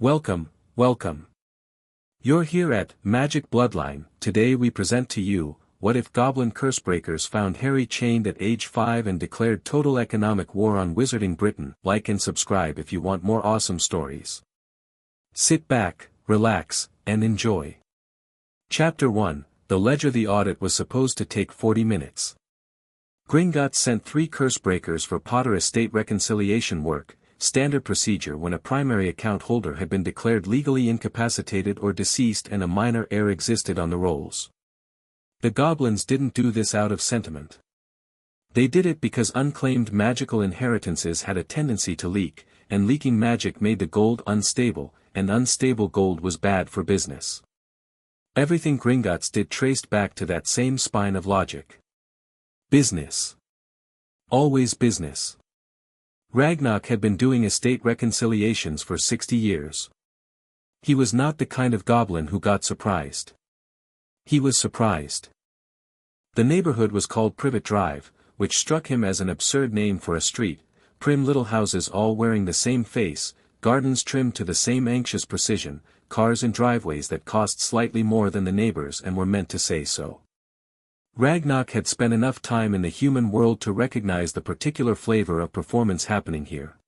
Welcome, welcome. You're here at Magic Bloodline. Today we present to you, what if Goblin Cursebreakers found Harry chained at age 5 and declared total economic war on Wizarding Britain? Like and subscribe if you want more awesome stories. Sit back, relax, and enjoy. Chapter 1, The Ledger. The audit was supposed to take 40 minutes. Gringotts sent 3 Cursebreakers for Potter estate reconciliation work, standard procedure when a primary account holder had been declared legally incapacitated or deceased and a minor heir existed on the rolls. The Goblins didn't do this out of sentiment. They did it because unclaimed magical inheritances had a tendency to leak, and leaking magic made the gold unstable, and unstable gold was bad for business. Everything Gringotts did traced back to that same spine of logic. Business. Always business. Ragnarok had been doing estate reconciliations for 60 years. He was not the kind of goblin who got surprised. He was surprised. The neighborhood was called Privet Drive, which struck him as an absurd name for a street, prim little houses all wearing the same face, gardens trimmed to the same anxious precision, cars and driveways that cost slightly more than the neighbors and were meant to say so. Ragnarok had spent enough time in the human world to recognize the particular flavor of performance happening here.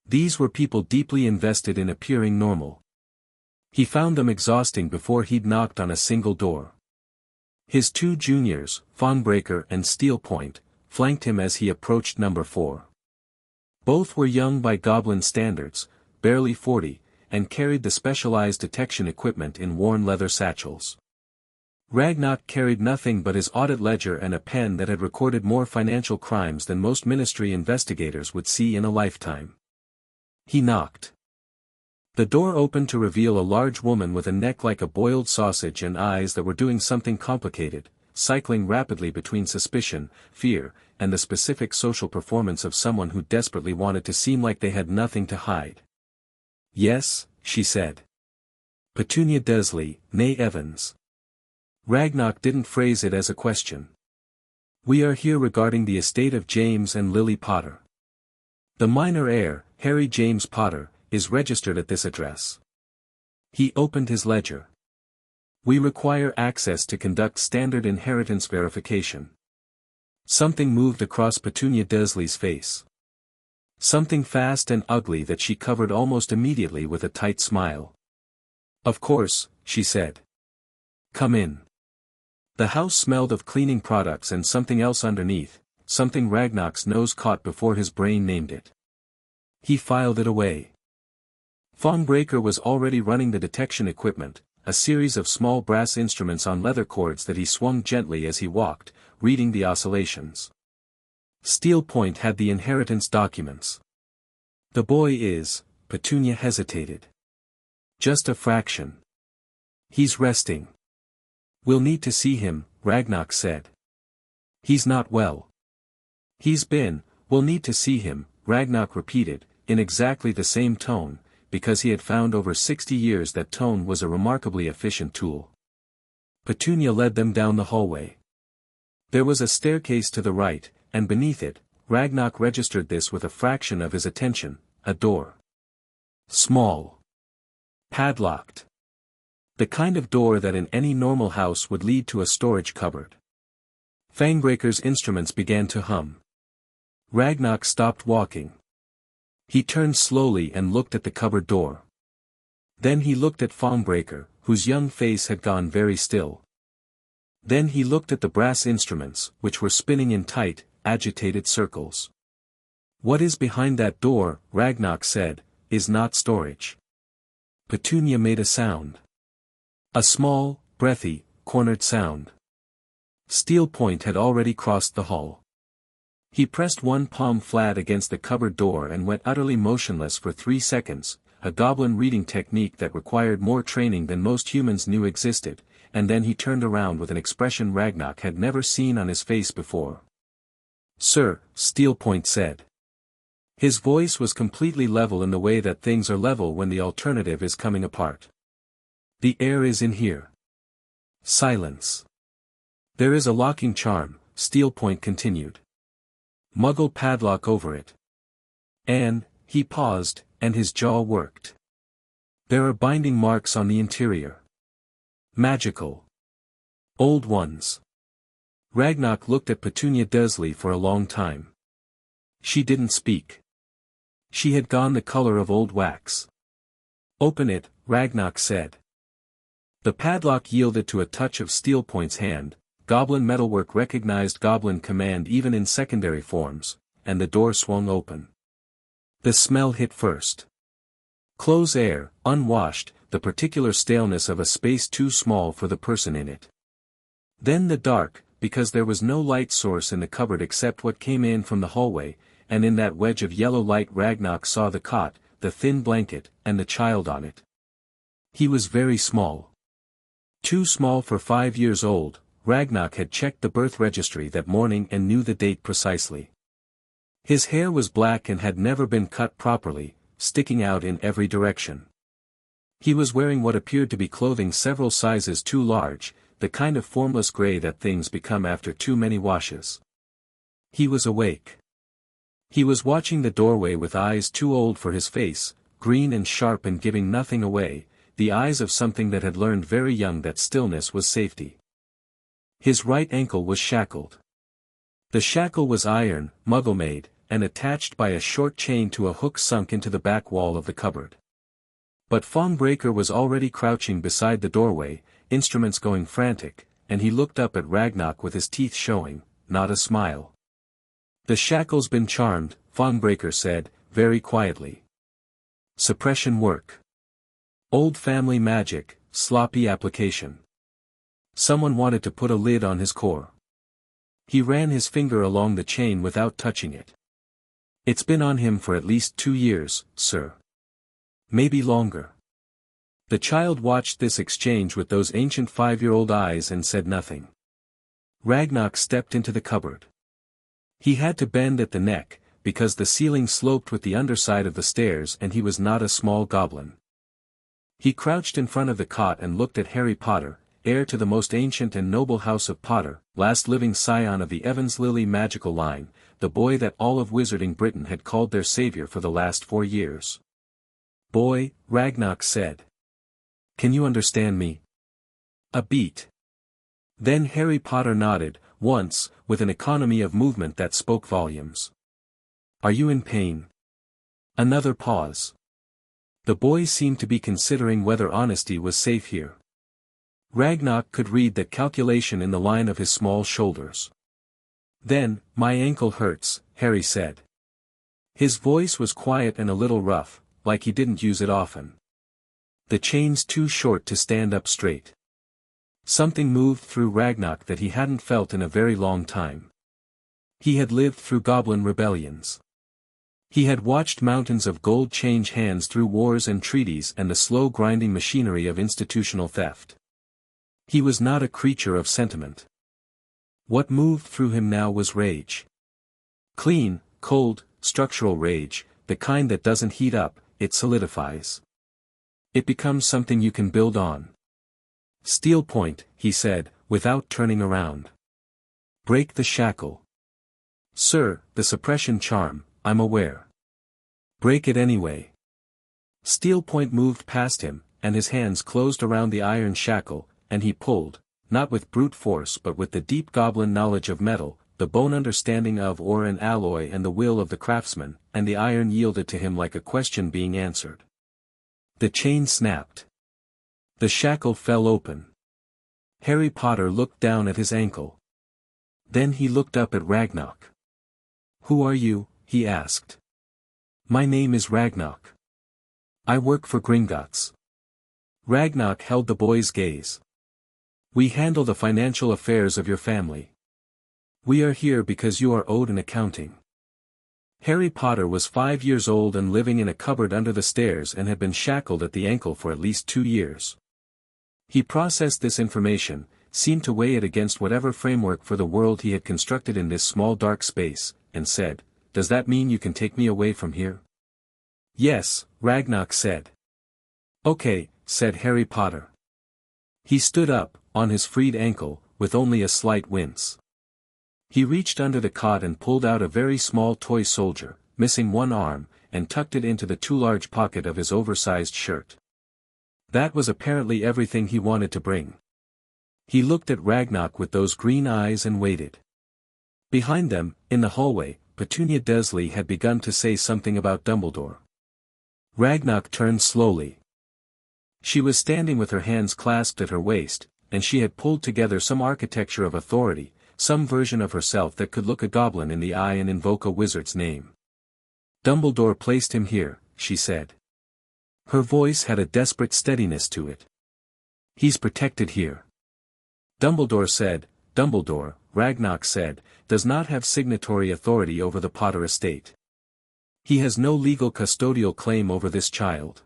These were people deeply invested in appearing normal. He found them exhausting before he'd knocked on a single door. His 2 juniors, Fawnbreaker and Steelpoint, flanked him as he approached number 4. Both were young by Goblin standards, barely 40, and carried the specialized detection equipment in worn leather satchels. Ragnarok carried nothing but his audit ledger and a pen that had recorded more financial crimes than most ministry investigators would see in a lifetime. He knocked. The door opened to reveal a large woman with a neck like a boiled sausage and eyes that were doing something complicated, cycling rapidly between suspicion, fear, and the specific social performance of someone who desperately wanted to seem like they had nothing to hide. "Yes," she said. "Petunia Desley, née Evans." Ragnarok didn't phrase it as a question. "We are here regarding the estate of James and Lily Potter. The minor heir, Harry James Potter, is registered at this address." He opened his ledger. "We require access to conduct standard inheritance verification." Something moved across Petunia Desley's face. Something fast and ugly that she covered almost immediately with a tight smile. "Of course," she said. "Come in." The house smelled of cleaning products and something else underneath, something Ragnarok's nose caught before his brain named it. He filed it away. Fawnbreaker was already running the detection equipment, a series of small brass instruments on leather cords that he swung gently as he walked, reading the oscillations. Steelpoint had the inheritance documents. "The boy is," Petunia hesitated. "Just a fraction. He's resting." "We'll need to see him," Ragnarok said. "He's not well." We'll need to see him," Ragnarok repeated, in exactly the same tone, because he had found over 60 years that tone was a remarkably efficient tool. Petunia led them down the hallway. There was a staircase to the right, and beneath it, Ragnarok registered this with a fraction of his attention, a door. Small. Padlocked. The kind of door that in any normal house would lead to a storage cupboard. Fangbreaker's instruments began to hum. Ragnarok stopped walking. He turned slowly and looked at the cupboard door. Then he looked at Fangbreaker, whose young face had gone very still. Then he looked at the brass instruments, which were spinning in tight, agitated circles. "What is behind that door," Ragnarok said, "is not storage." Petunia made a sound. A small, breathy, cornered sound. Steelpoint had already crossed the hall. He pressed one palm flat against the cupboard door and went utterly motionless for 3 seconds, a goblin reading technique that required more training than most humans knew existed, and then he turned around with an expression Ragnarok had never seen on his face before. "Sir," Steelpoint said. His voice was completely level in the way that things are level when the alternative is coming apart. "The heir is in here." Silence. "There is a locking charm," Steelpoint continued. "Muggle padlock over it." And, he paused, and his jaw worked. There are binding marks on the interior. Magical. Old ones. Ragnock looked at Petunia Dursley for a long time. She didn't speak. She had gone the color of old wax. Open it, Ragnock said. The padlock yielded to a touch of Steelpoint's hand. Goblin metalwork recognized Goblin command even in secondary forms, and the door swung open. The smell hit first. Close air, unwashed, the particular staleness of a space too small for the person in it. Then the dark, because there was no light source in the cupboard except what came in from the hallway, and in that wedge of yellow light Ragnock saw the cot, the thin blanket, and the child on it. He was very small. Too small for 5 years old. Ragnock had checked the birth registry that morning and knew the date precisely. His hair was black and had never been cut properly, sticking out in every direction. He was wearing what appeared to be clothing several sizes too large, the kind of formless gray that things become after too many washes. He was awake. He was watching the doorway with eyes too old for his face, green and sharp and giving nothing away, the eyes of something that had learned very young that stillness was safety. His right ankle was shackled. The shackle was iron, muggle-made, and attached by a short chain to a hook sunk into the back wall of the cupboard. But Fawnbreaker was already crouching beside the doorway, instruments going frantic, and he looked up at Ragnock with his teeth showing, not a smile. The shackle's been charmed, Fawnbreaker said, very quietly. Suppression work. Old family magic, sloppy application. Someone wanted to put a lid on his core. He ran his finger along the chain without touching it. It's been on him for at least 2 years, sir. Maybe longer. The child watched this exchange with those ancient 5-year-old eyes and said nothing. Ragnock stepped into the cupboard. He had to bend at the neck, because the ceiling sloped with the underside of the stairs and he was not a small goblin. He crouched in front of the cot and looked at Harry Potter, heir to the most ancient and noble house of Potter, last living scion of the Evans-Lilly magical line, the boy that all of Wizarding Britain had called their savior for the last 4 years. Boy, Ragnock said. Can you understand me? A beat. Then Harry Potter nodded, once, with an economy of movement that spoke volumes. Are you in pain? Another pause. The boy seemed to be considering whether honesty was safe here. Ragnock could read that calculation in the line of his small shoulders. Then, my ankle hurts, Harry said. His voice was quiet and a little rough, like he didn't use it often. The chain's too short to stand up straight. Something moved through Ragnock that he hadn't felt in a very long time. He had lived through goblin rebellions. He had watched mountains of gold change hands through wars and treaties and the slow grinding machinery of institutional theft. He was not a creature of sentiment. What moved through him now was rage. Clean, cold, structural rage, the kind that doesn't heat up, it solidifies. It becomes something you can build on. Steel point, he said, without turning around. Break the shackle. Sir, the suppression charm, I'm aware. Break it anyway. Steel point moved past him, and his hands closed around the iron shackle, and he pulled, not with brute force but with the deep goblin knowledge of metal, the bone understanding of ore and alloy and the will of the craftsman, and the iron yielded to him like a question being answered. The chain snapped. The shackle fell open. Harry Potter looked down at his ankle. Then he looked up at Ragnock. Who are you? He asked. My name is Ragnock. I work for Gringotts. Ragnock held the boy's gaze. We handle the financial affairs of your family. We are here because you are owed an accounting. Harry Potter was 5 years old and living in a cupboard under the stairs and had been shackled at the ankle for at least 2 years. He processed this information, seemed to weigh it against whatever framework for the world he had constructed in this small dark space, and said, Does that mean you can take me away from here? Yes, Ragnock said. Okay, said Harry Potter. He stood up, on his freed ankle, with only a slight wince. He reached under the cot and pulled out a very small toy soldier, missing one arm, and tucked it into the too large pocket of his oversized shirt. That was apparently everything he wanted to bring. He looked at Ragnarok with those green eyes and waited. Behind them, in the hallway, Petunia Dursley had begun to say something about Dumbledore. Ragnarok turned slowly. She was standing with her hands clasped at her waist, and she had pulled together some architecture of authority, some version of herself that could look a goblin in the eye and invoke a wizard's name. Dumbledore placed him here, she said. Her voice had a desperate steadiness to it. He's protected here. Dumbledore said, Dumbledore, Ragnarok said, does not have signatory authority over the Potter estate. He has no legal custodial claim over this child.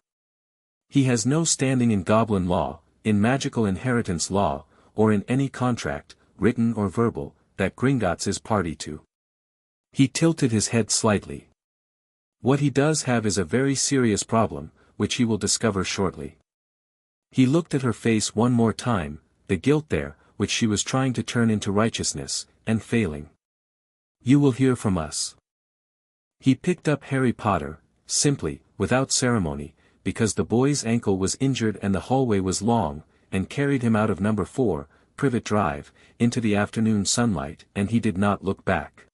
He has no standing in goblin law, in magical inheritance law, or in any contract, written or verbal, that Gringotts is party to. He tilted his head slightly. What he does have is a very serious problem, which he will discover shortly. He looked at her face one more time, the guilt there, which she was trying to turn into righteousness, and failing. You will hear from us. He picked up Harry Potter, simply, without ceremony, because the boy's ankle was injured and the hallway was long, and carried him out of number 4, Privet Drive, into the afternoon sunlight, and he did not look back.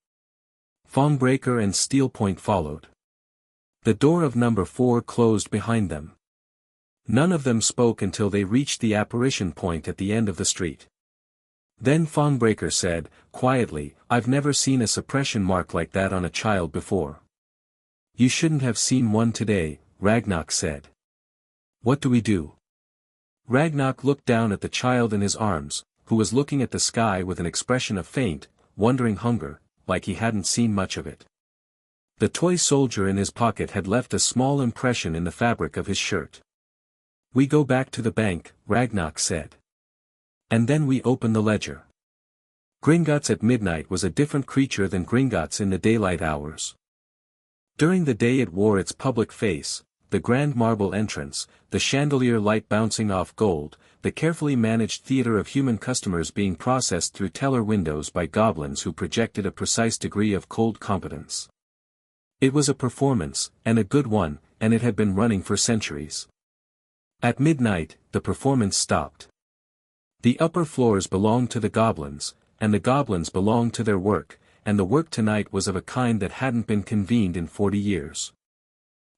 Thongbreaker and Steelpoint followed. The door of number 4 closed behind them. None of them spoke until they reached the apparition point at the end of the street. Then Thongbreaker said, quietly, I've never seen a suppression mark like that on a child before. You shouldn't have seen one today, Ragnarok said. What do we do? Ragnarok looked down at the child in his arms, who was looking at the sky with an expression of faint, wondering hunger, like he hadn't seen much of it. The toy soldier in his pocket had left a small impression in the fabric of his shirt. We go back to the bank, Ragnarok said. And then we open the ledger. Gringotts at midnight was a different creature than Gringotts in the daylight hours. During the day it wore its public face, the grand marble entrance, the chandelier light bouncing off gold, the carefully managed theater of human customers being processed through teller windows by goblins who projected a precise degree of cold competence. It was a performance, and a good one, and it had been running for centuries. At midnight, the performance stopped. The upper floors belonged to the goblins, and the goblins belonged to their work, and the work tonight was of a kind that hadn't been convened in 40 years.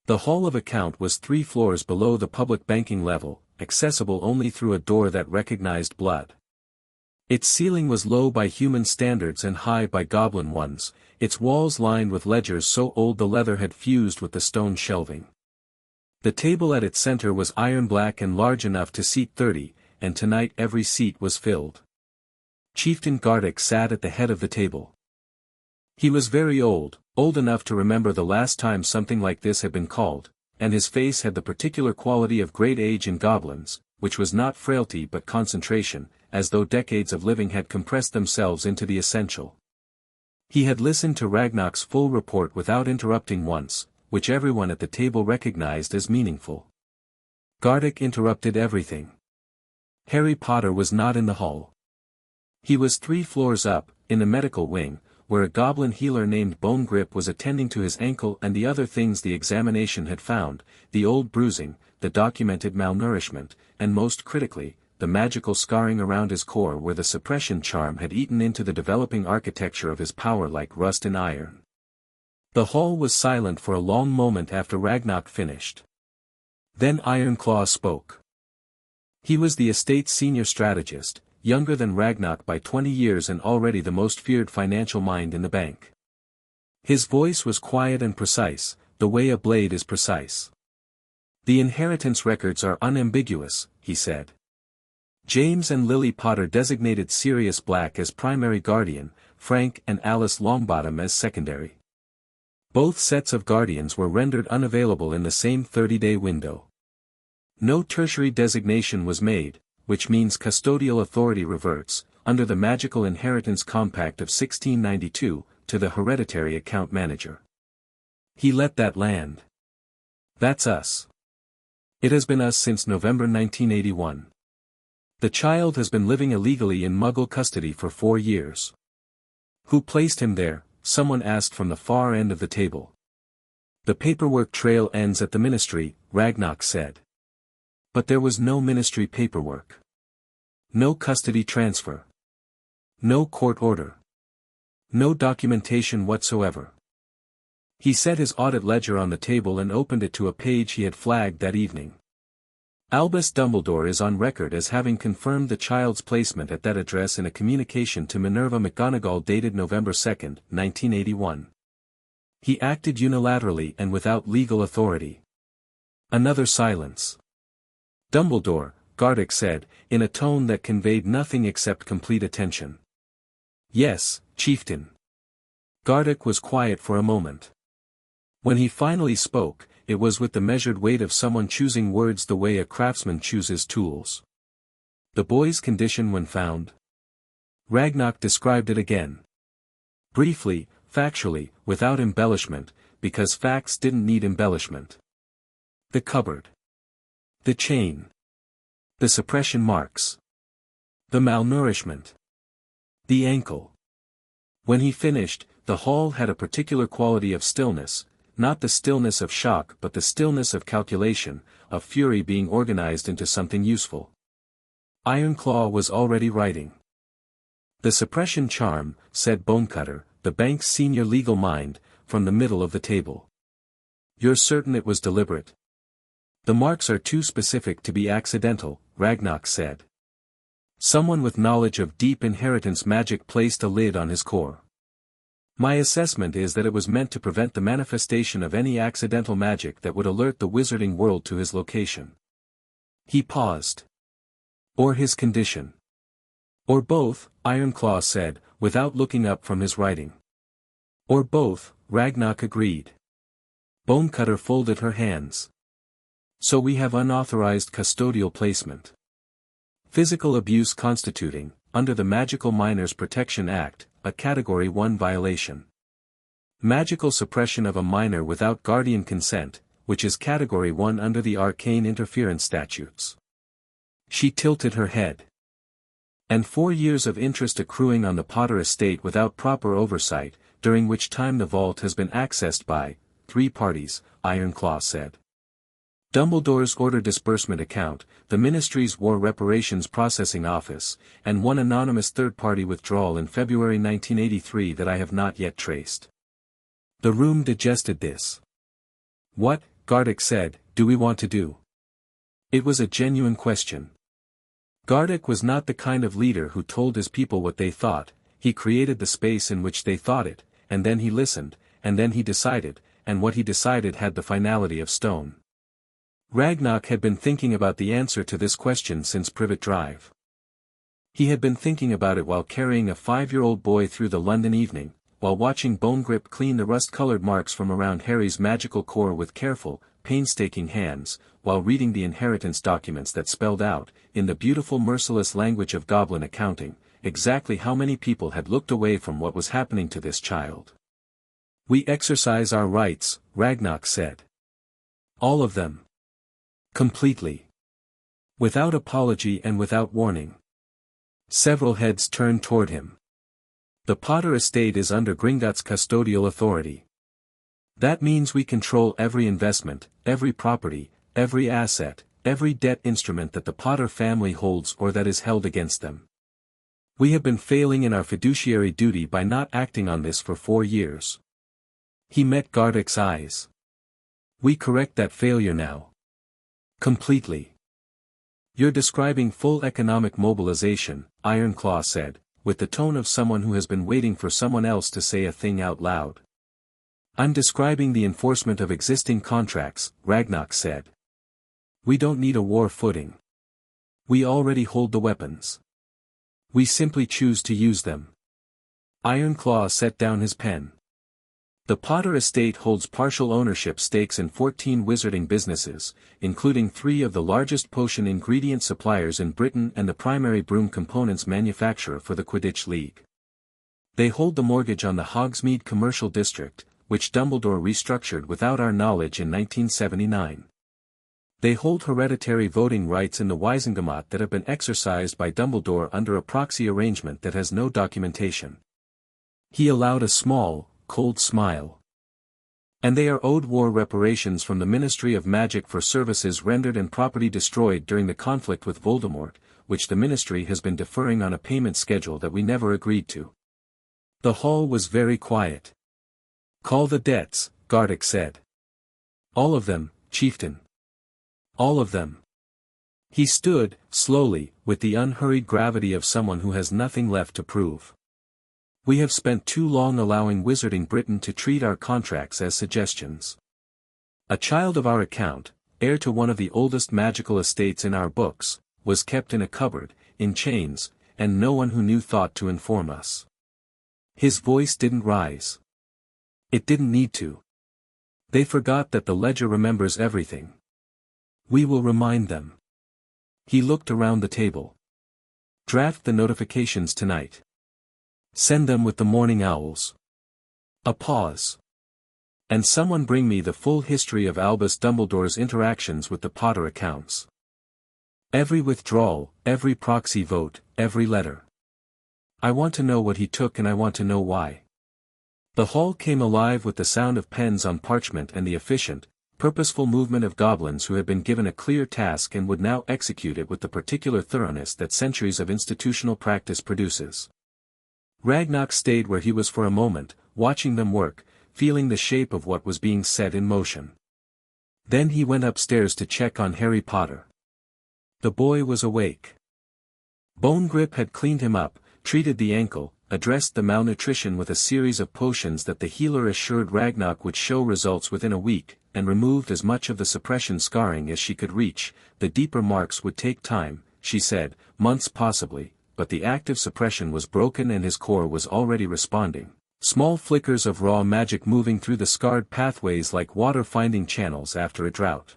The hall of account was 3 floors below the public banking level, accessible only through a door that recognized blood. Its ceiling was low by human standards and high by goblin ones, its walls lined with ledgers so old the leather had fused with the stone shelving. The table at its center was iron black and large enough to seat 30, and tonight every seat was filled. Chieftain Gardick sat at the head of the table. He was very old enough to remember the last time something like this had been called, and his face had the particular quality of great age in goblins, which was not frailty but concentration, as though decades of living had compressed themselves into the essential. He had listened to Ragnarok's full report without interrupting once, which everyone at the table recognized as meaningful. Gardick interrupted everything. Harry Potter was not in the hall. He was 3 floors up, in the medical wing, where a goblin healer named Bone Grip was attending to his ankle and the other things the examination had found, the old bruising, the documented malnourishment, and most critically, the magical scarring around his core where the suppression charm had eaten into the developing architecture of his power like rust and iron. The hall was silent for a long moment after Ragnarok finished. Then Ironclaw spoke. He was the estate's senior strategist, younger than Ragnarok by 20 years and already the most feared financial mind in the bank. His voice was quiet and precise, the way a blade is precise. The inheritance records are unambiguous, he said. James and Lily Potter designated Sirius Black as primary guardian, Frank and Alice Longbottom as secondary. Both sets of guardians were rendered unavailable in the same 30-day window. No tertiary designation was made, which means custodial authority reverts, under the Magical Inheritance Compact of 1692, to the hereditary account manager. He let that land. That's us. It has been us since November 1981. The child has been living illegally in Muggle custody for 4 years. Who placed him there? Someone asked from the far end of the table. The paperwork trail ends at the ministry, Ragnarok said. But there was no ministry paperwork. No custody transfer. No court order. No documentation whatsoever. He set his audit ledger on the table and opened it to a page he had flagged that evening. Albus Dumbledore is on record as having confirmed the child's placement at that address in a communication to Minerva McGonagall dated November 2, 1981. He acted unilaterally and without legal authority. Another silence. Dumbledore, Gardick said, in a tone that conveyed nothing except complete attention. Yes, Chieftain. Gardick was quiet for a moment. When he finally spoke, it was with the measured weight of someone choosing words the way a craftsman chooses tools. The boy's condition when found? Ragnarok described it again. Briefly, factually, without embellishment, because facts didn't need embellishment. The cupboard. The chain. The suppression marks. The malnourishment. The ankle. When he finished, the hall had a particular quality of stillness, not the stillness of shock but the stillness of calculation, of fury being organized into something useful. Ironclaw was already writing. The suppression charm, said Bonecutter, the bank's senior legal mind, from the middle of the table. You're certain it was deliberate? The marks are too specific to be accidental, Ragnarok said. Someone with knowledge of deep inheritance magic placed a lid on his core. My assessment is that it was meant to prevent the manifestation of any accidental magic that would alert the wizarding world to his location. He paused. Or his condition. Or both, Ironclaw said, without looking up from his writing. Or both, Ragnarok agreed. Bonecutter folded her hands. So we have unauthorized custodial placement. Physical abuse constituting, under the Magical Minors Protection Act, a Category 1 violation. Magical suppression of a minor without guardian consent, which is Category 1 under the Arcane Interference Statutes. She tilted her head. And 4 years of interest accruing on the Potter estate without proper oversight, during which time the vault has been accessed by 3 parties, Ironclaw said. Dumbledore's Order Disbursement Account, the Ministry's War Reparations Processing Office, and one anonymous third-party withdrawal in February 1983 that I have not yet traced. The room digested this. What, Gardick said, do we want to do? It was a genuine question. Gardick was not the kind of leader who told his people what they thought, he created the space in which they thought it, and then he listened, and then he decided, and what he decided had the finality of stone. Ragnarok had been thinking about the answer to this question since Privet Drive. He had been thinking about it while carrying a 5-year-old boy through the London evening, while watching Bone Grip clean the rust-colored marks from around Harry's magical core with careful, painstaking hands, while reading the inheritance documents that spelled out, in the beautiful merciless language of Goblin accounting, exactly how many people had looked away from what was happening to this child. We exercise our rights, Ragnarok said. All of them. Completely. Without apology and without warning. Several heads turned toward him. The Potter estate is under Gringotts' custodial authority. That means we control every investment, every property, every asset, every debt instrument that the Potter family holds or that is held against them. We have been failing in our fiduciary duty by not acting on this for 4 years. He met Gardick's eyes. We correct that failure now. Completely. You're describing full economic mobilization, Ironclaw said, with the tone of someone who has been waiting for someone else to say a thing out loud. I'm describing the enforcement of existing contracts, Ragnarok said. We don't need a war footing. We already hold the weapons. We simply choose to use them. Ironclaw set down his pen. The Potter estate holds partial ownership stakes in 14 wizarding businesses, including 3 of the largest potion ingredient suppliers in Britain and the primary broom components manufacturer for the Quidditch League. They hold the mortgage on the Hogsmeade Commercial District, which Dumbledore restructured without our knowledge in 1979. They hold hereditary voting rights in the Wisengamot that have been exercised by Dumbledore under a proxy arrangement that has no documentation. He allowed a small, cold smile. And they are owed war reparations from the Ministry of Magic for services rendered and property destroyed during the conflict with Voldemort, which the Ministry has been deferring on a payment schedule that we never agreed to. The hall was very quiet. Call the debts, Gardick said. All of them, Chieftain. All of them. He stood, slowly, with the unhurried gravity of someone who has nothing left to prove. We have spent too long allowing Wizarding Britain to treat our contracts as suggestions. A child of our account, heir to one of the oldest magical estates in our books, was kept in a cupboard, in chains, and no one who knew thought to inform us. His voice didn't rise. It didn't need to. They forgot that the ledger remembers everything. We will remind them. He looked around the table. Draft the notifications tonight. Send them with the morning owls. A pause. And someone bring me the full history of Albus Dumbledore's interactions with the Potter accounts. Every withdrawal, every proxy vote, every letter. I want to know what he took and I want to know why. The hall came alive with the sound of pens on parchment and the efficient, purposeful movement of goblins who had been given a clear task and would now execute it with the particular thoroughness that centuries of institutional practice produces. Ragnock stayed where he was for a moment, watching them work, feeling the shape of what was being set in motion. Then he went upstairs to check on Harry Potter. The boy was awake. Bone Grip had cleaned him up, treated the ankle, addressed the malnutrition with a series of potions that the healer assured Ragnock would show results within a week, and removed as much of the suppression scarring as she could reach. The deeper marks would take time, she said, months possibly, but the active suppression was broken and his core was already responding. Small flickers of raw magic moving through the scarred pathways like water finding channels after a drought.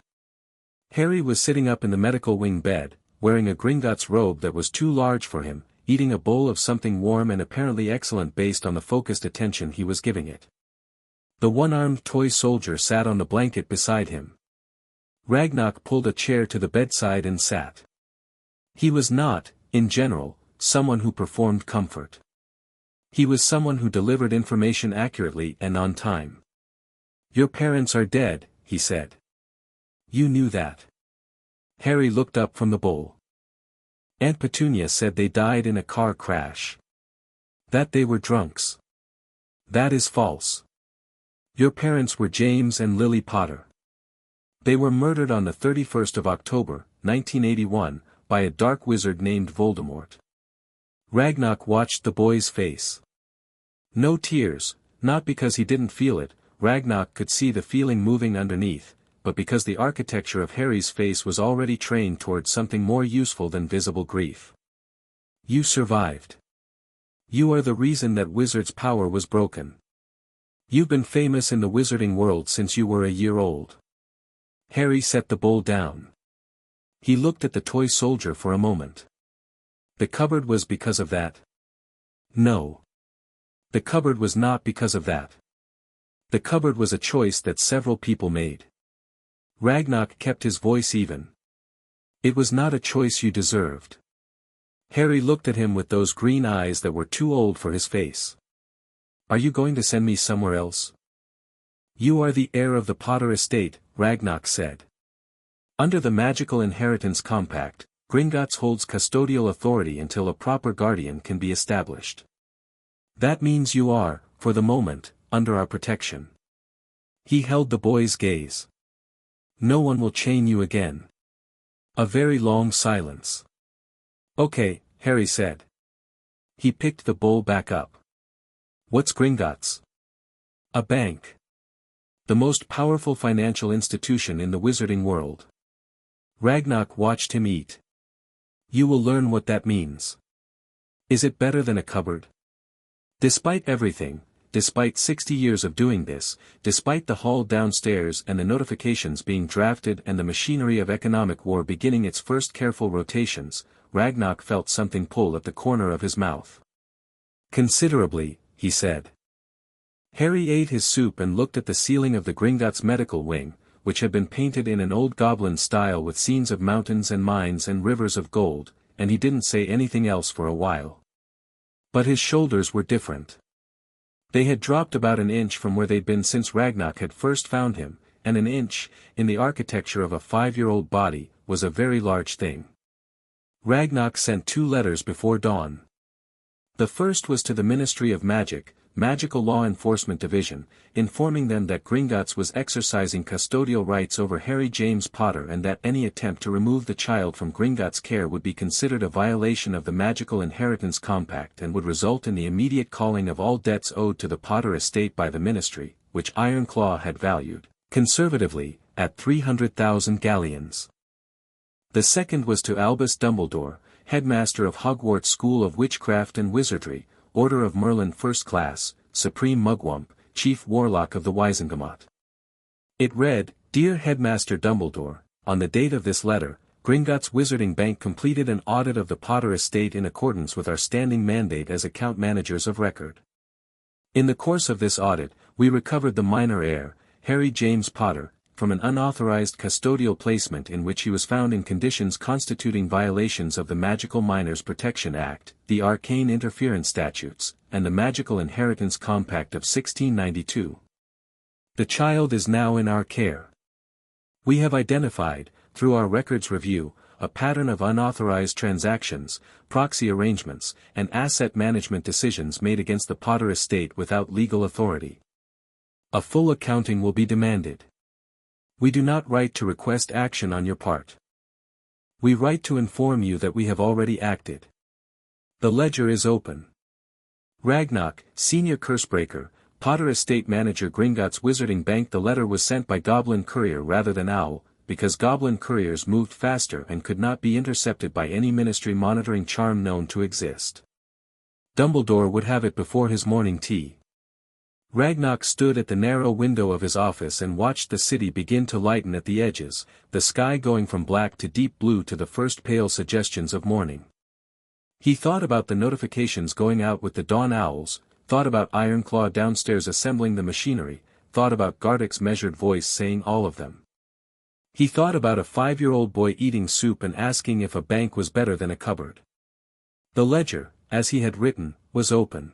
Harry was sitting up in the medical wing bed, wearing a Gringotts robe that was too large for him, eating a bowl of something warm and apparently excellent based on the focused attention he was giving it. The one-armed toy soldier sat on the blanket beside him. Ragnock pulled a chair to the bedside and sat. He was not, in general, someone who performed comfort. He was someone who delivered information accurately and on time. Your parents are dead, he said. You knew that. Harry looked up from the bowl. Aunt Petunia said they died in a car crash. That they were drunks. That is false. Your parents were James and Lily Potter. They were murdered on the 31st of October, 1981, by a dark wizard named Voldemort. Ragnock watched the boy's face. No tears, not because he didn't feel it, Ragnock could see the feeling moving underneath, but because the architecture of Harry's face was already trained towards something more useful than visible grief. You survived. You are the reason that wizard's power was broken. You've been famous in the wizarding world since you were a year old. Harry set the bowl down. He looked at the toy soldier for a moment. The cupboard was because of that? No. The cupboard was not because of that. The cupboard was a choice that several people made. Ragnock kept his voice even. It was not a choice you deserved. Harry looked at him with those green eyes that were too old for his face. Are you going to send me somewhere else? You are the heir of the Potter estate, Ragnock said. Under the Magical Inheritance Compact, Gringotts holds custodial authority until a proper guardian can be established. That means you are, for the moment, under our protection. He held the boy's gaze. No one will chain you again. A very long silence. Okay, Harry said. He picked the bowl back up. What's Gringotts? A bank. The most powerful financial institution in the wizarding world. Ragnock watched him eat. You will learn what that means. Is it better than a cupboard? Despite everything, despite 60 years of doing this, despite the hall downstairs and the notifications being drafted and the machinery of economic war beginning its first careful rotations, Ragnock felt something pull at the corner of his mouth. Considerably, he said. Harry ate his soup and looked at the ceiling of the Gringotts medical wing, which had been painted in an old goblin style with scenes of mountains and mines and rivers of gold, and he didn't say anything else for a while. But his shoulders were different. They had dropped about an inch from where they'd been since Ragnar had first found him, and an inch, in the architecture of a 5-year-old body, was a very large thing. Ragnar sent 2 letters before dawn. The first was to the Ministry of Magic, Magical Law Enforcement Division, informing them that Gringotts was exercising custodial rights over Harry James Potter and that any attempt to remove the child from Gringotts' care would be considered a violation of the Magical Inheritance Compact and would result in the immediate calling of all debts owed to the Potter estate by the Ministry, which Ironclaw had valued, conservatively, at 300,000 galleons. The second was to Albus Dumbledore, headmaster of Hogwarts School of Witchcraft and Wizardry, Order of Merlin First Class, Supreme Mugwump, Chief Warlock of the Wizengamot. It read, Dear Headmaster Dumbledore, on the date of this letter, Gringotts Wizarding Bank completed an audit of the Potter estate in accordance with our standing mandate as account managers of record. In the course of this audit, we recovered the minor heir, Harry James Potter, from an unauthorized custodial placement in which he was found in conditions constituting violations of the Magical Minors Protection Act, the Arcane Interference Statutes, and the Magical Inheritance Compact of 1692. The child is now in our care. We have identified, through our records review, a pattern of unauthorized transactions, proxy arrangements, and asset management decisions made against the Potter estate without legal authority. A full accounting will be demanded. We do not write to request action on your part. We write to inform you that we have already acted. The ledger is open. Ragnar, Senior Cursebreaker, Potter Estate Manager Gringotts Wizarding Bank. The letter was sent by Goblin Courier rather than Owl, because Goblin Couriers moved faster and could not be intercepted by any Ministry monitoring charm known to exist. Dumbledore would have it before his morning tea. Ragnar stood at the narrow window of his office and watched the city begin to lighten at the edges, the sky going from black to deep blue to the first pale suggestions of morning. He thought about the notifications going out with the dawn owls, thought about Ironclaw downstairs assembling the machinery, thought about Gardick's measured voice saying all of them. He thought about a 5-year-old boy eating soup and asking if a bank was better than a cupboard. The ledger, as he had written, was open.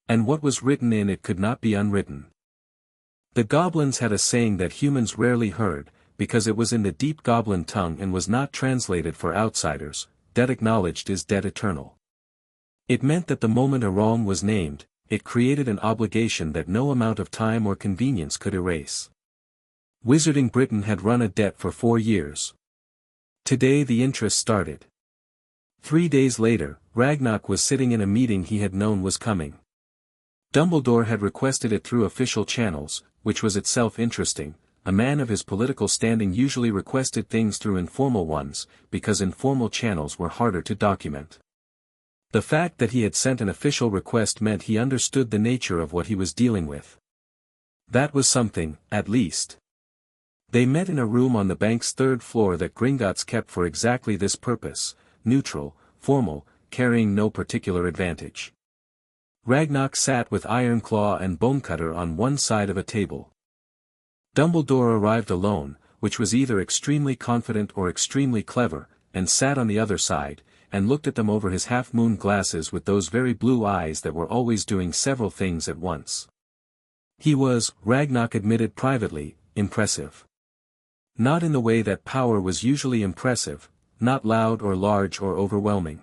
And what was written in it could not be unwritten. The goblins had a saying that humans rarely heard, because it was in the deep goblin tongue and was not translated for outsiders. Debt acknowledged is debt eternal. It meant that the moment a wrong was named, it created an obligation that no amount of time or convenience could erase. Wizarding Britain had run a debt for 4 years. Today the interest started. 3 days later, Ragnar was sitting in a meeting he had known was coming. Dumbledore had requested it through official channels, which was itself interesting. A man of his political standing usually requested things through informal ones, because informal channels were harder to document. The fact that he had sent an official request meant he understood the nature of what he was dealing with. That was something, at least. They met in a room on the bank's 3rd floor that Gringotts kept for exactly this purpose, neutral, formal, carrying no particular advantage. Ragnar sat with Ironclaw and Bonecutter on one side of a table. Dumbledore arrived alone, which was either extremely confident or extremely clever, and sat on the other side, and looked at them over his half-moon glasses with those very blue eyes that were always doing several things at once. He was, Ragnar admitted privately, impressive. Not in the way that power was usually impressive, not loud or large or overwhelming.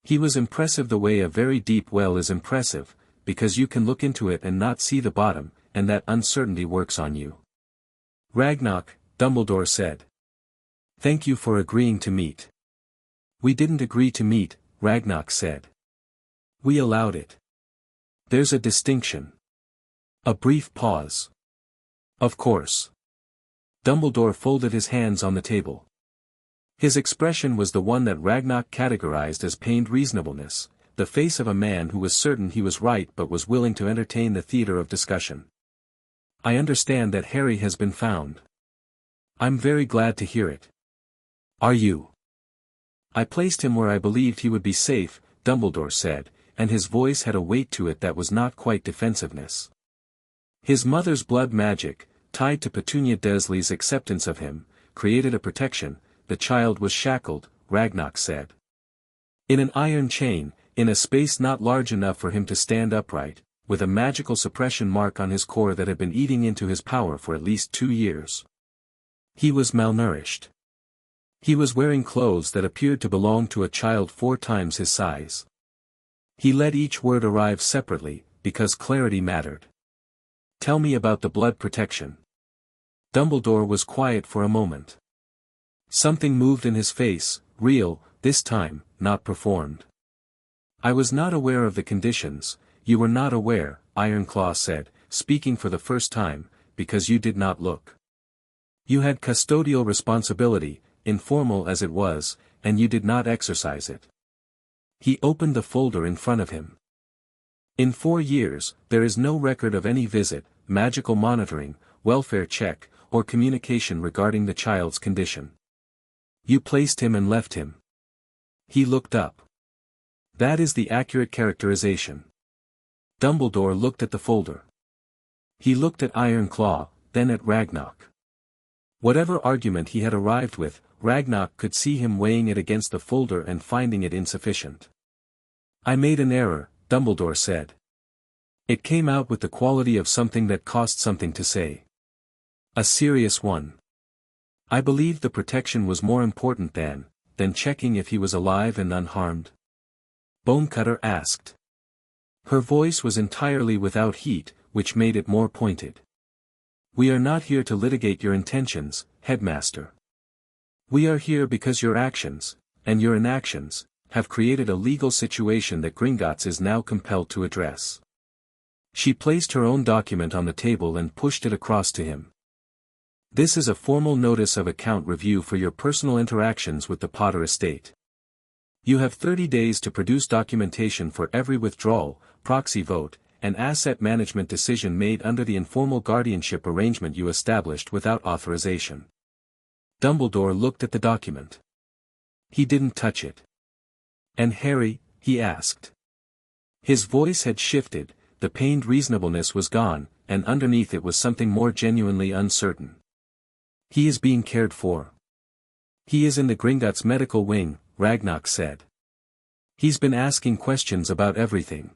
He was impressive the way a very deep well is impressive, because you can look into it and not see the bottom, and that uncertainty works on you. Ragnar, Dumbledore said. Thank you for agreeing to meet. We didn't agree to meet, Ragnar said. We allowed it. There's a distinction. A brief pause. Of course. Dumbledore folded his hands on the table. His expression was the one that Ragnar categorized as pained reasonableness, the face of a man who was certain he was right but was willing to entertain the theater of discussion. I understand that Harry has been found. I'm very glad to hear it. Are you? I placed him where I believed he would be safe, Dumbledore said, and his voice had a weight to it that was not quite defensiveness. His mother's blood magic, tied to Petunia Dursley's acceptance of him, created a protection. The child was shackled, Ragnar said. In an iron chain, in a space not large enough for him to stand upright, with a magical suppression mark on his core that had been eating into his power for at least 2 years. He was malnourished. He was wearing clothes that appeared to belong to a child 4 times his size. He let each word arrive separately, because clarity mattered. "Tell me about the blood protection." Dumbledore was quiet for a moment. Something moved in his face, real, this time, not performed. "I was not aware of the conditions." "You were not aware," Ironclaw said, speaking for the first time, "because you did not look. You had custodial responsibility, informal as it was, and you did not exercise it." He opened the folder in front of him. "In 4 years, there is no record of any visit, magical monitoring, welfare check, or communication regarding the child's condition. You placed him and left him." He looked up. "That is the accurate characterization." Dumbledore looked at the folder. He looked at Ironclaw, then at Ragnarok. Whatever argument he had arrived with, Ragnarok could see him weighing it against the folder and finding it insufficient. "I made an error," Dumbledore said. "It came out with the quality of something that cost something to say. A serious one. I believed the protection was more important than checking if he was alive and unharmed." Bonecutter asked. Her voice was entirely without heat, which made it more pointed. "We are not here to litigate your intentions, Headmaster. We are here because your actions, and your inactions, have created a legal situation that Gringotts is now compelled to address." She placed her own document on the table and pushed it across to him. "This is a formal notice of account review for your personal interactions with the Potter estate. You have 30 days to produce documentation for every withdrawal, proxy vote, and asset management decision made under the informal guardianship arrangement you established without authorization." Dumbledore looked at the document. He didn't touch it. "And Harry?" he asked. His voice had shifted, the pained reasonableness was gone, and underneath it was something more genuinely uncertain. "He is being cared for. He is in the Gringotts medical wing," Ragnarok said. "He's been asking questions about everything.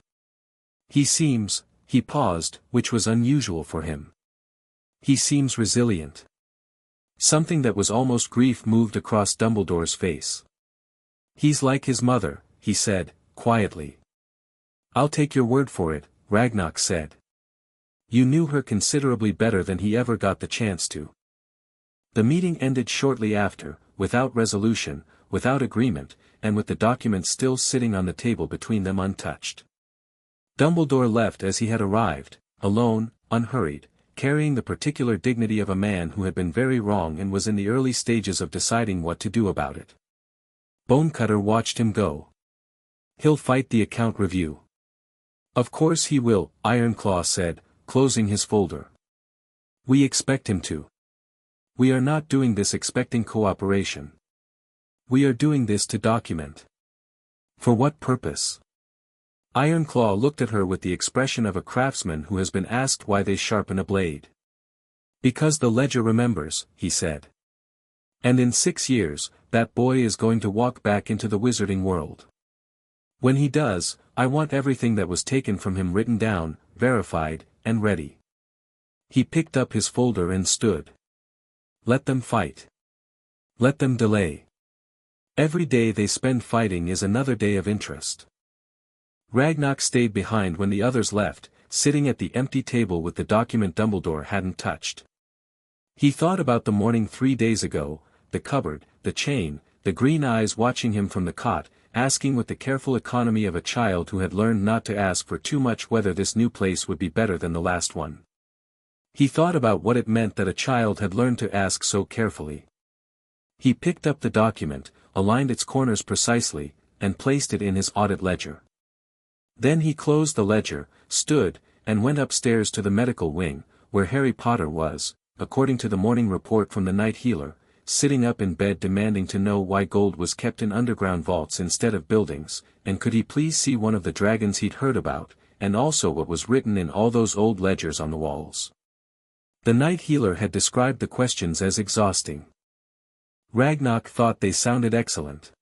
He seems," he paused, which was unusual for him. "He seems resilient." Something that was almost grief moved across Dumbledore's face. "He's like his mother," he said, quietly. "I'll take your word for it," Ragnarok said. "You knew her considerably better than he ever got the chance to." The meeting ended shortly after, without resolution, without agreement, and with the document still sitting on the table between them untouched. Dumbledore left as he had arrived, alone, unhurried, carrying the particular dignity of a man who had been very wrong and was in the early stages of deciding what to do about it. Bonecutter watched him go. "He'll fight the account review." "Of course he will," Ironclaw said, closing his folder. "We expect him to. We are not doing this expecting cooperation. We are doing this to document." "For what purpose?" Ironclaw looked at her with the expression of a craftsman who has been asked why they sharpen a blade. "Because the ledger remembers," he said. "And in 6 years, that boy is going to walk back into the wizarding world. When he does, I want everything that was taken from him written down, verified, and ready." He picked up his folder and stood. "Let them fight. Let them delay. Every day they spend fighting is another day of interest." Ragnarok stayed behind when the others left, sitting at the empty table with the document Dumbledore hadn't touched. He thought about the morning 3 days ago, the cupboard, the chain, the green eyes watching him from the cot, asking with the careful economy of a child who had learned not to ask for too much whether this new place would be better than the last one. He thought about what it meant that a child had learned to ask so carefully. He picked up the document, aligned its corners precisely, and placed it in his audit ledger. Then he closed the ledger, stood, and went upstairs to the medical wing, where Harry Potter was, according to the morning report from the night healer, sitting up in bed demanding to know why gold was kept in underground vaults instead of buildings, and could he please see one of the dragons he'd heard about, and also what was written in all those old ledgers on the walls. The night healer had described the questions as exhausting. Ragnarok thought they sounded excellent.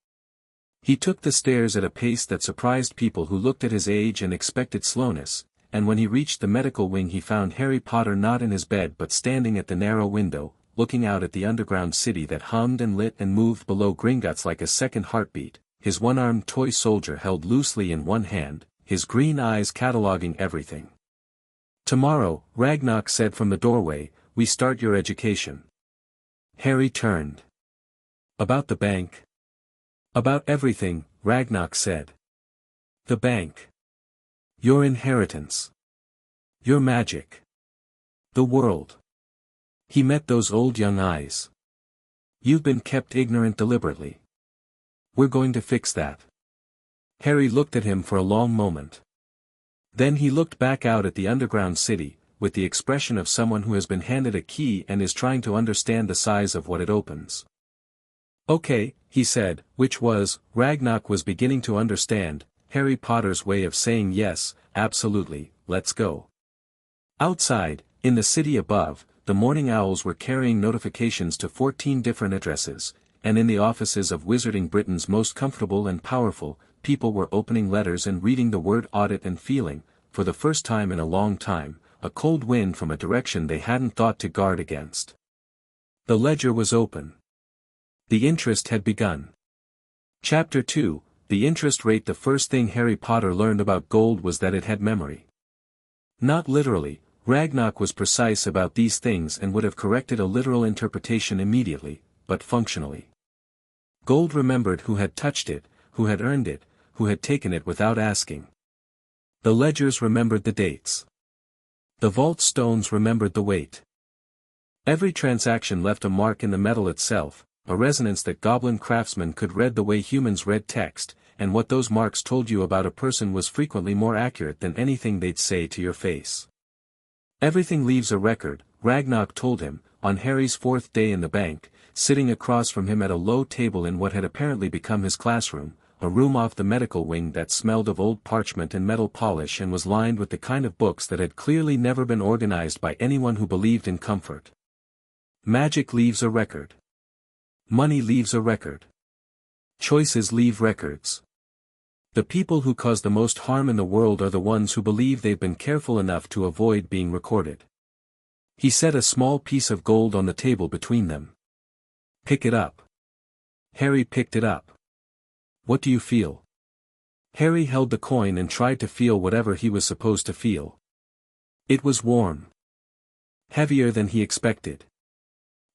He took the stairs at a pace that surprised people who looked at his age and expected slowness, and when he reached the medical wing he found Harry Potter not in his bed but standing at the narrow window, looking out at the underground city that hummed and lit and moved below Gringotts like a second heartbeat, his one-armed toy soldier held loosely in one hand, his green eyes cataloging everything. "Tomorrow," Ragnar said from the doorway, "we start your education." Harry turned. "About the bank?" "About everything," Ragnar said. "The bank. Your inheritance. Your magic. The world." He met those old young eyes. "You've been kept ignorant deliberately. We're going to fix that." Harry looked at him for a long moment. Then he looked back out at the underground city, with the expression of someone who has been handed a key and is trying to understand the size of what it opens. "Okay," he said, which was, Ragnar was beginning to understand, Harry Potter's way of saying yes, absolutely, let's go. Outside, in the city above, the morning owls were carrying notifications to 14 different addresses, and in the offices of Wizarding Britain's most comfortable and powerful, people were opening letters and reading the word audit and feeling, for the first time in a long time, a cold wind from a direction they hadn't thought to guard against. The ledger was open. The interest had begun. Chapter 2, The Interest Rate. The first thing Harry Potter learned about gold was that it had memory. Not literally, Ragnar was precise about these things and would have corrected a literal interpretation immediately, but functionally. Gold remembered who had touched it, who had earned it, who had taken it without asking. The ledgers remembered the dates. The vault stones remembered the weight. Every transaction left a mark in the metal itself, a resonance that goblin craftsmen could read the way humans read text, and what those marks told you about a person was frequently more accurate than anything they'd say to your face. "Everything leaves a record," Ragnar told him, on Harry's fourth day in the bank, sitting across from him at a low table in what had apparently become his classroom, a room off the medical wing that smelled of old parchment and metal polish and was lined with the kind of books that had clearly never been organized by anyone who believed in comfort. Magic leaves a record. Money leaves a record. Choices leave records. The people who cause the most harm in the world are the ones who believe they've been careful enough to avoid being recorded. He set a small piece of gold on the table between them. "Pick it up." Harry picked it up. "What do you feel?" Harry held the coin and tried to feel whatever he was supposed to feel. It was warm. Heavier than he expected.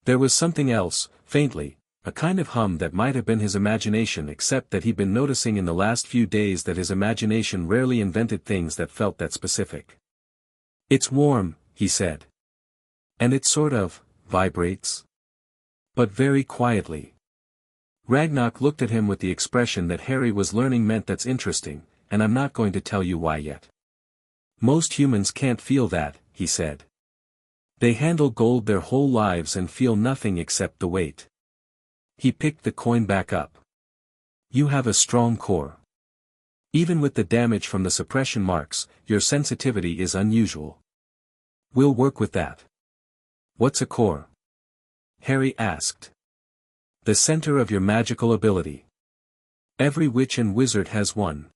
There was something else, faintly, a kind of hum that might have been his imagination, except that he'd been noticing in the last few days that his imagination rarely invented things that felt that specific. "It's warm," he said. "And it sort of vibrates. But very quietly." Ragnar looked at him with the expression that Harry was learning meant "That's interesting, and I'm not going to tell you why yet." "Most humans can't feel that," he said. "They handle gold their whole lives and feel nothing except the weight." He picked the coin back up. "You have a strong core. Even with the damage from the suppression marks, your sensitivity is unusual. We'll work with that." "What's a core?" Harry asked. "The center of your magical ability. Every witch and wizard has one.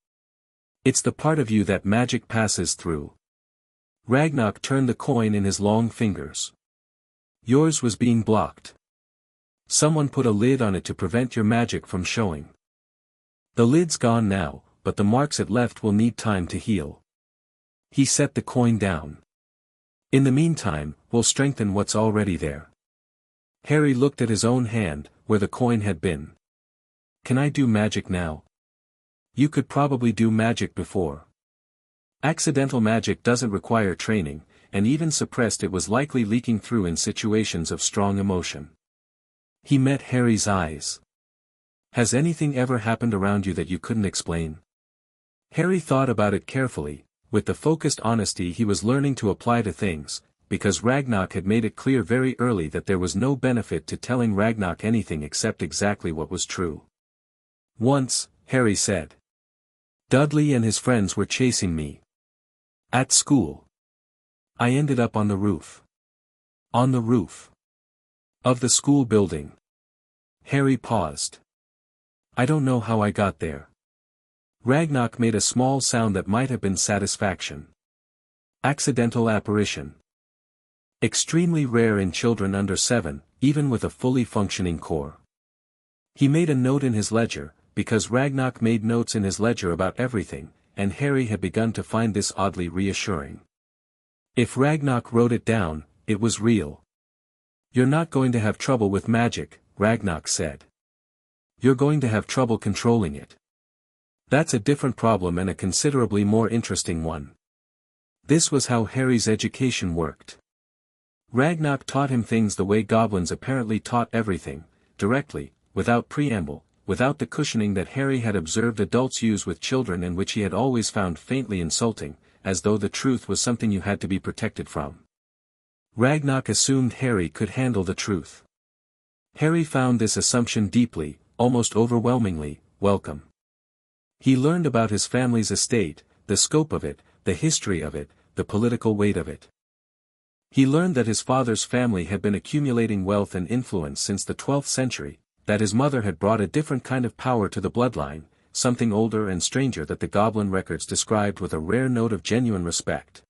It's the part of you that magic passes through." Ragnar turned the coin in his long fingers. "Yours was being blocked. Someone put a lid on it to prevent your magic from showing. The lid's gone now, but the marks it left will need time to heal." He set the coin down. "In the meantime, we'll strengthen what's already there." Harry looked at his own hand, where the coin had been. "Can I do magic now?" "You could probably do magic before. Accidental magic doesn't require training, and even suppressed it was likely leaking through in situations of strong emotion." He met Harry's eyes. "Has anything ever happened around you that you couldn't explain?" Harry thought about it carefully, with the focused honesty he was learning to apply to things, because Ragnar had made it clear very early that there was no benefit to telling Ragnar anything except exactly what was true. "Once," Harry said. "Dudley and his friends were chasing me. At school. I ended up on the roof. On the roof of the school building." Harry paused. "I don't know how I got there." Ragnar made a small sound that might have been satisfaction. Accidental apparition. Extremely rare in children under 7, even with a fully functioning core. He made a note in his ledger, because Ragnarok made notes in his ledger about everything, and Harry had begun to find this oddly reassuring. If Ragnarok wrote it down, it was real. "You're not going to have trouble with magic," Ragnarok said. "You're going to have trouble controlling it. That's a different problem and a considerably more interesting one." This was how Harry's education worked. Ragnarok taught him things the way goblins apparently taught everything, directly, without preamble, without the cushioning that Harry had observed adults use with children and which he had always found faintly insulting, as though the truth was something you had to be protected from. Ragnarok assumed Harry could handle the truth. Harry found this assumption deeply, almost overwhelmingly, welcome. He learned about his family's estate, the scope of it, the history of it, the political weight of it. He learned that his father's family had been accumulating wealth and influence since the 12th century, that his mother had brought a different kind of power to the bloodline, something older and stranger that the Goblin records described with a rare note of genuine respect.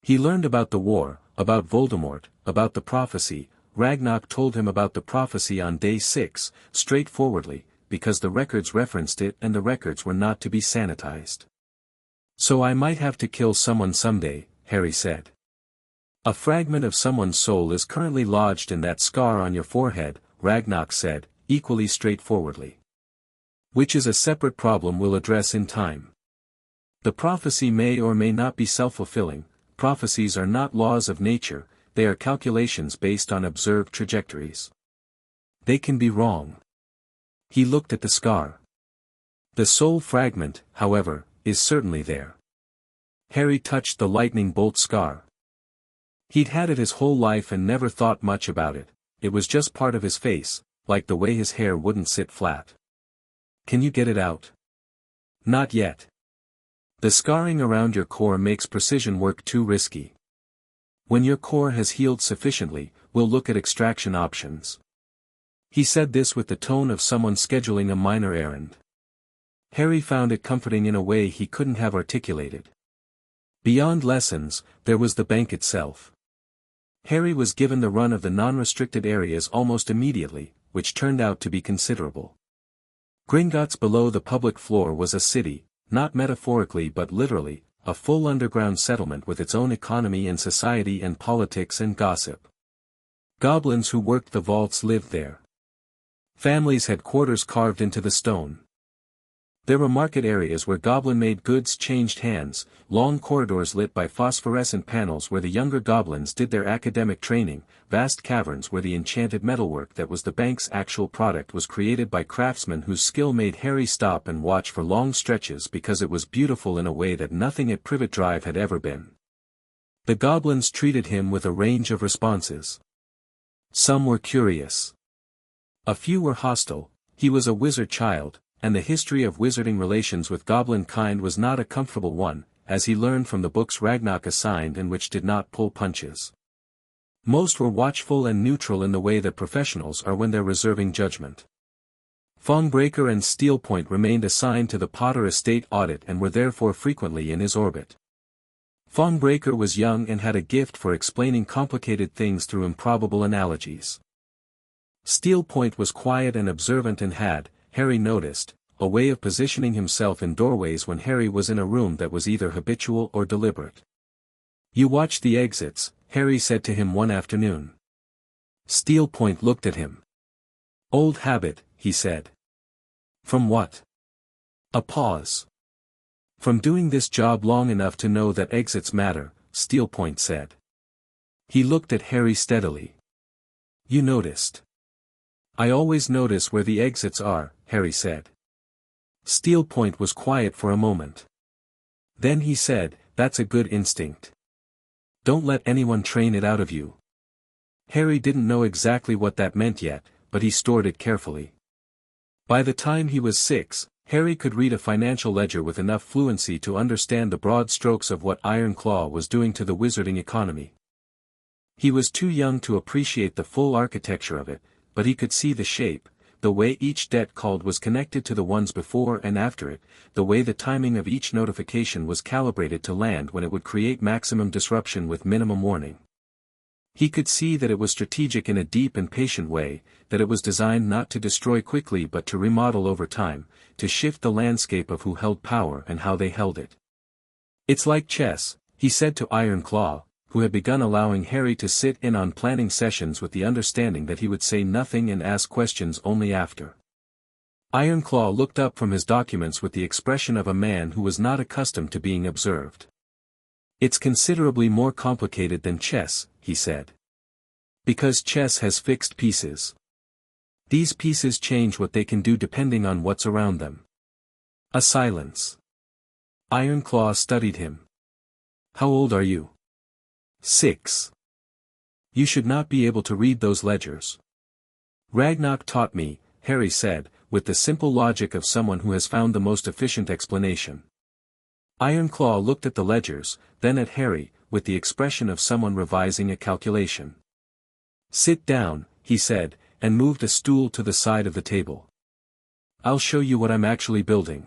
He learned about the war, about Voldemort, about the prophecy. Ragnarok told him about the prophecy on day 6, straightforwardly, because the records referenced it and the records were not to be sanitized. "So I might have to kill someone someday," Harry said. "A fragment of someone's soul is currently lodged in that scar on your forehead," Ragnarok said, equally straightforwardly. "Which is a separate problem we'll address in time. The prophecy may or may not be self-fulfilling. Prophecies are not laws of nature, they are calculations based on observed trajectories. They can be wrong." He looked at the scar. "The soul fragment, however, is certainly there." Harry touched the lightning bolt scar. He'd had it his whole life and never thought much about it. It was just part of his face, like the way his hair wouldn't sit flat. "Can you get it out?" "Not yet. The scarring around your core makes precision work too risky. When your core has healed sufficiently, we'll look at extraction options." He said this with the tone of someone scheduling a minor errand. Harry found it comforting in a way he couldn't have articulated. Beyond lessons, there was the bank itself. Harry was given the run of the non-restricted areas almost immediately, which turned out to be considerable. Gringotts below the public floor was a city, not metaphorically but literally, a full underground settlement with its own economy and society and politics and gossip. Goblins who worked the vaults lived there. Families had quarters carved into the stone. There were market areas where goblin-made goods changed hands, long corridors lit by phosphorescent panels where the younger goblins did their academic training, vast caverns where the enchanted metalwork that was the bank's actual product was created by craftsmen whose skill made Harry stop and watch for long stretches because it was beautiful in a way that nothing at Privet Drive had ever been. The goblins treated him with a range of responses. Some were curious. A few were hostile. He was a wizard child, and the history of wizarding relations with goblin kind was not a comfortable one, as he learned from the books Ragnarok assigned and which did not pull punches. Most were watchful and neutral in the way that professionals are when they're reserving judgment. Fongbreaker and Steelpoint remained assigned to the Potter estate audit and were therefore frequently in his orbit. Fongbreaker was young and had a gift for explaining complicated things through improbable analogies. Steelpoint was quiet and observant and had, Harry noticed, a way of positioning himself in doorways when Harry was in a room that was either habitual or deliberate. "You watch the exits," Harry said to him one afternoon. Steelpoint looked at him. "Old habit," he said. "From what?" A pause. "From doing this job long enough to know that exits matter," Steelpoint said. He looked at Harry steadily. "You noticed." "I always notice where the exits are," Harry said. Steelpoint was quiet for a moment. Then he said, "That's a good instinct. Don't let anyone train it out of you." Harry didn't know exactly what that meant yet, but he stored it carefully. By the time he was 6, Harry could read a financial ledger with enough fluency to understand the broad strokes of what Ironclaw was doing to the wizarding economy. He was too young to appreciate the full architecture of it, but he could see the shape, the way each debt called was connected to the ones before and after it, the way the timing of each notification was calibrated to land when it would create maximum disruption with minimum warning. He could see that it was strategic in a deep and patient way, that it was designed not to destroy quickly but to remodel over time, to shift the landscape of who held power and how they held it. "It's like chess," he said to Ironclaw, who had begun allowing Harry to sit in on planning sessions with the understanding that he would say nothing and ask questions only after. Ironclaw looked up from his documents with the expression of a man who was not accustomed to being observed. "It's considerably more complicated than chess," he said. "Because chess has fixed pieces. These pieces change what they can do depending on what's around them." A silence. Ironclaw studied him. "How old are you?" 6. "You should not be able to read those ledgers." "Ragnarok taught me," Harry said, with the simple logic of someone who has found the most efficient explanation. Ironclaw looked at the ledgers, then at Harry, with the expression of someone revising a calculation. "Sit down," he said, and moved a stool to the side of the table. "I'll show you what I'm actually building."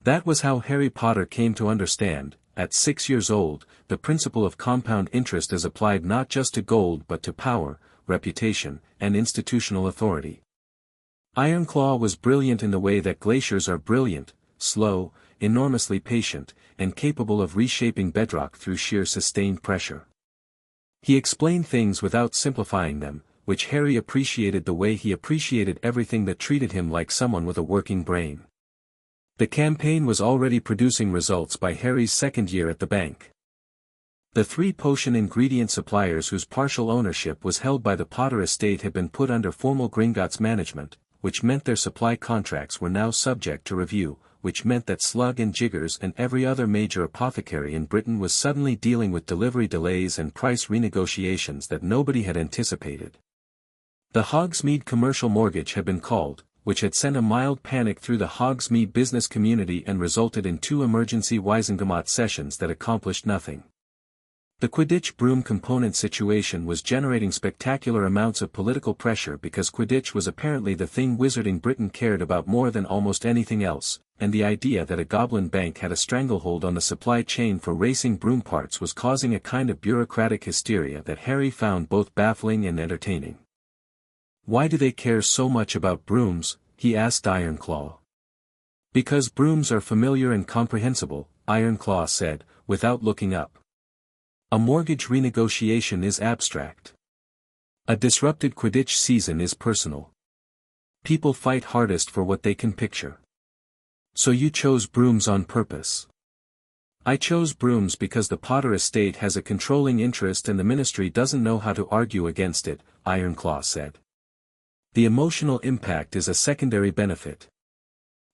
That was how Harry Potter came to understand, at 6 years old, the principle of compound interest as applied not just to gold but to power, reputation, and institutional authority. Ironclaw was brilliant in the way that glaciers are brilliant, slow, enormously patient, and capable of reshaping bedrock through sheer sustained pressure. He explained things without simplifying them, which Harry appreciated the way he appreciated everything that treated him like someone with a working brain. The campaign was already producing results by Harry's second year at the bank. The 3 potion ingredient suppliers whose partial ownership was held by the Potter estate had been put under formal Gringotts management, which meant their supply contracts were now subject to review, which meant that Slug and Jiggers and every other major apothecary in Britain was suddenly dealing with delivery delays and price renegotiations that nobody had anticipated. The Hogsmeade commercial mortgage had been called, which had sent a mild panic through the Hogsmeade business community and resulted in 2 emergency Wisengamot sessions that accomplished nothing. The Quidditch broom component situation was generating spectacular amounts of political pressure because Quidditch was apparently the thing Wizarding Britain cared about more than almost anything else, and the idea that a Goblin bank had a stranglehold on the supply chain for racing broom parts was causing a kind of bureaucratic hysteria that Harry found both baffling and entertaining. "Why do they care so much about brooms?" he asked Ironclaw. "Because brooms are familiar and comprehensible," Ironclaw said, without looking up. "A mortgage renegotiation is abstract. A disrupted Quidditch season is personal. People fight hardest for what they can picture. So you chose brooms on purpose." "I chose brooms because the Potter estate has a controlling interest and the ministry doesn't know how to argue against it," Ironclaw said. "The emotional impact is a secondary benefit."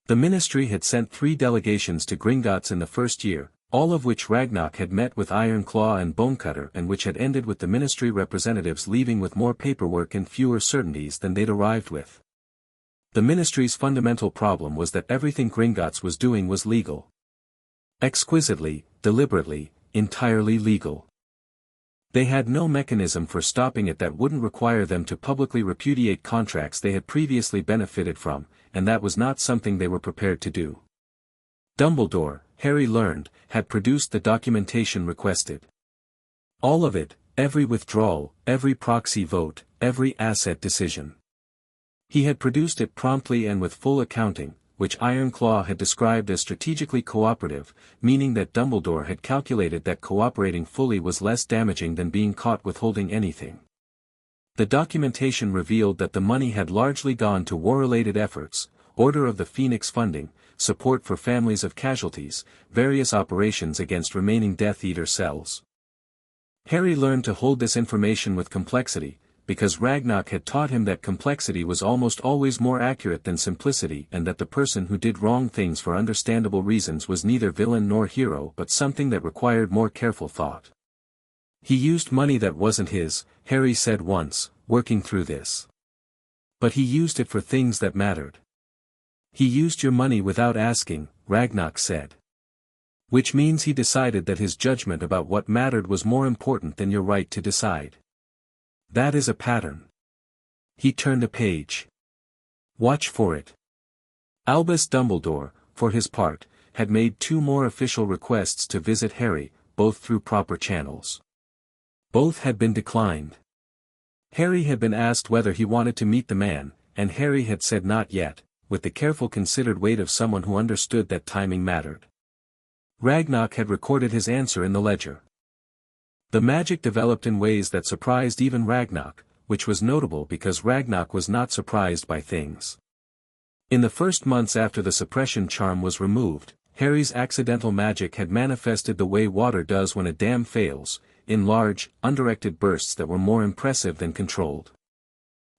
The ministry had sent 3 delegations to Gringotts in the first year, all of which Ragnarok had met with Ironclaw and Bonecutter and which had ended with the ministry representatives leaving with more paperwork and fewer certainties than they'd arrived with. The ministry's fundamental problem was that everything Gringotts was doing was legal. Exquisitely, deliberately, entirely legal. They had no mechanism for stopping it that wouldn't require them to publicly repudiate contracts they had previously benefited from, and that was not something they were prepared to do. Dumbledore, Harry learned, had produced the documentation requested. All of it, every withdrawal, every proxy vote, every asset decision. He had produced it promptly and with full accounting, which Ironclaw had described as strategically cooperative, meaning that Dumbledore had calculated that cooperating fully was less damaging than being caught withholding anything. The documentation revealed that the money had largely gone to war-related efforts, Order of the Phoenix funding, support for families of casualties, various operations against remaining Death Eater cells. Harry learned to hold this information with complexity, because Ragnarok had taught him that complexity was almost always more accurate than simplicity and that the person who did wrong things for understandable reasons was neither villain nor hero but something that required more careful thought. "He used money that wasn't his," Harry said once, working through this. "But he used it for things that mattered." "He used your money without asking," Ragnarok said. "Which means he decided that his judgment about what mattered was more important than your right to decide. That is a pattern." He turned a page. Watch for it. Albus Dumbledore, for his part, had made 2 more official requests to visit Harry, both through proper channels. Both had been declined. Harry had been asked whether he wanted to meet the man, and Harry had said not yet, with the careful considered weight of someone who understood that timing mattered. Ragnarok had recorded his answer in the ledger. The magic developed in ways that surprised even Ragnarok, which was notable because Ragnarok was not surprised by things. In the first months after the suppression charm was removed, Harry's accidental magic had manifested the way water does when a dam fails, in large, undirected bursts that were more impressive than controlled.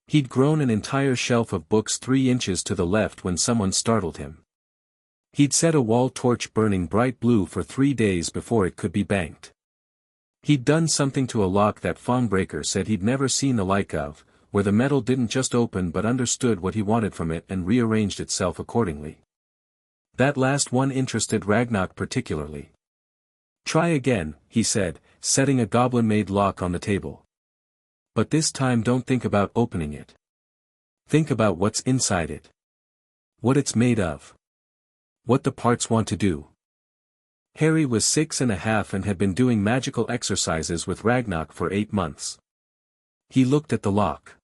He'd grown an entire shelf of books 3 inches to the left when someone startled him. He'd set a wall torch burning bright blue for 3 days before it could be banked. He'd done something to a lock that Fawnbreaker said he'd never seen the like of, where the metal didn't just open but understood what he wanted from it and rearranged itself accordingly. That last one interested Ragnarok particularly. "Try again," he said, setting a goblin-made lock on the table. "But this time don't think about opening it. Think about what's inside it. What it's made of. What the parts want to do." Harry was 6½ and had been doing magical exercises with Ragnarok for 8 months. He looked at the lock.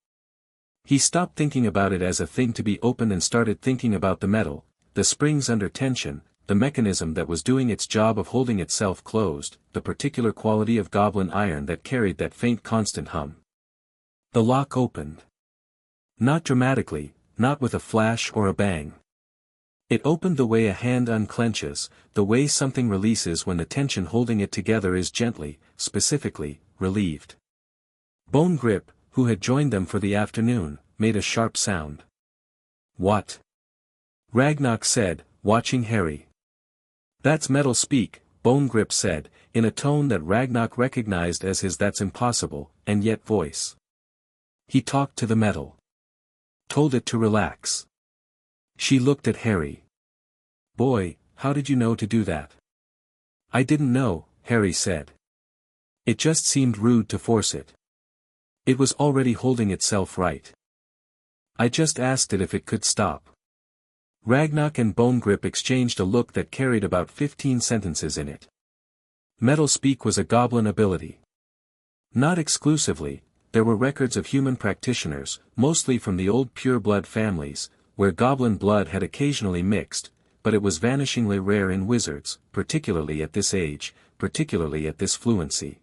He stopped thinking about it as a thing to be opened and started thinking about the metal, the springs under tension, the mechanism that was doing its job of holding itself closed, the particular quality of goblin iron that carried that faint constant hum. The lock opened. Not dramatically, not with a flash or a bang. It opened the way a hand unclenches, the way something releases when the tension holding it together is gently, specifically, relieved. Bone Grip, who had joined them for the afternoon, made a sharp sound. "What?" Ragnarok said, watching Harry. "That's metal speak," Bone Grip said, in a tone that Ragnarok recognized as his "that's impossible," and yet voice. He talked to the metal. Told it to relax. She looked at Harry. "Boy, how did you know to do that?" "I didn't know," Harry said. "It just seemed rude to force it. It was already holding itself right. I just asked it if it could stop." Ragnarok and Bone Grip exchanged a look that carried about 15 sentences in it. Metal speak was a goblin ability. Not exclusively, there were records of human practitioners, mostly from the old pure-blood families, where goblin blood had occasionally mixed, but it was vanishingly rare in wizards, particularly at this age, particularly at this fluency.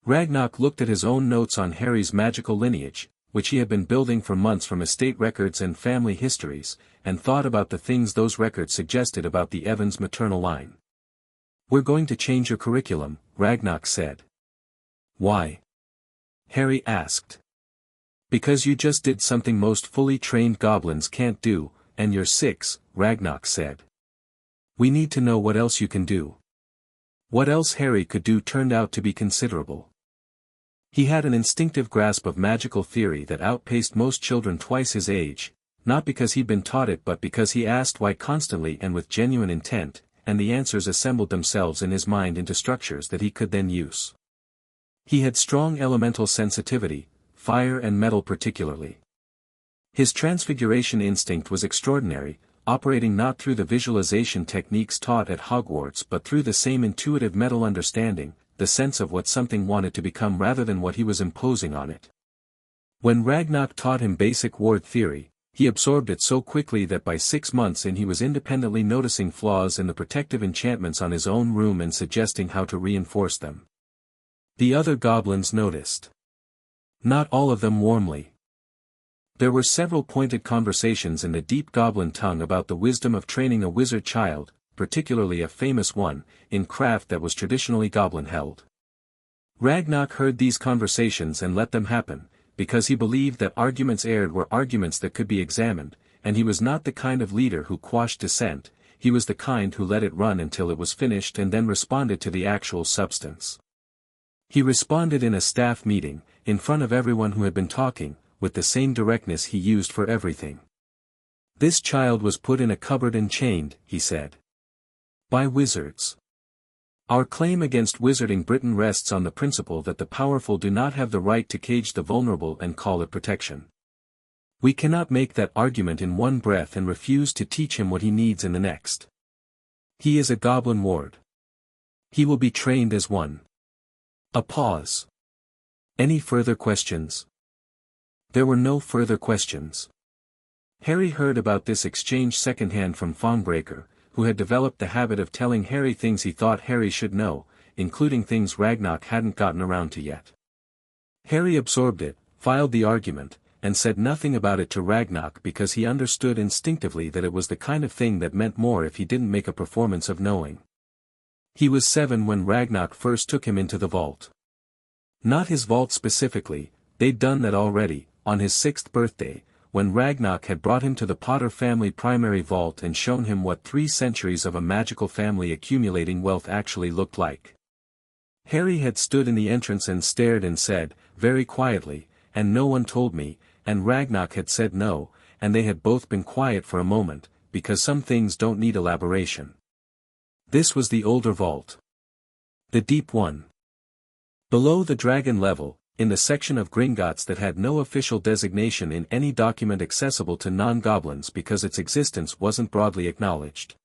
Ragnarok looked at his own notes on Harry's magical lineage, which he had been building for months from estate records and family histories, and thought about the things those records suggested about the Evans maternal line. "We're going to change your curriculum," Ragnarok said. "Why?" Harry asked. "Because you just did something most fully trained goblins can't do, and you're 6, Ragnarok said. "We need to know what else you can do." What else Harry could do turned out to be considerable. He had an instinctive grasp of magical theory that outpaced most children twice his age, not because he'd been taught it but because he asked why constantly and with genuine intent, and the answers assembled themselves in his mind into structures that he could then use. He had strong elemental sensitivity, fire and metal particularly. His transfiguration instinct was extraordinary, operating not through the visualization techniques taught at Hogwarts but through the same intuitive metal understanding, the sense of what something wanted to become rather than what he was imposing on it. When Ragnarok taught him basic ward theory, he absorbed it so quickly that by 6 months in he was independently noticing flaws in the protective enchantments on his own room and suggesting how to reinforce them. The other goblins noticed. Not all of them warmly. There were several pointed conversations in the deep goblin tongue about the wisdom of training a wizard child, particularly a famous one, in craft that was traditionally goblin-held. Ragnarok heard these conversations and let them happen, because he believed that arguments aired were arguments that could be examined, and he was not the kind of leader who quashed dissent, he was the kind who let it run until it was finished and then responded to the actual substance. He responded in a staff meeting, in front of everyone who had been talking, with the same directness he used for everything. "This child was put in a cupboard and chained," he said. "By wizards. Our claim against Wizarding Britain rests on the principle that the powerful do not have the right to cage the vulnerable and call it protection. We cannot make that argument in one breath and refuse to teach him what he needs in the next. He is a goblin ward. He will be trained as one. A pause. Any further questions? There were no further questions. Harry heard about this exchange secondhand from Fawnbreaker, who had developed the habit of telling Harry things he thought Harry should know, including things Ragnarok hadn't gotten around to yet. Harry absorbed it, filed the argument, and said nothing about it to Ragnarok because he understood instinctively that it was the kind of thing that meant more if he didn't make a performance of knowing. He was 7 when Ragnarok first took him into the vault. Not his vault specifically, they'd done that already, on his 6th birthday, when Ragnarok had brought him to the Potter family primary vault and shown him what 3 centuries of a magical family accumulating wealth actually looked like. Harry had stood in the entrance and stared and said, very quietly, "And no one told me," and Ragnarok had said no, and they had both been quiet for a moment, because some things don't need elaboration. This was the older vault. The deep one. Below the dragon level, in the section of Gringotts that had no official designation in any document accessible to non-goblins because its existence wasn't broadly acknowledged.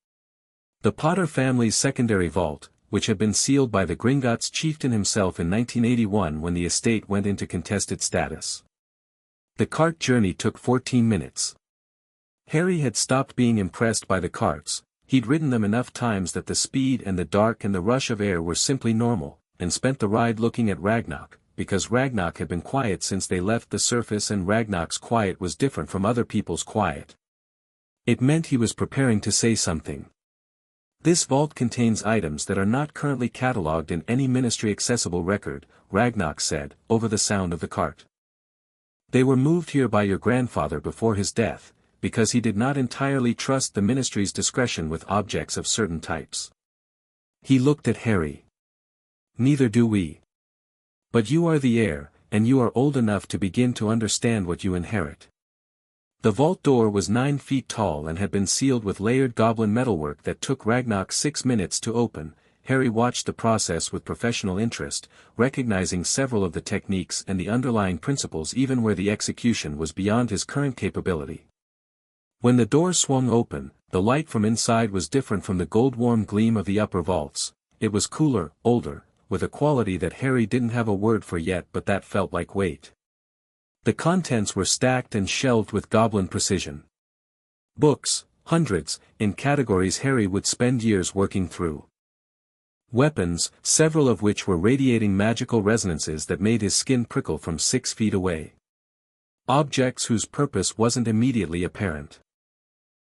The Potter family's secondary vault, which had been sealed by the Gringotts chieftain himself in 1981 when the estate went into contested status. The cart journey took 14 minutes. Harry had stopped being impressed by the carts, he'd ridden them enough times that the speed and the dark and the rush of air were simply normal, and spent the ride looking at Ragnarok, because Ragnarok had been quiet since they left the surface and Ragnarok's quiet was different from other people's quiet. It meant he was preparing to say something. This vault contains items that are not currently catalogued in any ministry-accessible record, Ragnarok said, over the sound of the cart. They were moved here by your grandfather before his death, because he did not entirely trust the ministry's discretion with objects of certain types. He looked at Harry. Neither do we. But you are the heir, and you are old enough to begin to understand what you inherit. The vault door was 9 feet tall and had been sealed with layered goblin metalwork that took Ragnarok 6 minutes to open. Harry watched the process with professional interest, recognizing several of the techniques and the underlying principles even where the execution was beyond his current capability. When the door swung open, the light from inside was different from the gold-warm gleam of the upper vaults. It was cooler, older, with a quality that Harry didn't have a word for yet but that felt like weight. The contents were stacked and shelved with goblin precision. Books, hundreds, in categories Harry would spend years working through. Weapons, several of which were radiating magical resonances that made his skin prickle from 6 feet away. Objects whose purpose wasn't immediately apparent.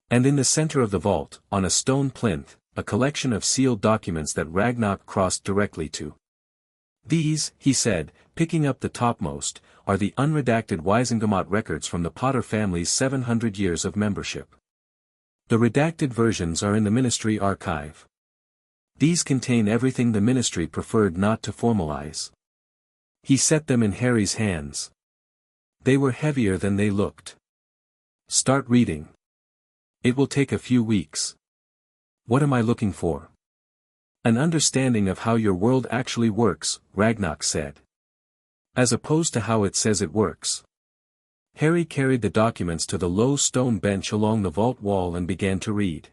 And in the center of the vault, on a stone plinth, a collection of sealed documents that Ragnarok crossed directly to. These, he said, picking up the topmost, are the unredacted Wisengamot records from the Potter family's 700 years of membership. The redacted versions are in the Ministry archive. These contain everything the Ministry preferred not to formalize. He set them in Harry's hands. They were heavier than they looked. Start reading. It will take a few weeks. What am I looking for? An understanding of how your world actually works, Ragnarok said. As opposed to how it says it works. Harry carried the documents to the low stone bench along the vault wall and began to read.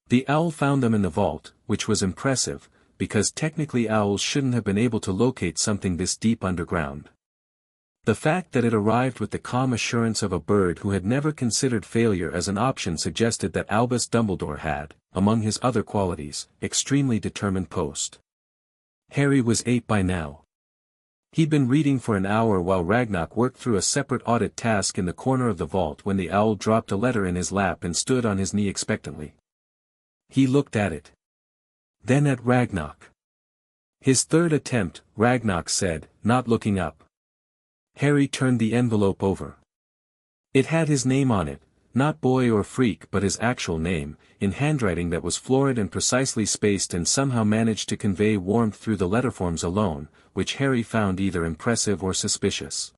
The owl found them in the vault, which was impressive, because technically owls shouldn't have been able to locate something this deep underground. The fact that it arrived with the calm assurance of a bird who had never considered failure as an option suggested that Albus Dumbledore had, among his other qualities, extremely determined post. Harry was 8 by now. He'd been reading for an hour while Ragnarok worked through a separate audit task in the corner of the vault when the owl dropped a letter in his lap and stood on his knee expectantly. He looked at it. Then at Ragnarok. His third attempt, Ragnarok said, not looking up. Harry turned the envelope over. It had his name on it, not boy or freak but his actual name, in handwriting that was florid and precisely spaced and somehow managed to convey warmth through the letterforms alone, which Harry found either impressive or suspicious.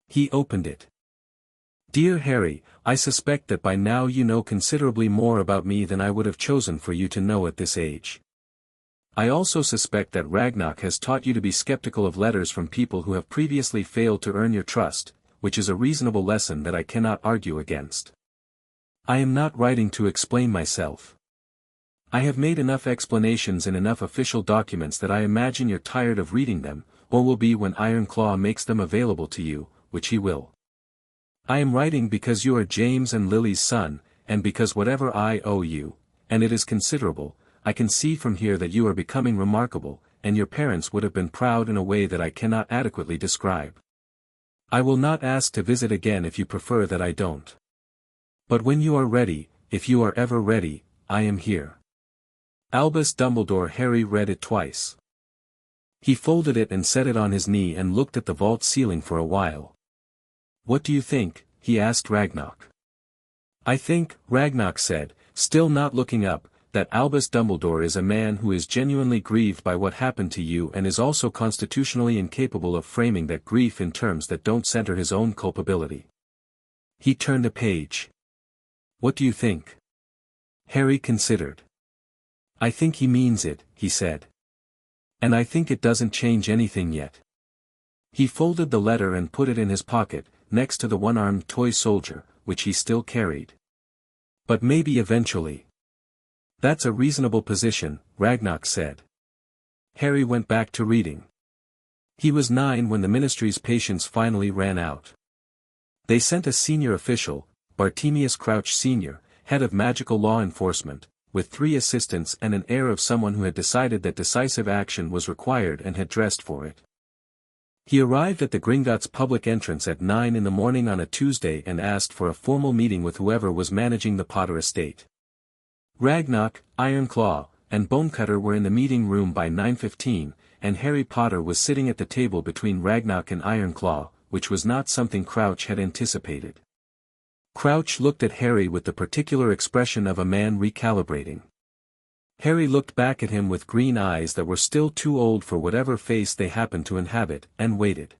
He opened it. Dear Harry, I suspect that by now you know considerably more about me than I would have chosen for you to know at this age. I also suspect that Ragnarok has taught you to be skeptical of letters from people who have previously failed to earn your trust, which is a reasonable lesson that I cannot argue against. I am not writing to explain myself. I have made enough explanations in enough official documents that I imagine you're tired of reading them, or will be when Ironclaw makes them available to you, which he will. I am writing because you are James and Lily's son, and because whatever I owe you, and it is considerable, I can see from here that you are becoming remarkable, and your parents would have been proud in a way that I cannot adequately describe. I will not ask to visit again if you prefer that I don't. But when you are ready, if you are ever ready, I am here. Albus Dumbledore. Harry read it twice. He folded it and set it on his knee and looked at the vault ceiling for a while. What do you think? He asked Ragnarok. I think, Ragnarok said, still not looking up, that Albus Dumbledore is a man who is genuinely grieved by what happened to you and is also constitutionally incapable of framing that grief in terms that don't center his own culpability. He turned a page. What do you think? Harry considered. I think he means it, he said. And I think it doesn't change anything yet. He folded the letter and put it in his pocket, next to the one-armed toy soldier, which he still carried. But maybe eventually. That's a reasonable position, Ragnarok said. Harry went back to reading. He was 9 when the ministry's patience finally ran out. They sent a senior official, Bartemius Crouch Sr., head of magical law enforcement, with 3 assistants and an air of someone who had decided that decisive action was required and had dressed for it. He arrived at the Gringotts public entrance at 9 in the morning on a Tuesday and asked for a formal meeting with whoever was managing the Potter estate. Ragnarok, Ironclaw, and Bonecutter were in the meeting room by 9:15, and Harry Potter was sitting at the table between Ragnarok and Ironclaw, which was not something Crouch had anticipated. Crouch looked at Harry with the particular expression of a man recalibrating. Harry looked back at him with green eyes that were still too old for whatever face they happened to inhabit, and waited.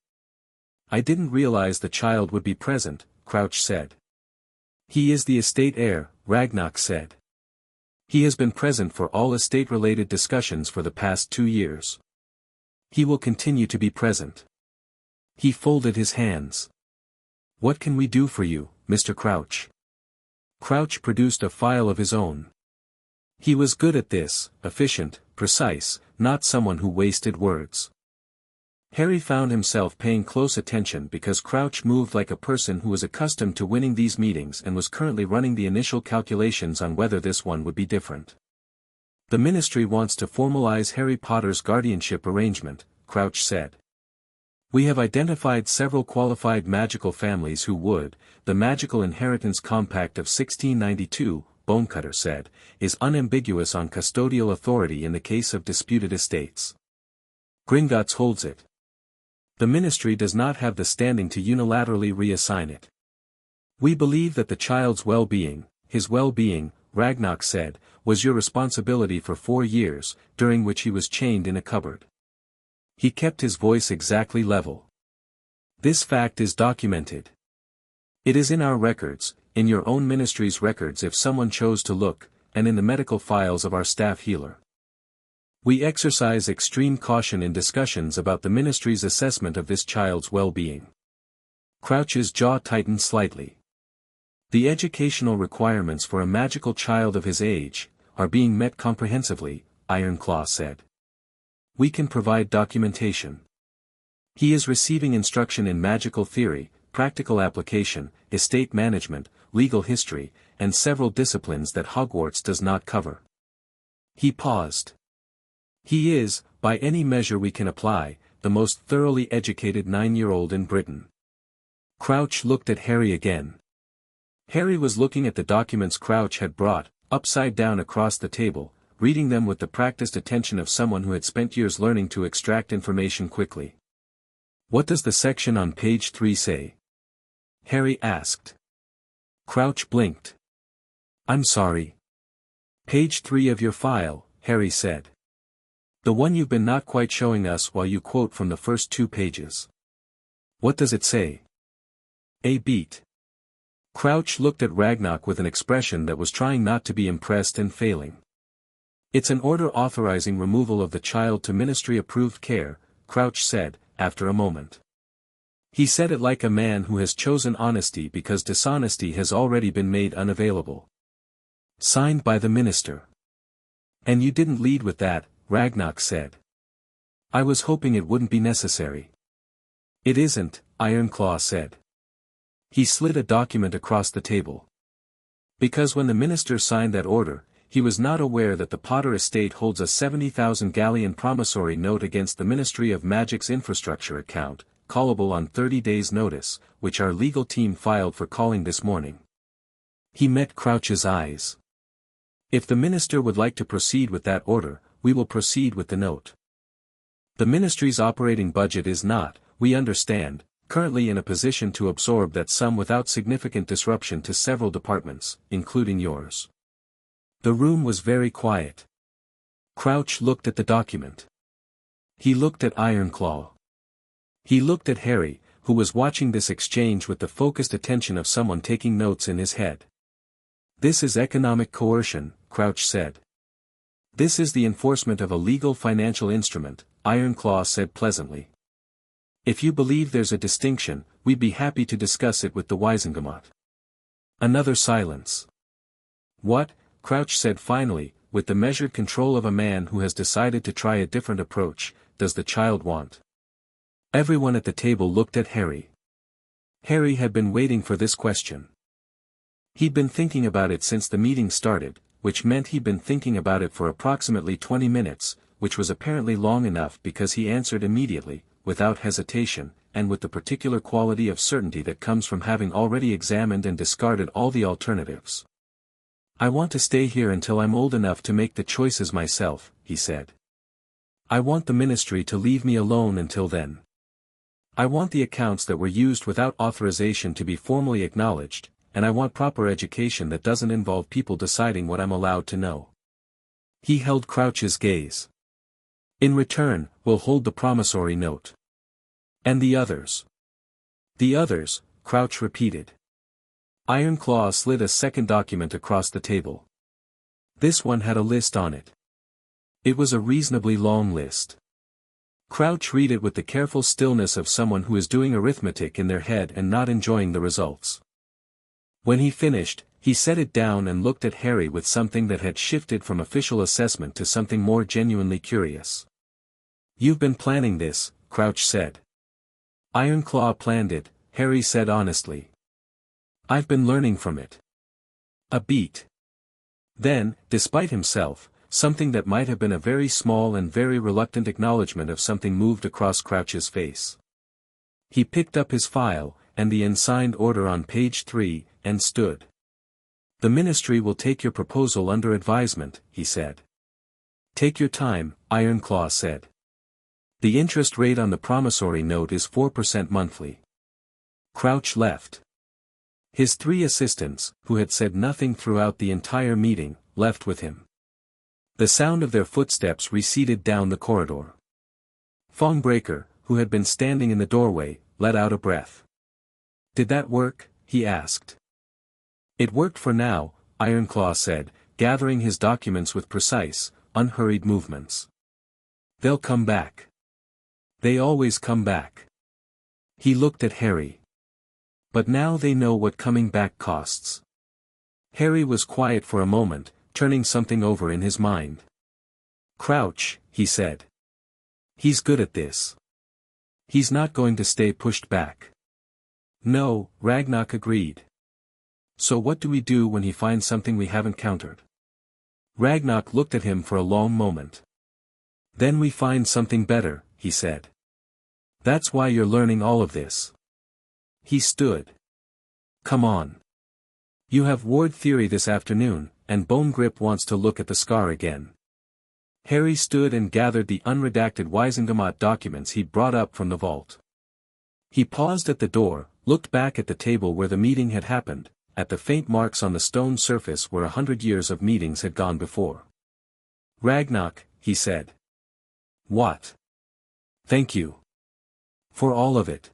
I didn't realize the child would be present, Crouch said. He is the estate heir, Ragnarok said. He has been present for all estate-related discussions for the past 2 years. He will continue to be present. He folded his hands. What can we do for you, Mr. Crouch? Crouch produced a file of his own. He was good at this, efficient, precise, not someone who wasted words. Harry found himself paying close attention because Crouch moved like a person who was accustomed to winning these meetings and was currently running the initial calculations on whether this one would be different. The ministry wants to formalize Harry Potter's guardianship arrangement, Crouch said. We have identified several qualified magical families who would. The Magical Inheritance Compact of 1692, Bonecutter said, is unambiguous on custodial authority in the case of disputed estates. Gringotts holds it. The ministry does not have the standing to unilaterally reassign it. We believe that the child's well-being, his well-being, Ragnarok said, was your responsibility for 4 years, during which he was chained in a cupboard. He kept his voice exactly level. This fact is documented. It is in our records, in your own ministry's records if someone chose to look, and in the medical files of our staff healer. We exercise extreme caution in discussions about the ministry's assessment of this child's well-being. Crouch's jaw tightened slightly. The educational requirements for a magical child of his age are being met comprehensively, Ironclaw said. We can provide documentation. He is receiving instruction in magical theory, practical application, estate management, legal history, and several disciplines that Hogwarts does not cover. He paused. He is, by any measure we can apply, the most thoroughly educated 9-year-old in Britain. Crouch looked at Harry again. Harry was looking at the documents Crouch had brought, upside down across the table, reading them with the practiced attention of someone who had spent years learning to extract information quickly. What does the section on page 3 say? Harry asked. Crouch blinked. I'm sorry. Page 3 of your file, Harry said. The one you've been not quite showing us while you quote from the first 2 pages. What does it say? A beat. Crouch looked at Ragnarok with an expression that was trying not to be impressed and failing. It's an order authorizing removal of the child to ministry-approved care, Crouch said, after a moment. He said it like a man who has chosen honesty because dishonesty has already been made unavailable. Signed by the minister. And you didn't lead with that, Ragnar said. I was hoping it wouldn't be necessary. It isn't, Ironclaw said. He slid a document across the table. Because when the minister signed that order, he was not aware that the Potter estate holds a 70,000 galleon promissory note against the Ministry of Magic's infrastructure account, callable on 30 days' notice, which our legal team filed for calling this morning. He met Crouch's eyes. If the minister would like to proceed with that order, we will proceed with the note. The ministry's operating budget is not, we understand, currently in a position to absorb that sum without significant disruption to several departments, including yours. The room was very quiet. Crouch looked at the document. He looked at Ironclaw. He looked at Harry, who was watching this exchange with the focused attention of someone taking notes in his head. This is economic coercion, Crouch said. This is the enforcement of a legal financial instrument, Ironclaw said pleasantly. If you believe there's a distinction, we'd be happy to discuss it with the Wisengamot. Another silence. What, Crouch said finally, with the measured control of a man who has decided to try a different approach, does the child want? Everyone at the table looked at Harry. Harry had been waiting for this question. He'd been thinking about it since the meeting started, which meant he'd been thinking about it for approximately 20 minutes, which was apparently long enough because he answered immediately, without hesitation, and with the particular quality of certainty that comes from having already examined and discarded all the alternatives. I want to stay here until I'm old enough to make the choices myself, he said. I want the ministry to leave me alone until then. I want the accounts that were used without authorization to be formally acknowledged, and I want proper education that doesn't involve people deciding what I'm allowed to know. He held Crouch's gaze. In return, we'll hold the promissory note. And the others? The others, Crouch repeated. Ironclaw slid a second document across the table. This one had a list on it. It was a reasonably long list. Crouch read it with the careful stillness of someone who is doing arithmetic in their head and not enjoying the results. When he finished, he set it down and looked at Harry with something that had shifted from official assessment to something more genuinely curious. You've been planning this, Crouch said. Ironclaw planned it, Harry said honestly. I've been learning from it. A beat. Then, despite himself, something that might have been a very small and very reluctant acknowledgement of something moved across Crouch's face. He picked up his file, and the unsigned order on page 3, and stood. The ministry will take your proposal under advisement, he said. Take your time, Ironclaw said. The interest rate on the promissory note is 4% monthly. Crouch left. His 3 assistants, who had said nothing throughout the entire meeting, left with him. The sound of their footsteps receded down the corridor. Fongbreaker, who had been standing in the doorway, let out a breath. Did that work? He asked. It worked for now, Ironclaw said, gathering his documents with precise, unhurried movements. They'll come back. They always come back. He looked at Harry. But now they know what coming back costs. Harry was quiet for a moment, turning something over in his mind. Crouch, he said. He's good at this. He's not going to stay pushed back. No, Ragnar agreed. So what do we do when he finds something we haven't countered? Ragnar looked at him for a long moment. Then we find something better, he said. That's why you're learning all of this. He stood. Come on. You have ward theory this afternoon, and Bone Grip wants to look at the scar again. Harry stood and gathered the unredacted Wisengamot documents he'd brought up from the vault. He paused at the door, looked back at the table where the meeting had happened, at the faint marks on the stone surface where 100 years of meetings had gone before. Ragnar, he said. What? Thank you. For all of it.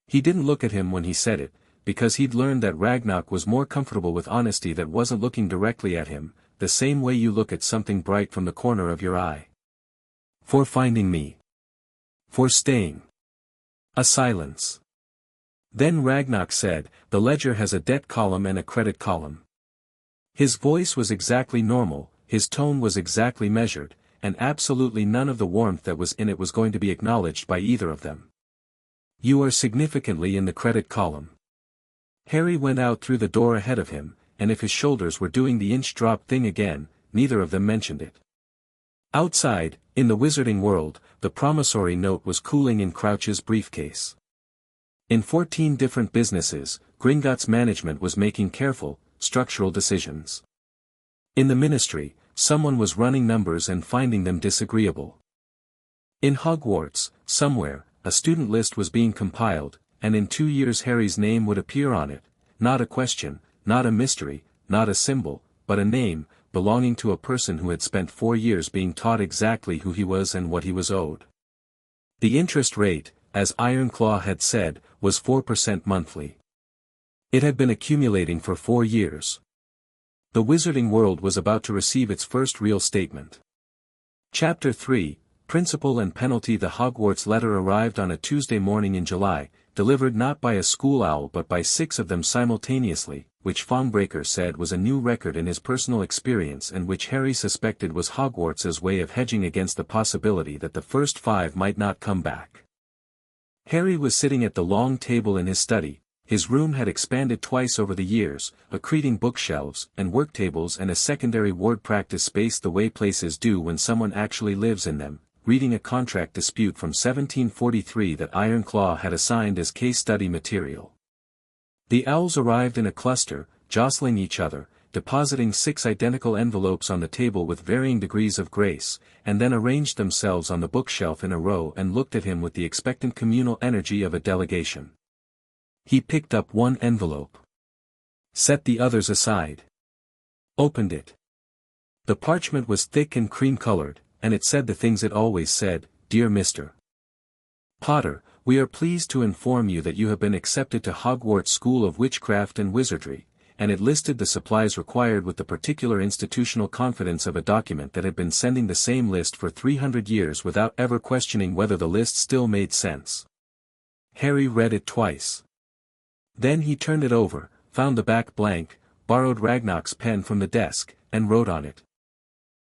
He didn't look at him when he said it, because he'd learned that Ragnar was more comfortable with honesty that wasn't looking directly at him, the same way you look at something bright from the corner of your eye. For finding me. For staying. A silence. Then Ragnar said, "The ledger has a debt column and a credit column." His voice was exactly normal, his tone was exactly measured, and absolutely none of the warmth that was in it was going to be acknowledged by either of them. "You are significantly in the credit column." Harry went out through the door ahead of him, and if his shoulders were doing the inch drop thing again, neither of them mentioned it. Outside, in the wizarding world, the promissory note was cooling in Crouch's briefcase. In 14 different businesses, Gringotts management was making careful, structural decisions. In the ministry, someone was running numbers and finding them disagreeable. In Hogwarts, somewhere, a student list was being compiled, and in 2 years Harry's name would appear on it, not a question, not a mystery, not a symbol, but a name, belonging to a person who had spent 4 years being taught exactly who he was and what he was owed. The interest rate, as Ironclaw had said, was 4% monthly. It had been accumulating for 4 years. The wizarding world was about to receive its first real statement. Chapter 3, Principal and Penalty. The Hogwarts letter arrived on a Tuesday morning in July, delivered not by a school owl but by 6 of them simultaneously, which Fongbreaker said was a new record in his personal experience and which Harry suspected was Hogwarts' way of hedging against the possibility that the first 5 might not come back. Harry was sitting at the long table in his study. His room had expanded twice over the years, accreting bookshelves and work tables and a secondary ward practice space the way places do when someone actually lives in them, reading a contract dispute from 1743 that Ironclaw had assigned as case study material. The owls arrived in a cluster, jostling each other, depositing 6 identical envelopes on the table with varying degrees of grace, and then arranged themselves on the bookshelf in a row and looked at him with the expectant communal energy of a delegation. He picked up one envelope. Set the others aside. Opened it. The parchment was thick and cream-colored, and it said the things it always said, "Dear Mr. Potter, we are pleased to inform you that you have been accepted to Hogwarts School of Witchcraft and Wizardry," and it listed the supplies required with the particular institutional confidence of a document that had been sending the same list for 300 years without ever questioning whether the list still made sense. Harry read it twice. Then he turned it over, found the back blank, borrowed Ragnar's pen from the desk, and wrote on it.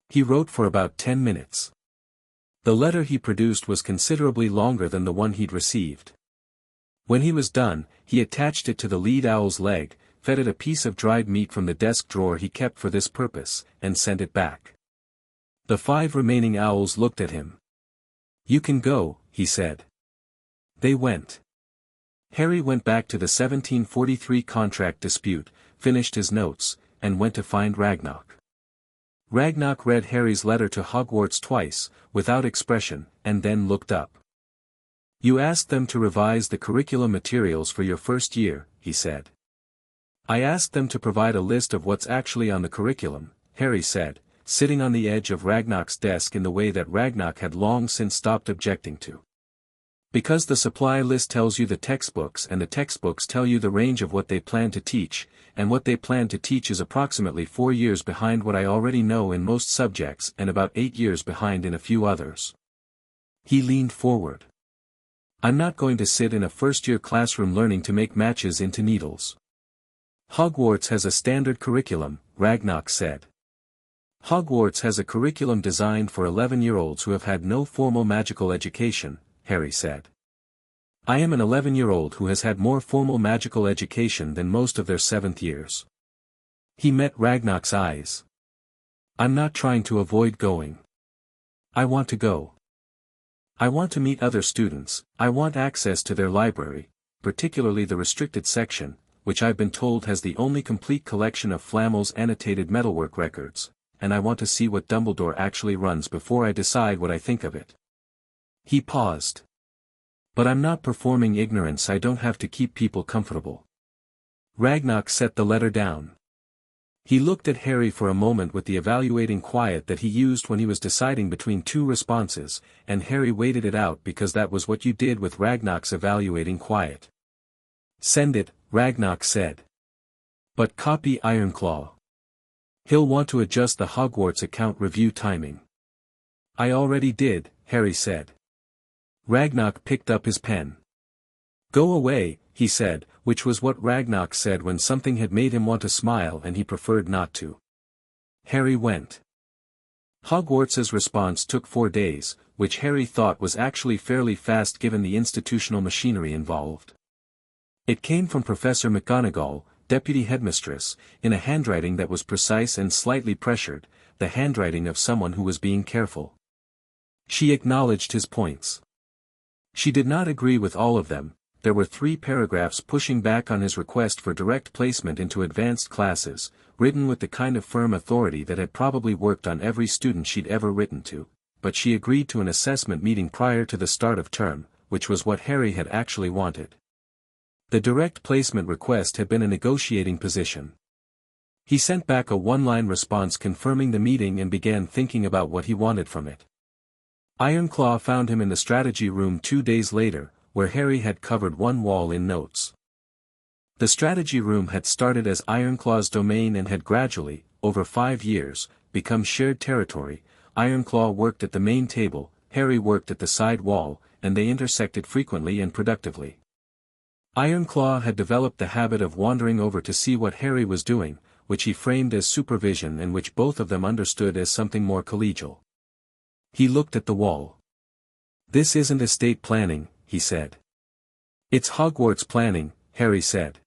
He wrote for about 10 minutes. The letter he produced was considerably longer than the one he'd received. When he was done, he attached it to the lead owl's leg, fed it a piece of dried meat from the desk drawer he kept for this purpose, and sent it back. The 5 remaining owls looked at him. "You can go," he said. They went. Harry went back to the 1743 contract dispute, finished his notes, and went to find Ragnar. Ragnar read Harry's letter to Hogwarts twice, without expression, and then looked up. "You asked them to revise the curriculum materials for your first year," he said. "I asked them to provide a list of what's actually on the curriculum," Harry said, sitting on the edge of Ragnar's desk in the way that Ragnar had long since stopped objecting to. "Because the supply list tells you the textbooks and the textbooks tell you the range of what they plan to teach, and what they plan to teach is approximately 4 years behind what I already know in most subjects and about 8 years behind in a few others." He leaned forward. "I'm not going to sit in a first-year classroom learning to make matches into needles." "Hogwarts has a standard curriculum," Ragnar said. "Hogwarts has a curriculum designed for 11-year-olds who have had no formal magical education," Harry said. "I am an 11-year-old who has had more formal magical education than most of their 7th years." He met Ragnar's eyes. "I'm not trying to avoid going. I want to go. I want to meet other students, I want access to their library, particularly the restricted section, which I've been told has the only complete collection of Flammel's annotated metalwork records, and I want to see what Dumbledore actually runs before I decide what I think of it." He paused. "But I'm not performing ignorance. I don't have to keep people comfortable." Ragnar set the letter down. He looked at Harry for a moment with the evaluating quiet that he used when he was deciding between 2 responses, and Harry waited it out because that was what you did with Ragnar's evaluating quiet. "Send it," Ragnar said. "But copy Ironclaw. He'll want to adjust the Hogwarts account review timing." "I already did," Harry said. Ragnar picked up his pen. Go away, he said, which was what Ragnarok said when something had made him want to smile and he preferred not to. Harry went. Hogwarts's response took 4 days, which Harry thought was actually fairly fast given the institutional machinery involved. It came from Professor McGonagall, Deputy Headmistress, in a handwriting that was precise and slightly pressured, the handwriting of someone who was being careful. She acknowledged his points. She did not agree with all of them. There were 3 paragraphs pushing back on his request for direct placement into advanced classes, written with the kind of firm authority that had probably worked on every student she'd ever written to, but she agreed to an assessment meeting prior to the start of term, which was what Harry had actually wanted. The direct placement request had been a negotiating position. He sent back a 1-line response confirming the meeting and began thinking about what he wanted from it. Ironclaw found him in the strategy room 2 days later, where Harry had covered one wall in notes. The strategy room had started as Ironclaw's domain and had gradually, over 5 years, become shared territory. Ironclaw worked at the main table, Harry worked at the side wall, and they intersected frequently and productively. Ironclaw had developed the habit of wandering over to see what Harry was doing, which he framed as supervision and which both of them understood as something more collegial. He looked at the wall. "This isn't estate planning," he said. "It's Hogwarts planning," Harry said.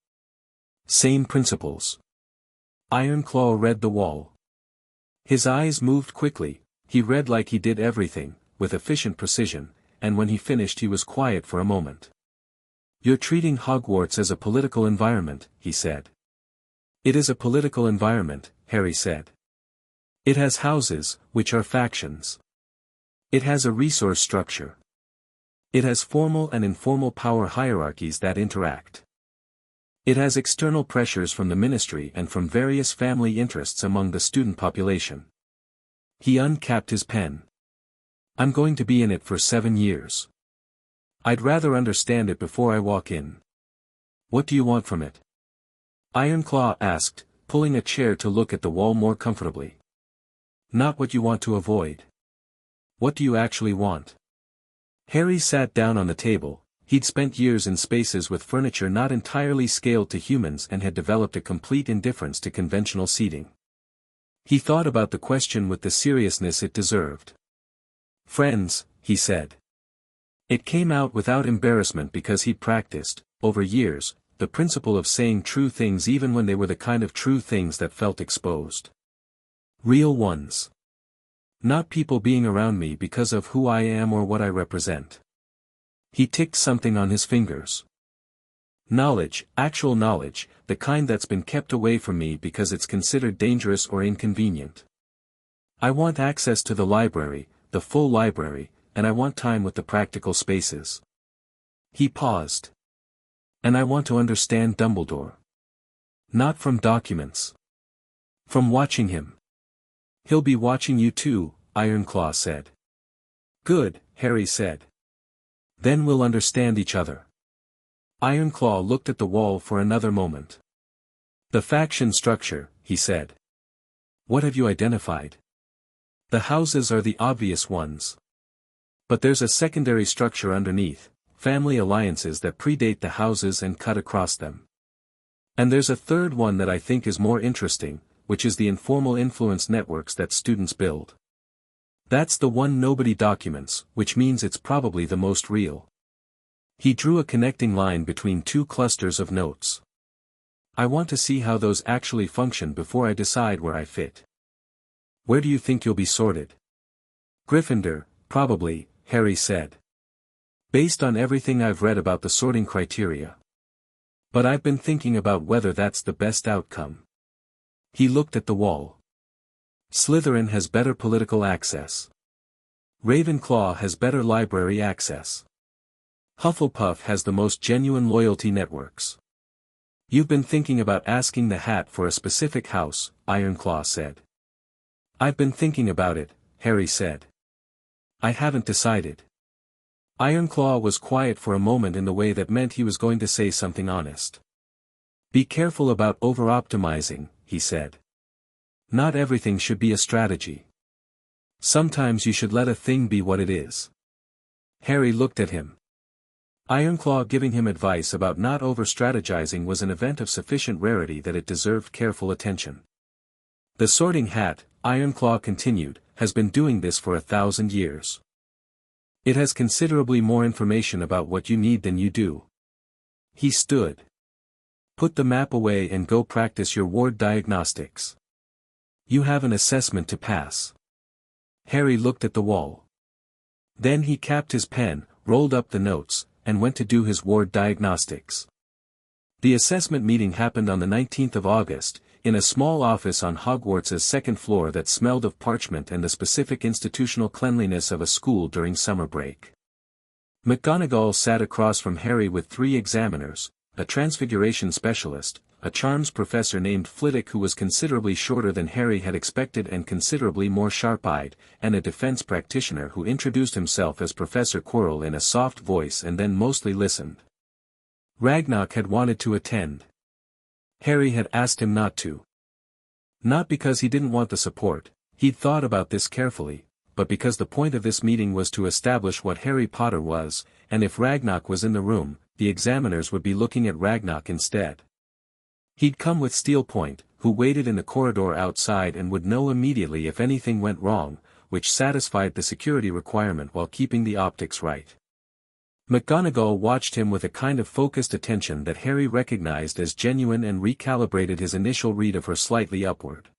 "Same principles." Ironclaw read the wall. His eyes moved quickly, he read like he did everything, with efficient precision, and when he finished he was quiet for a moment. "You're treating Hogwarts as a political environment," he said. "It is a political environment," Harry said. "It has houses, which are factions. It has a resource structure. It has formal and informal power hierarchies that interact. It has external pressures from the ministry and from various family interests among the student population." He uncapped his pen. "I'm going to be in it for 7 years. I'd rather understand it before I walk in." "What do you want from it?" Ironclaw asked, pulling a chair to look at the wall more comfortably. "Not what you want to avoid. What do you actually want?" Harry sat down on the table. He'd spent years in spaces with furniture not entirely scaled to humans and had developed a complete indifference to conventional seating. He thought about the question with the seriousness it deserved. "Friends," he said. It came out without embarrassment because he'd practiced, over years, the principle of saying true things even when they were the kind of true things that felt exposed. Real ones. Not people being around me because of who I am or what I represent. He ticked something on his fingers. Knowledge, actual knowledge, the kind that's been kept away from me because it's considered dangerous or inconvenient. I want access to the library, the full library, and I want time with the practical spaces." He paused. "And I want to understand Dumbledore. Not from documents. From watching him." "He'll be watching you too," Ironclaw said. "Good," Harry said. "Then we'll understand each other." Ironclaw looked at the wall for another moment. "The faction structure," he said. "What have you identified?" "The houses are the obvious ones. But there's a secondary structure underneath, family alliances that predate the houses and cut across them. And there's a third one that I think is more interesting, which is the informal influence networks that students build. That's the one nobody documents, which means it's probably the most real." He drew a connecting line between 2 clusters of notes. "I want to see how those actually function before I decide where I fit." "Where do you think you'll be sorted?" "Gryffindor, probably," Harry said. "Based on everything I've read about the sorting criteria. But I've been thinking about whether that's the best outcome." He looked at the wall. "Slytherin has better political access. Ravenclaw has better library access. Hufflepuff has the most genuine loyalty networks." "You've been thinking about asking the hat for a specific house," Ironclaw said. "I've been thinking about it," Harry said. "I haven't decided." Ironclaw was quiet for a moment in the way that meant he was going to say something honest. "Be careful about over-optimizing," he said. "Not everything should be a strategy. Sometimes you should let a thing be what it is." Harry looked at him. Ironclaw giving him advice about not over-strategizing was an event of sufficient rarity that it deserved careful attention. The Sorting Hat, Ironclaw continued, has been doing this for 1,000 years. It has considerably more information about what you need than you do. He stood. Put the map away and go practice your ward diagnostics. You have an assessment to pass. Harry looked at the wall. Then he capped his pen, rolled up the notes, and went to do his ward diagnostics. The assessment meeting happened on the 19th of August, in a small office on Hogwarts' second floor that smelled of parchment and the specific institutional cleanliness of a school during summer break. McGonagall sat across from Harry with 3 examiners, a transfiguration specialist, a charms professor named Flitwick who was considerably shorter than Harry had expected and considerably more sharp-eyed, and a defense practitioner who introduced himself as Professor Quirrell in a soft voice and then mostly listened. Ragnarok had wanted to attend. Harry had asked him not to. Not because he didn't want the support, he'd thought about this carefully, but because the point of this meeting was to establish what Harry Potter was, and if Ragnarok was in the room, the examiners would be looking at Ragnarok instead. He'd come with Steel Point, who waited in the corridor outside and would know immediately if anything went wrong, which satisfied the security requirement while keeping the optics right. McGonagall watched him with a kind of focused attention that Harry recognized as genuine and recalibrated his initial read of her slightly upward.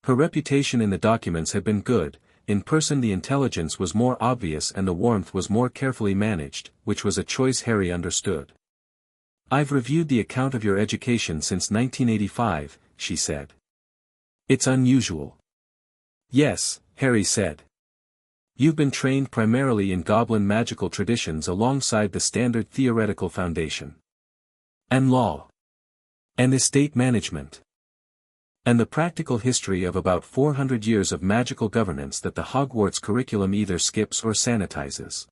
Her reputation in the documents had been good, in person the intelligence was more obvious and the warmth was more carefully managed, which was a choice Harry understood. "I've reviewed the account of your education since 1985, she said. "It's unusual." "Yes," Harry said. "You've been trained primarily in Goblin magical traditions alongside the standard theoretical foundation. And law. And estate management. And the practical history of about 400 years of magical governance that the Hogwarts curriculum either skips or sanitizes."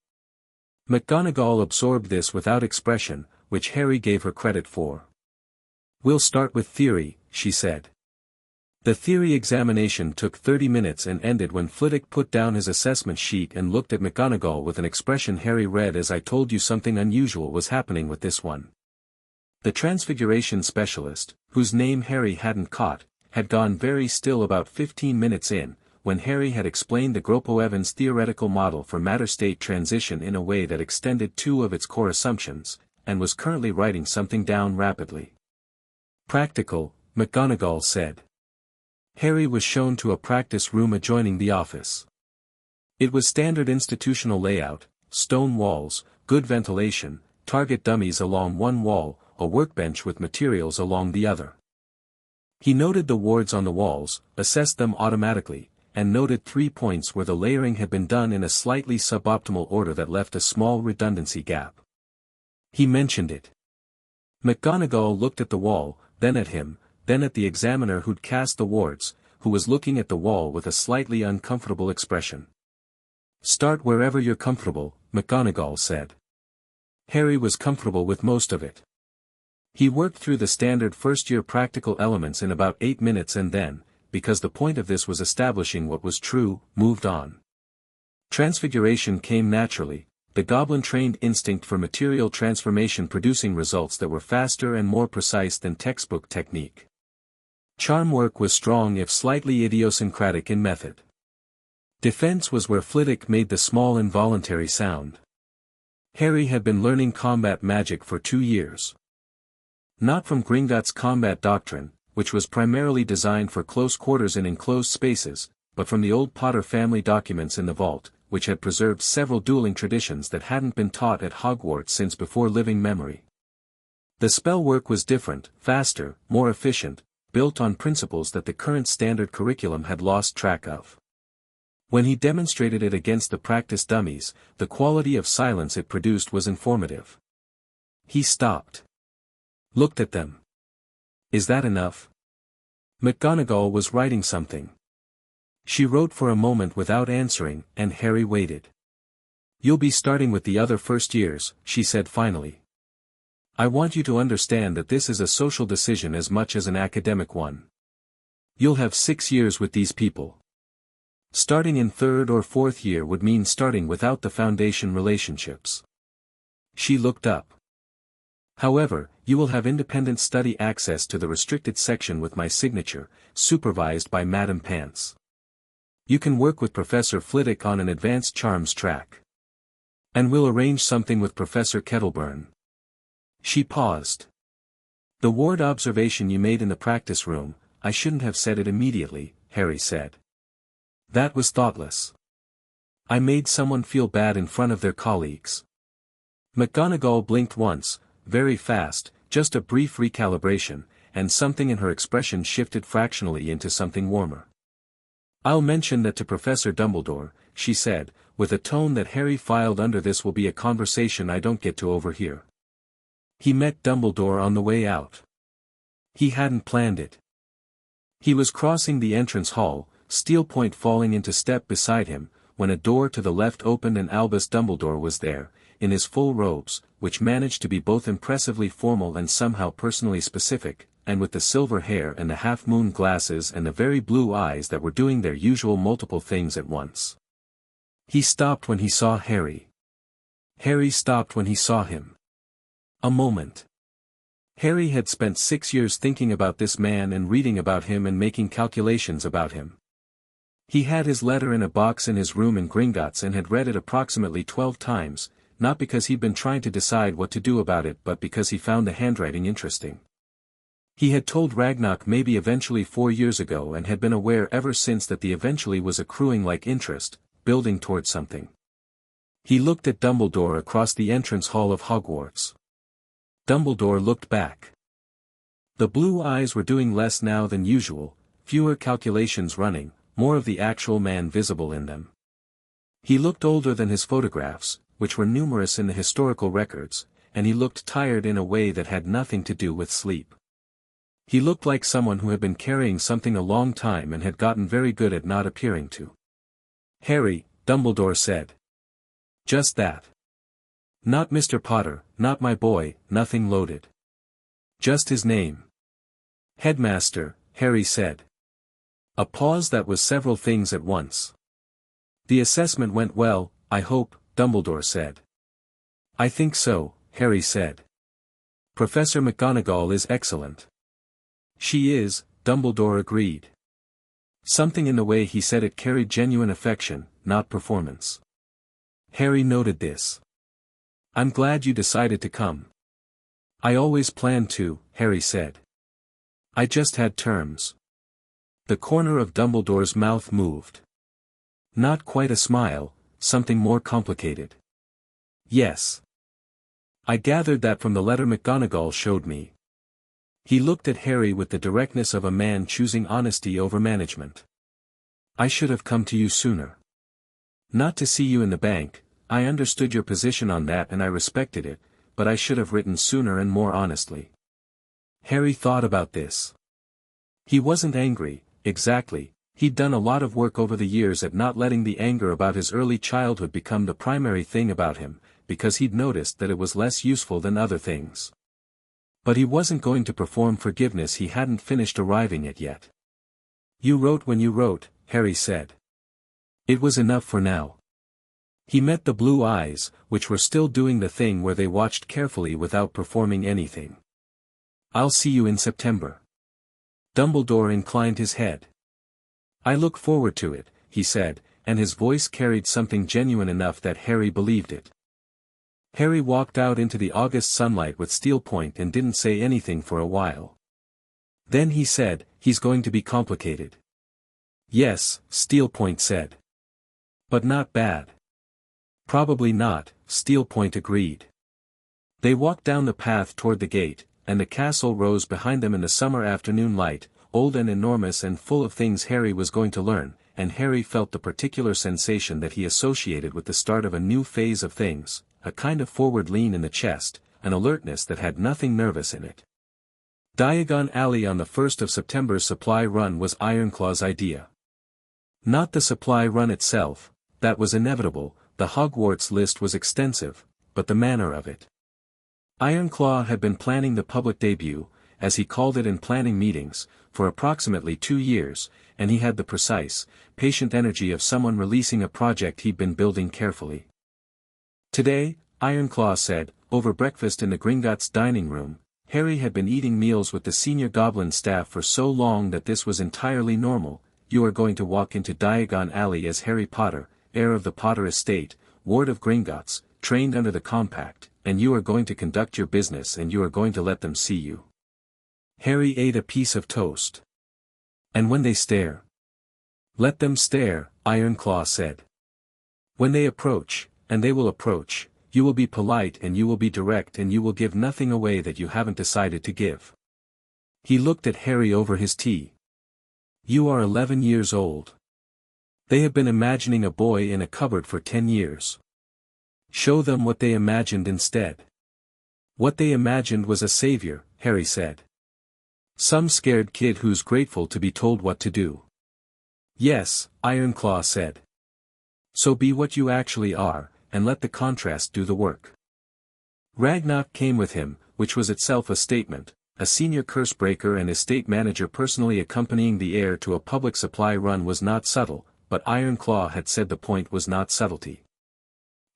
McGonagall absorbed this without expression, which Harry gave her credit for. "We'll start with theory," she said. The theory examination took 30 minutes and ended when Flitwick put down his assessment sheet and looked at McGonagall with an expression Harry read as "I told you something unusual was happening with this one." The transfiguration specialist, whose name Harry hadn't caught, had gone very still about 15 minutes in, when Harry had explained the Gropo-Evans theoretical model for matter-state transition in a way that extended 2 of its core assumptions, and was currently writing something down rapidly. "Practical," McGonagall said. Harry was shown to a practice room adjoining the office. It was standard institutional layout, stone walls, good ventilation, target dummies along one wall, a workbench with materials along the other. He noted the wards on the walls, assessed them automatically, and noted 3 points where the layering had been done in a slightly suboptimal order that left a small redundancy gap. He mentioned it. McGonagall looked at the wall, then at him, then at the examiner who'd cast the wards, who was looking at the wall with a slightly uncomfortable expression. "Start wherever you're comfortable," McGonagall said. Harry was comfortable with most of it. He worked through the standard first-year practical elements in about 8 minutes and then, because the point of this was establishing what was true, moved on. Transfiguration came naturally, the goblin-trained instinct for material transformation producing results that were faster and more precise than textbook technique. Charm work was strong if slightly idiosyncratic in method. Defense was where Flitwick made the small involuntary sound. Harry had been learning combat magic for 2 years. Not from Gringotts' combat doctrine, which was primarily designed for close quarters in enclosed spaces, but from the old Potter family documents in the vault, which had preserved several dueling traditions that hadn't been taught at Hogwarts since before living memory. The spell work was different, faster, more efficient, built on principles that the current standard curriculum had lost track of. When he demonstrated it against the practice dummies, the quality of silence it produced was informative. He stopped. Looked at them. "Is that enough?" McGonagall was writing something. She wrote for a moment without answering, and Harry waited. "You'll be starting with the other first years," she said finally. "I want you to understand that this is a social decision as much as an academic one. You'll have 6 years with these people. Starting in 3rd or 4th year would mean starting without the foundation relationships. She looked up. However, you will have independent study access to the restricted section with my signature, supervised by Madame Pants. You can work with Professor Flitwick on an advanced charms track. And we'll arrange something with Professor Kettleburn. She paused. The ward observation you made in the practice room, I shouldn't have said it immediately, Harry said. That was thoughtless. I made someone feel bad in front of their colleagues. McGonagall blinked once, very fast, just a brief recalibration, and something in her expression shifted fractionally into something warmer. I'll mention that to Professor Dumbledore, she said, with a tone that Harry filed under. This will be a conversation I don't get to overhear. He met Dumbledore on the way out. He hadn't planned it. He was crossing the entrance hall, Steel Point falling into step beside him, when a door to the left opened and Albus Dumbledore was there, in his full robes, which managed to be both impressively formal and somehow personally specific, and with the silver hair and the half-moon glasses and the very blue eyes that were doing their usual multiple things at once. He stopped when he saw Harry. Harry stopped when he saw him. A moment. Harry had spent 6 years thinking about this man and reading about him and making calculations about him. He had his letter in a box in his room in Gringotts and had read it approximately 12 times, not because he'd been trying to decide what to do about it but because he found the handwriting interesting. He had told Ragnarok maybe eventually 4 years ago and had been aware ever since that the eventually was accruing like interest, building towards something. He looked at Dumbledore across the entrance hall of Hogwarts. Dumbledore looked back. The blue eyes were doing less now than usual, fewer calculations running, more of the actual man visible in them. He looked older than his photographs, which were numerous in the historical records, and he looked tired in a way that had nothing to do with sleep. He looked like someone who had been carrying something a long time and had gotten very good at not appearing to. Harry, Dumbledore said. Just that. Not Mr. Potter, not my boy, nothing loaded. Just his name. Headmaster, Harry said. A pause that was several things at once. The assessment went well, I hope, Dumbledore said. I think so, Harry said. Professor McGonagall is excellent. She is, Dumbledore agreed. Something in the way he said it carried genuine affection, not performance. Harry noted this. I'm glad you decided to come. I always planned to, Harry said. I just had terms. The corner of Dumbledore's mouth moved. Not quite a smile, something more complicated. Yes. I gathered that from the letter McGonagall showed me. He looked at Harry with the directness of a man choosing honesty over management. I should have come to you sooner. Not to see you in the bank, I understood your position on that and I respected it, but I should have written sooner and more honestly. Harry thought about this. He wasn't angry, exactly, he'd done a lot of work over the years at not letting the anger about his early childhood become the primary thing about him, because he'd noticed that it was less useful than other things. But he wasn't going to perform forgiveness he hadn't finished arriving at yet. You wrote when you wrote, Harry said. It was enough for now. He met the blue eyes, which were still doing the thing where they watched carefully without performing anything. I'll see you in September. Dumbledore inclined his head. I look forward to it, he said, and his voice carried something genuine enough that Harry believed it. Harry walked out into the August sunlight with Steel Point and didn't say anything for a while. Then he said, he's going to be complicated. Yes, Steel Point said. But not bad. Probably not, Steel Point agreed. They walked down the path toward the gate, and the castle rose behind them in the summer afternoon light, old and enormous and full of things Harry was going to learn, and Harry felt the particular sensation that he associated with the start of a new phase of things, a kind of forward lean in the chest, an alertness that had nothing nervous in it. Diagon Alley on the 1st of September's supply run was Ironclaw's idea. Not the supply run itself, that was inevitable, the Hogwarts list was extensive, but the manner of it. Ironclaw had been planning the public debut, as he called it in planning meetings, for approximately 2 years, and he had the precise, patient energy of someone releasing a project he'd been building carefully. Today, Ironclaw said, over breakfast in the Gringotts dining room, Harry had been eating meals with the senior Goblin staff for so long that this was entirely normal. You are going to walk into Diagon Alley as Harry Potter, heir of the Potter estate, ward of Gringotts, trained under the compact, and you are going to conduct your business and you are going to let them see you. Harry ate a piece of toast. And when they stare? Let them stare, Ironclaw said. When they approach, and they will approach, you will be polite and you will be direct and you will give nothing away that you haven't decided to give. He looked at Harry over his tea. You are 11 years old. They have been imagining a boy in a cupboard for 10 years. Show them what they imagined instead. What they imagined was a savior, Harry said. Some scared kid who's grateful to be told what to do. Yes, Ironclaw said. So be what you actually are, and let the contrast do the work. Ragnarok came with him, which was itself a statement, a senior cursebreaker and estate manager personally accompanying the heir to a public supply run was not subtle, but Ironclaw had said the point was not subtlety.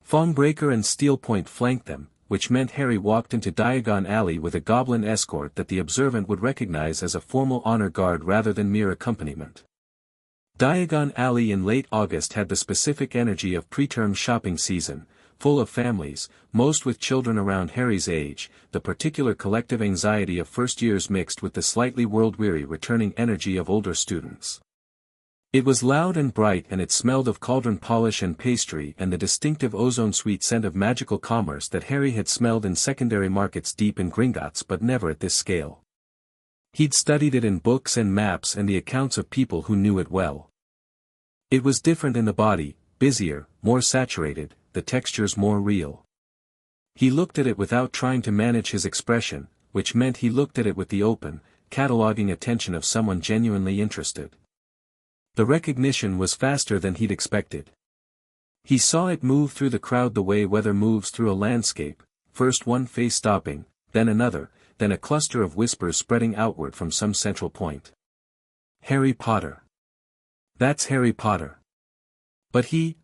Thongbreaker and Steelpoint flanked them, which meant Harry walked into Diagon Alley with a goblin escort that the observant would recognize as a formal honor guard rather than mere accompaniment. Diagon Alley in late August had the specific energy of preterm shopping season, full of families, most with children around Harry's age, the particular collective anxiety of first years mixed with the slightly world-weary returning energy of older students. It was loud and bright and it smelled of cauldron polish and pastry and the distinctive ozone-sweet scent of magical commerce that Harry had smelled in secondary markets deep in Gringotts but never at this scale. He'd studied it in books and maps and the accounts of people who knew it well. It was different in the body, busier, more saturated, the textures more real. He looked at it without trying to manage his expression, which meant he looked at it with the open, cataloging attention of someone genuinely interested. The recognition was faster than he'd expected. He saw it move through the crowd the way weather moves through a landscape, first one face stopping, then another, then a cluster of whispers spreading outward from some central point. Harry Potter. That's Harry Potter. But he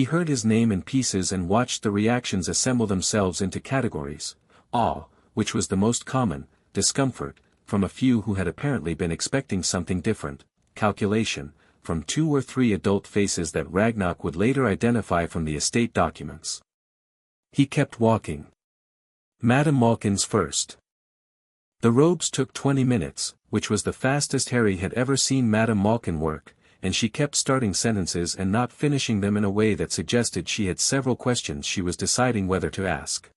heard his name in pieces and watched the reactions assemble themselves into categories: awe, which was the most common, discomfort, from a few who had apparently been expecting something different, calculation, from 2 or 3 adult faces that Ragnarok would later identify from the estate documents. He kept walking. Madame Malkin's first. The robes took 20 minutes, which was the fastest Harry had ever seen Madame Malkin work, and she kept starting sentences and not finishing them in a way that suggested she had several questions she was deciding whether to ask.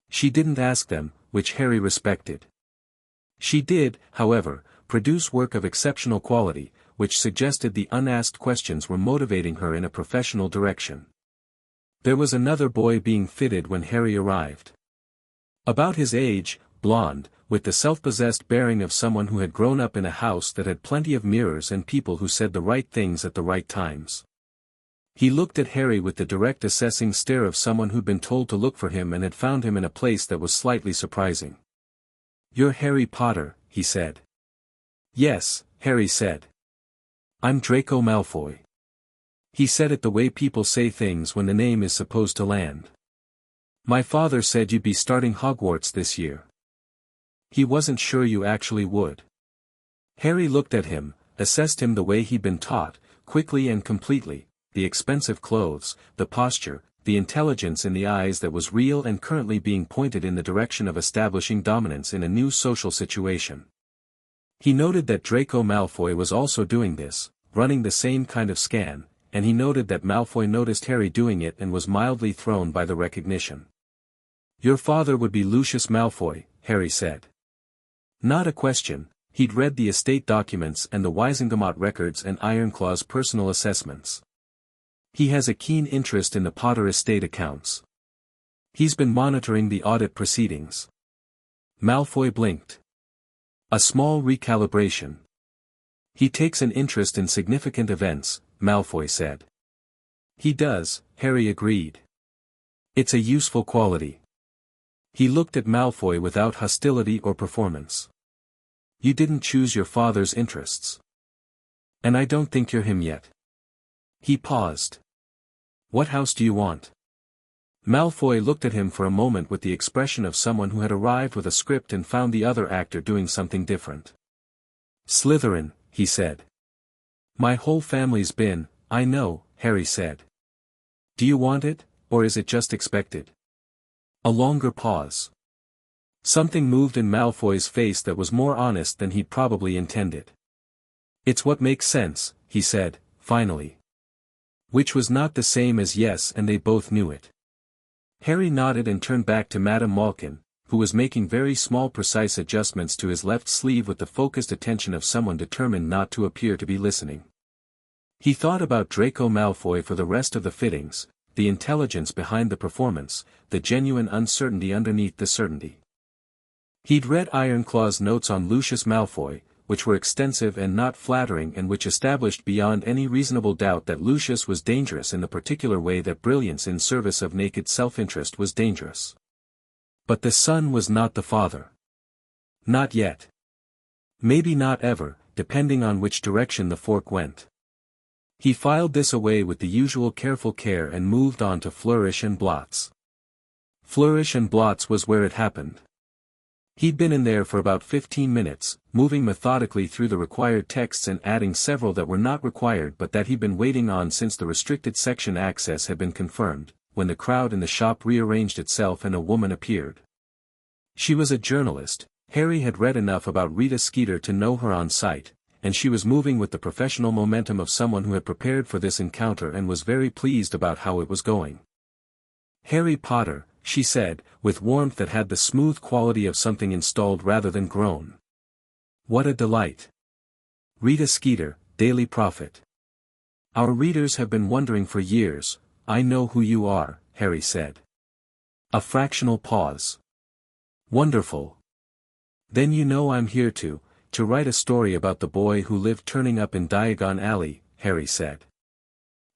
She didn't ask them, which Harry respected. She did, however, produce work of exceptional quality, which suggested the unasked questions were motivating her in a professional direction. There was another boy being fitted when Harry arrived. About his age, blonde, with the self-possessed bearing of someone who had grown up in a house that had plenty of mirrors and people who said the right things at the right times. He looked at Harry with the direct assessing stare of someone who'd been told to look for him and had found him in a place that was slightly surprising. "You're Harry Potter," he said. "Yes," Harry said. "I'm Draco Malfoy." He said it the way people say things when the name is supposed to land. "My father said you'd be starting Hogwarts this year. He wasn't sure you actually would." Harry looked at him, assessed him the way he'd been taught, quickly and completely, the expensive clothes, the posture, the intelligence in the eyes that was real and currently being pointed in the direction of establishing dominance in a new social situation. He noted that Draco Malfoy was also doing this, running the same kind of scan, and he noted that Malfoy noticed Harry doing it and was mildly thrown by the recognition. "Your father would be Lucius Malfoy," Harry said. Not a question, he'd read the estate documents and the Wisengamot records and Ironclaw's personal assessments. He has a keen interest in the Potter estate accounts. He's been monitoring the audit proceedings. Malfoy blinked. A small recalibration. He takes an interest in significant events, Malfoy said. He does, Harry agreed. It's a useful quality. He looked at Malfoy without hostility or performance. You didn't choose your father's interests. And I don't think you're him yet. He paused. What house do you want? Malfoy looked at him for a moment with the expression of someone who had arrived with a script and found the other actor doing something different. Slytherin, he said. My whole family's been, I know, Harry said. Do you want it, or is it just expected? A longer pause. Something moved in Malfoy's face that was more honest than he'd probably intended. It's what makes sense, he said, finally. Which was not the same as yes, and they both knew it. Harry nodded and turned back to Madame Malkin, who was making very small precise adjustments to his left sleeve with the focused attention of someone determined not to appear to be listening. He thought about Draco Malfoy for the rest of the fittings, the intelligence behind the performance, the genuine uncertainty underneath the certainty. He'd read Ironclaw's notes on Lucius Malfoy, which were extensive and not flattering and which established beyond any reasonable doubt that Lucius was dangerous in the particular way that brilliance in service of naked self-interest was dangerous. But the son was not the father. Not yet. Maybe not ever, depending on which direction the fork went. He filed this away with the usual careful care and moved on to Flourish and Blots. Flourish and Blots was where it happened. He'd been in there for about 15 minutes, moving methodically through the required texts and adding several that were not required but that he'd been waiting on since the restricted section access had been confirmed, when the crowd in the shop rearranged itself and a woman appeared. She was a journalist. Harry had read enough about Rita Skeeter to know her on sight, and she was moving with the professional momentum of someone who had prepared for this encounter and was very pleased about how it was going. Harry Potter, she said, with warmth that had the smooth quality of something installed rather than grown. What a delight. Rita Skeeter, Daily Prophet. Our readers have been wondering for years. I know who you are, Harry said. A fractional pause. Wonderful. Then you know I'm here to write a story about the boy who lived turning up in Diagon Alley, Harry said.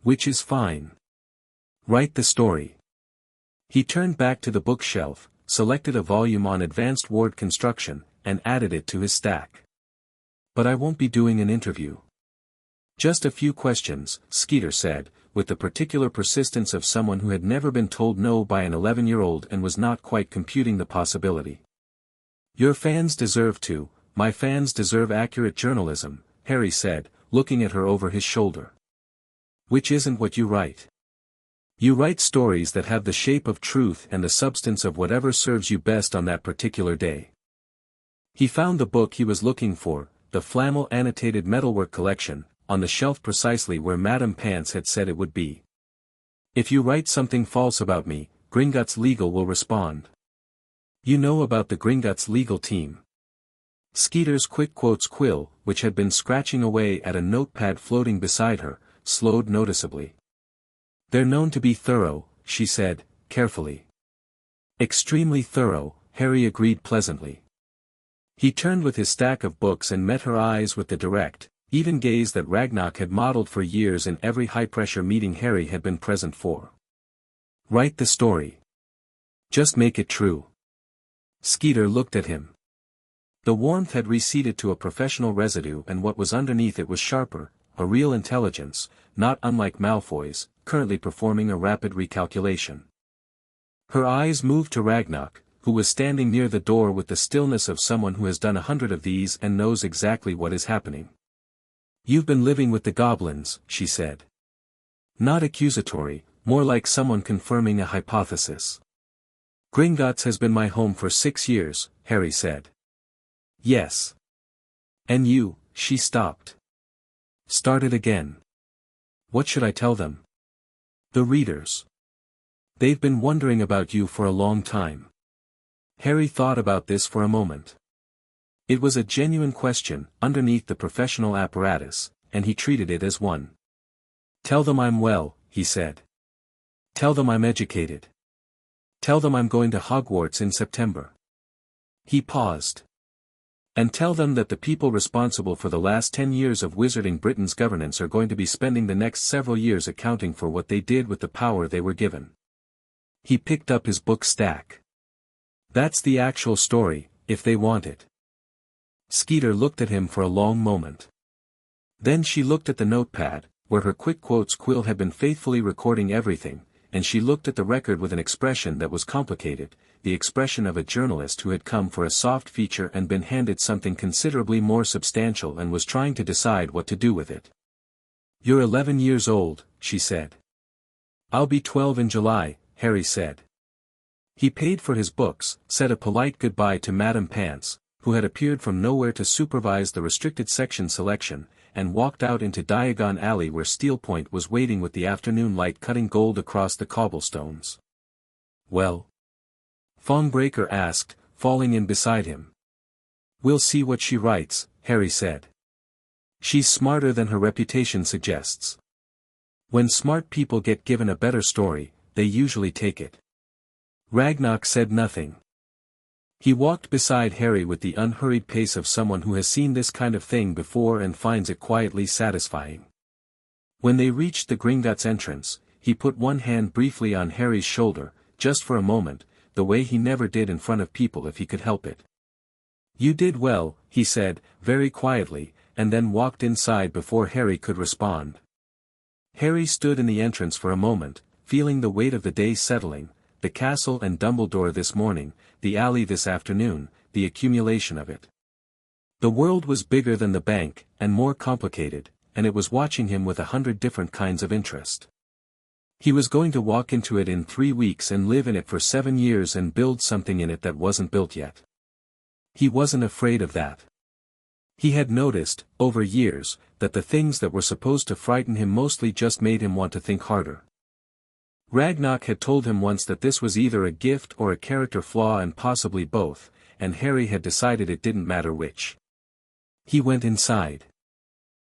Which is fine. Write the story. He turned back to the bookshelf, selected a volume on advanced ward construction, and added it to his stack. But I won't be doing an interview. Just a few questions, Skeeter said, with the particular persistence of someone who had never been told no by an 11-year-old and was not quite computing the possibility. Your fans deserve to, my fans deserve accurate journalism, Harry said, looking at her over his shoulder. Which isn't what you write. You write stories that have the shape of truth and the substance of whatever serves you best on that particular day. He found the book he was looking for, the flannel annotated metalwork collection, on the shelf precisely where Madame Pants had said it would be. If you write something false about me, Gringotts Legal will respond. You know about the Gringotts legal team. Skeeter's quick quotes quill, which had been scratching away at a notepad floating beside her, slowed noticeably. They're known to be thorough, she said, carefully. Extremely thorough, Harry agreed pleasantly. He turned with his stack of books and met her eyes with the direct, even gaze that Ragnarok had modeled for years in every high-pressure meeting Harry had been present for. Write the story. Just make it true. Skeeter looked at him. The warmth had receded to a professional residue and what was underneath it was sharper, a real intelligence, not unlike Malfoy's, currently performing a rapid recalculation. Her eyes moved to Ragnarok, who was standing near the door with the stillness of someone who has done 100 of these and knows exactly what is happening. You've been living with the Goblins, she said. Not accusatory, more like someone confirming a hypothesis. Gringotts has been my home for 6 years, Harry said. Yes. And you, she stopped. Started again. What should I tell them? The readers. They've been wondering about you for a long time. Harry thought about this for a moment. It was a genuine question, underneath the professional apparatus, and he treated it as one. Tell them I'm well, he said. Tell them I'm educated. Tell them I'm going to Hogwarts in September. He paused. And tell them that the people responsible for the last 10 years of Wizarding Britain's governance are going to be spending the next several years accounting for what they did with the power they were given. He picked up his book stack. That's the actual story, if they want it. Skeeter looked at him for a long moment. Then she looked at the notepad, where her quick quotes quill had been faithfully recording everything, and she looked at the record with an expression that was complicated, the expression of a journalist who had come for a soft feature and been handed something considerably more substantial and was trying to decide what to do with it. "You're 11 years old," she said. "I'll be 12 in July," Harry said. He paid for his books, said a polite goodbye to Madame Pants, who had appeared from nowhere to supervise the restricted section selection, and walked out into Diagon Alley where Steel Point was waiting with the afternoon light cutting gold across the cobblestones. "Well?" Fongbreaker asked, falling in beside him. "We'll see what she writes," Harry said. "She's smarter than her reputation suggests. When smart people get given a better story, they usually take it." Ragnarok said nothing. He walked beside Harry with the unhurried pace of someone who has seen this kind of thing before and finds it quietly satisfying. When they reached the Gringotts entrance, he put one hand briefly on Harry's shoulder, just for a moment, the way he never did in front of people if he could help it. "You did well," he said, very quietly, and then walked inside before Harry could respond. Harry stood in the entrance for a moment, feeling the weight of the day settling, the castle and Dumbledore this morning, the alley this afternoon, the accumulation of it. The world was bigger than the bank, and more complicated, and it was watching him with 100 different kinds of interest. He was going to walk into it in 3 weeks and live in it for 7 years and build something in it that wasn't built yet. He wasn't afraid of that. He had noticed, over years, that the things that were supposed to frighten him mostly just made him want to think harder. Ragnarok had told him once that this was either a gift or a character flaw and possibly both, and Harry had decided it didn't matter which. He went inside.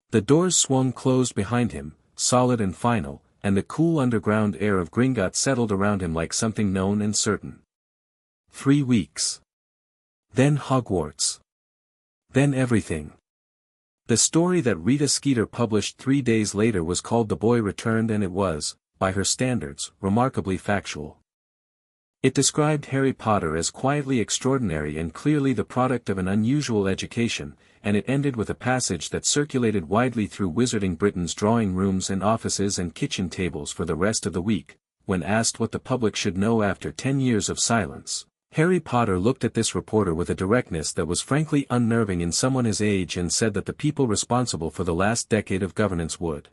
The doors swung closed behind him, solid and final, and the cool underground air of Gringotts settled around him like something known and certain. 3 weeks. Then Hogwarts. Then everything. The story that Rita Skeeter published 3 days later was called The Boy Returned, and it was, by her standards, remarkably factual. It described Harry Potter as quietly extraordinary and clearly the product of an unusual education, and it ended with a passage that circulated widely through Wizarding Britain's drawing rooms and offices and kitchen tables for the rest of the week. When asked what the public should know after 10 years of silence, Harry Potter looked at this reporter with a directness that was frankly unnerving in someone his age and said that the people responsible for the last decade of governance would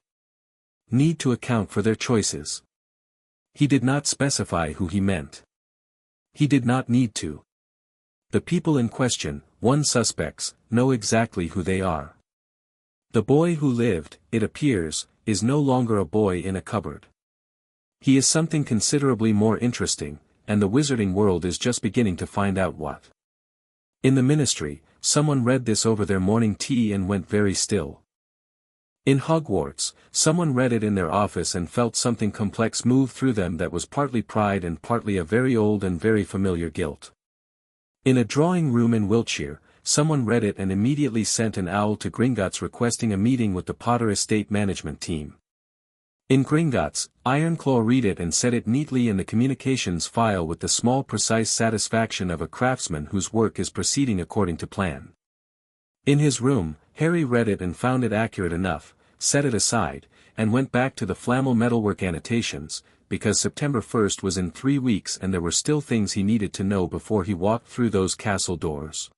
need to account for their choices. He did not specify who he meant. He did not need to. The people in question, one suspects, know exactly who they are. The boy who lived, it appears, is no longer a boy in a cupboard. He is something considerably more interesting, and the wizarding world is just beginning to find out what. In the ministry, someone read this over their morning tea and went very still. In Hogwarts, someone read it in their office and felt something complex move through them that was partly pride and partly a very old and very familiar guilt. In a drawing room in Wiltshire, someone read it and immediately sent an owl to Gringotts requesting a meeting with the Potter estate management team. In Gringotts, Ironclaw read it and set it neatly in the communications file with the small precise satisfaction of a craftsman whose work is proceeding according to plan. In his room, Harry read it and found it accurate enough, set it aside, and went back to the flannel metalwork annotations, because September 1st was in 3 weeks and there were still things he needed to know before he walked through those castle doors.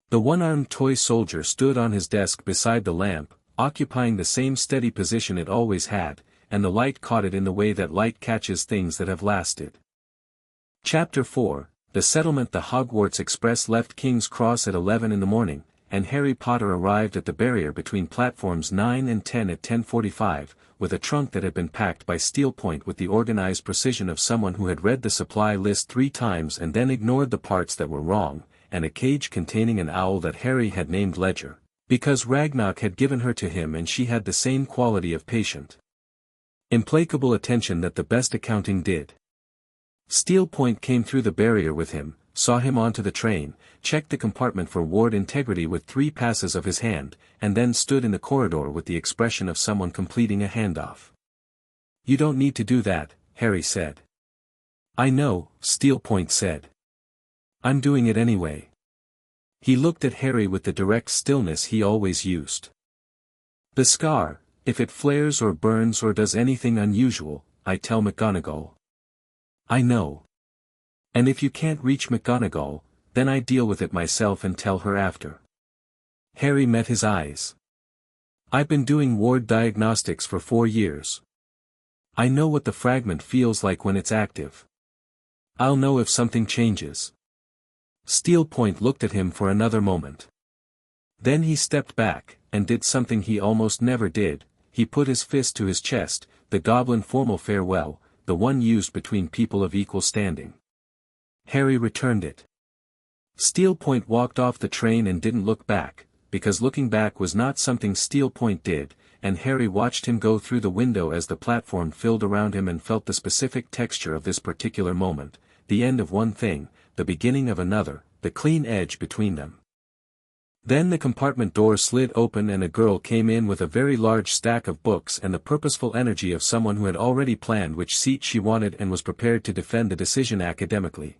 The one-armed toy soldier stood on his desk beside the lamp, occupying the same steady position it always had, and the light caught it in the way that light catches things that have lasted. Chapter 4, The Settlement. The Hogwarts Express left King's Cross at 11 in the morning, and Harry Potter arrived at the barrier between platforms 9 and 10 at 10:45, with a trunk that had been packed by Steel Point with the organized precision of someone who had read the supply list 3 times and then ignored the parts that were wrong, and a cage containing an owl that Harry had named Ledger, because Ragnarok had given her to him and she had the same quality of patient, implacable attention that the best accounting did. Steel Point came through the barrier with him, saw him onto the train, checked the compartment for ward integrity with 3 passes of his hand, and then stood in the corridor with the expression of someone completing a handoff. "You don't need to do that," Harry said. "I know," Steel Point said. "I'm doing it anyway." He looked at Harry with the direct stillness he always used. "The scar, if it flares or burns or does anything unusual, I tell McGonagall. I know. And if you can't reach McGonagall, then I deal with it myself and tell her after. Harry met his eyes. I've been doing ward diagnostics for 4 years. I know what the fragment feels like when it's active. I'll know if something changes. Steel Point looked at him for another moment. Then he stepped back, and did something he almost never did. He put his fist to his chest, the Goblin formal farewell, the one used between people of equal standing. Harry returned it. Steel Point walked off the train and didn't look back, because looking back was not something Steel Point did, and Harry watched him go through the window as the platform filled around him and felt the specific texture of this particular moment, the end of one thing, the beginning of another, the clean edge between them. Then the compartment door slid open and a girl came in with a very large stack of books and the purposeful energy of someone who had already planned which seat she wanted and was prepared to defend the decision academically.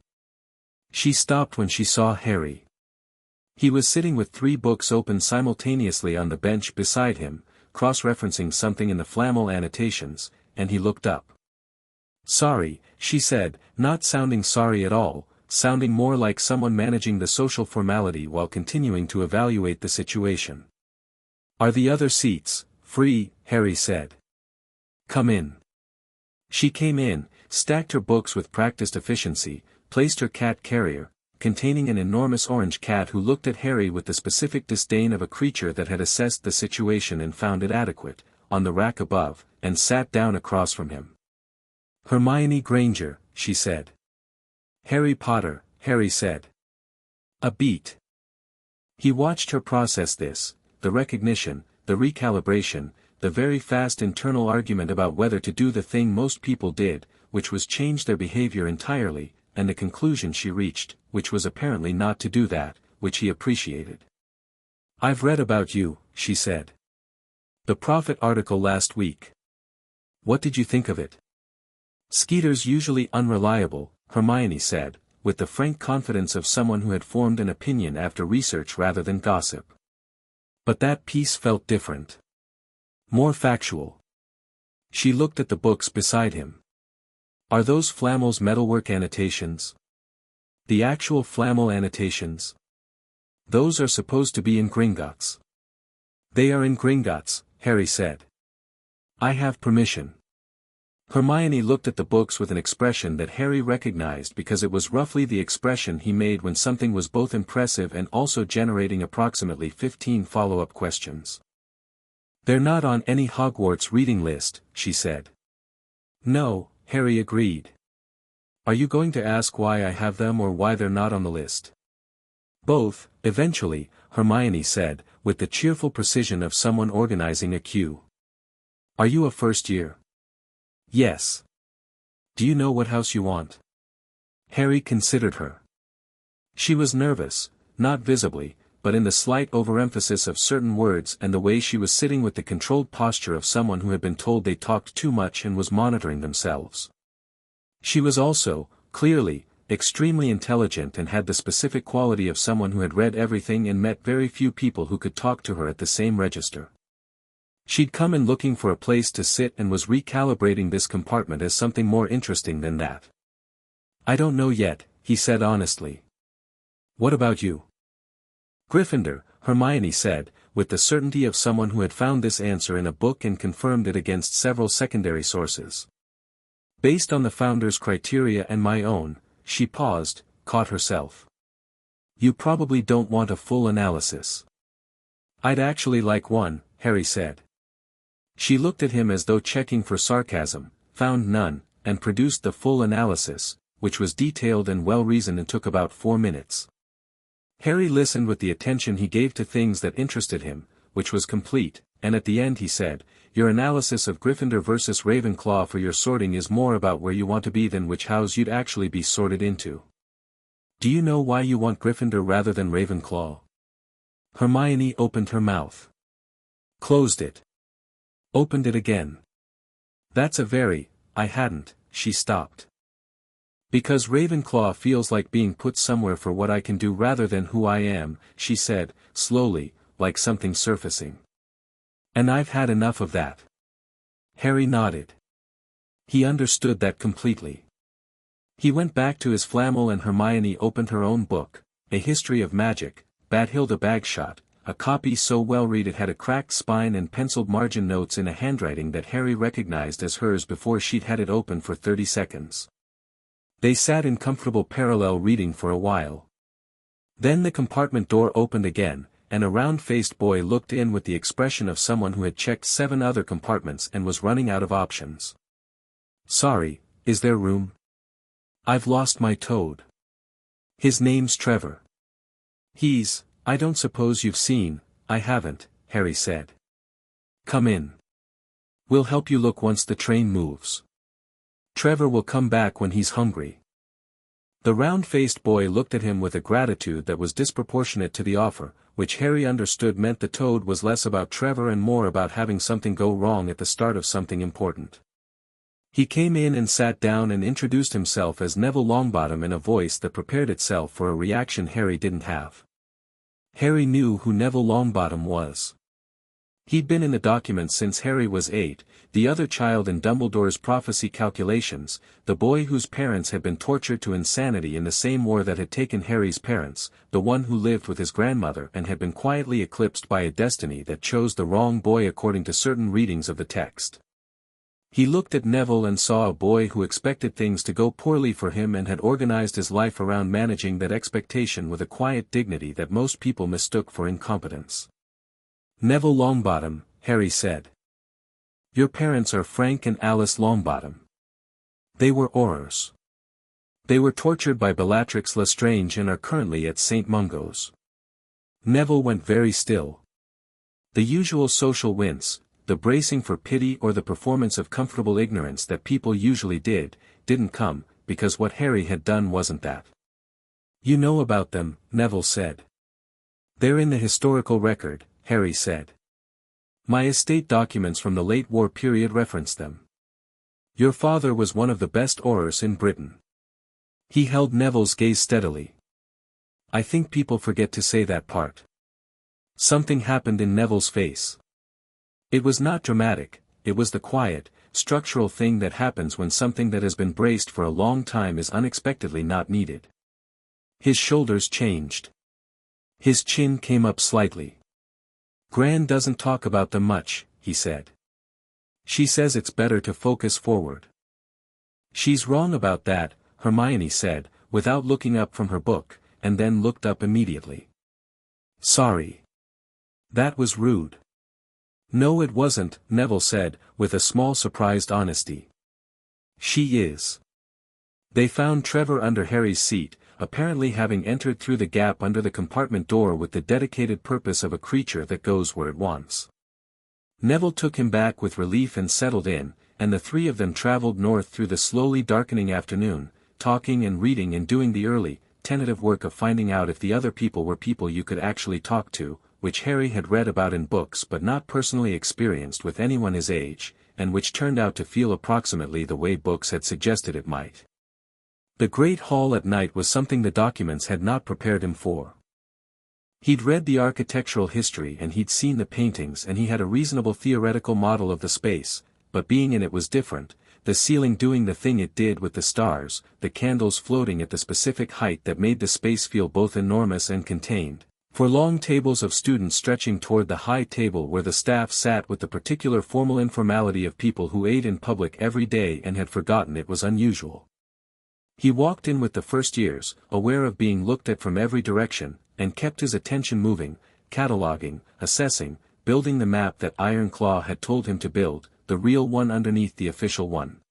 She stopped when she saw Harry. He was sitting with 3 books open simultaneously on the bench beside him, cross-referencing something in the flannel annotations, and he looked up. "Sorry," she said, not sounding sorry at all, sounding more like someone managing the social formality while continuing to evaluate the situation. "Are the other seats free?" Harry said. "Come in." She came in, stacked her books with practiced efficiency, placed her cat carrier, containing an enormous orange cat who looked at Harry with the specific disdain of a creature that had assessed the situation and found it adequate, on the rack above, and sat down across from him. "Hermione Granger," she said. "Harry Potter," Harry said. "A beat." He watched her process this, the recognition, the recalibration, the very fast internal argument about whether to do the thing most people did, which was change their behavior entirely, and the conclusion she reached, which was apparently not to do that, which he appreciated. "I've read about you," she said. "The Prophet article last week. What did you think of it?" "Skeeter's usually unreliable," Hermione said, with the frank confidence of someone who had formed an opinion after research rather than gossip. But that piece felt different. More factual. She looked at the books beside him. "Are those Flamel's metalwork annotations? The actual Flamel annotations? Those are supposed to be in Gringotts." "They are in Gringotts," Harry said. "I have permission." Hermione looked at the books with an expression that Harry recognized because it was roughly the expression he made when something was both impressive and also generating approximately 15 follow-up questions. "They're not on any Hogwarts reading list," she said. "No," Harry agreed. "Are you going to ask why I have them or why they're not on the list?" "Both, eventually," Hermione said, with the cheerful precision of someone organizing a queue. "Are you a first year?" "Yes." "Do you know what house you want?" Harry considered her. She was nervous, not visibly, but in the slight overemphasis of certain words and the way she was sitting with the controlled posture of someone who had been told they talked too much and was monitoring themselves. She was also, clearly, extremely intelligent and had the specific quality of someone who had read everything and met very few people who could talk to her at the same register. She'd come in looking for a place to sit and was recalibrating this compartment as something more interesting than that. "I don't know yet," he said honestly. "What about you?" "Gryffindor," Hermione said, with the certainty of someone who had found this answer in a book and confirmed it against several secondary sources. "Based on the Founder's criteria and my own," she paused, caught herself. "You probably don't want a full analysis." "I'd actually like one," Harry said. She looked at him as though checking for sarcasm, found none, and produced the full analysis, which was detailed and well-reasoned and took about 4 minutes. Harry listened with the attention he gave to things that interested him, which was complete, and at the end he said, "Your analysis of Gryffindor versus Ravenclaw for your sorting is more about where you want to be than which house you'd actually be sorted into. Do you know why you want Gryffindor rather than Ravenclaw?" Hermione opened her mouth. Closed it. Opened it again. I hadn't, she stopped. "Because Ravenclaw feels like being put somewhere for what I can do rather than who I am," she said, slowly, like something surfacing. "And I've had enough of that." Harry nodded. He understood that completely. He went back to his flannel and Hermione opened her own book, A History of Magic, Bathilda Bagshot, a copy so well read it had a cracked spine and penciled margin notes in a handwriting that Harry recognized as hers before she'd had it open for 30 seconds. They sat in comfortable parallel reading for a while. Then the compartment door opened again, and a round-faced boy looked in with the expression of someone who had checked 7 other compartments and was running out of options. "Sorry, is there room? I've lost my toad. His name's Trevor. I don't suppose you've seen." "I haven't," Harry said. "Come in. We'll help you look once the train moves. Trevor will come back when he's hungry." The round-faced boy looked at him with a gratitude that was disproportionate to the offer, which Harry understood meant the toad was less about Trevor and more about having something go wrong at the start of something important. He came in and sat down and introduced himself as Neville Longbottom in a voice that prepared itself for a reaction Harry didn't have. Harry knew who Neville Longbottom was. He'd been in the documents since Harry was 8, the other child in Dumbledore's prophecy calculations, the boy whose parents had been tortured to insanity in the same war that had taken Harry's parents, the one who lived with his grandmother and had been quietly eclipsed by a destiny that chose the wrong boy according to certain readings of the text. He looked at Neville and saw a boy who expected things to go poorly for him and had organized his life around managing that expectation with a quiet dignity that most people mistook for incompetence. "Neville Longbottom," Harry said. "Your parents are Frank and Alice Longbottom. They were Aurors. They were tortured by Bellatrix Lestrange and are currently at St. Mungo's." Neville went very still. The usual social wince, the bracing for pity or the performance of comfortable ignorance that people usually didn't come, because what Harry had done wasn't that. "You know about them," Neville said. "They're in the historical record," Harry said. "My estate documents from the late war period reference them. Your father was one of the best Aurors in Britain." He held Neville's gaze steadily. "I think people forget to say that part." Something happened in Neville's face. It was not dramatic, it was the quiet, structural thing that happens when something that has been braced for a long time is unexpectedly not needed. His shoulders changed. His chin came up slightly. "Gran doesn't talk about them much," he said. "She says it's better to focus forward." "She's wrong about that," Hermione said, without looking up from her book, and then looked up immediately. "Sorry. That was rude." "No, it wasn't," Neville said, with a small surprised honesty. "She is." They found Trevor under Harry's seat, apparently having entered through the gap under the compartment door with the dedicated purpose of a creature that goes where it wants. Neville took him back with relief and settled in, and the 3 of them traveled north through the slowly darkening afternoon, talking and reading and doing the early, tentative work of finding out if the other people were people you could actually talk to, which Harry had read about in books but not personally experienced with anyone his age, and which turned out to feel approximately the way books had suggested it might. The Great Hall at night was something the documents had not prepared him for. He'd read the architectural history and he'd seen the paintings and he had a reasonable theoretical model of the space, but being in it was different, the ceiling doing the thing it did with the stars, the candles floating at the specific height that made the space feel both enormous and contained. For long tables of students stretching toward the high table where the staff sat with the particular formal informality of people who ate in public every day and had forgotten it was unusual. He walked in with the first years, aware of being looked at from every direction, and kept his attention moving, cataloging, assessing, building the map that Ironclaw had told him to build, the real one underneath the official one.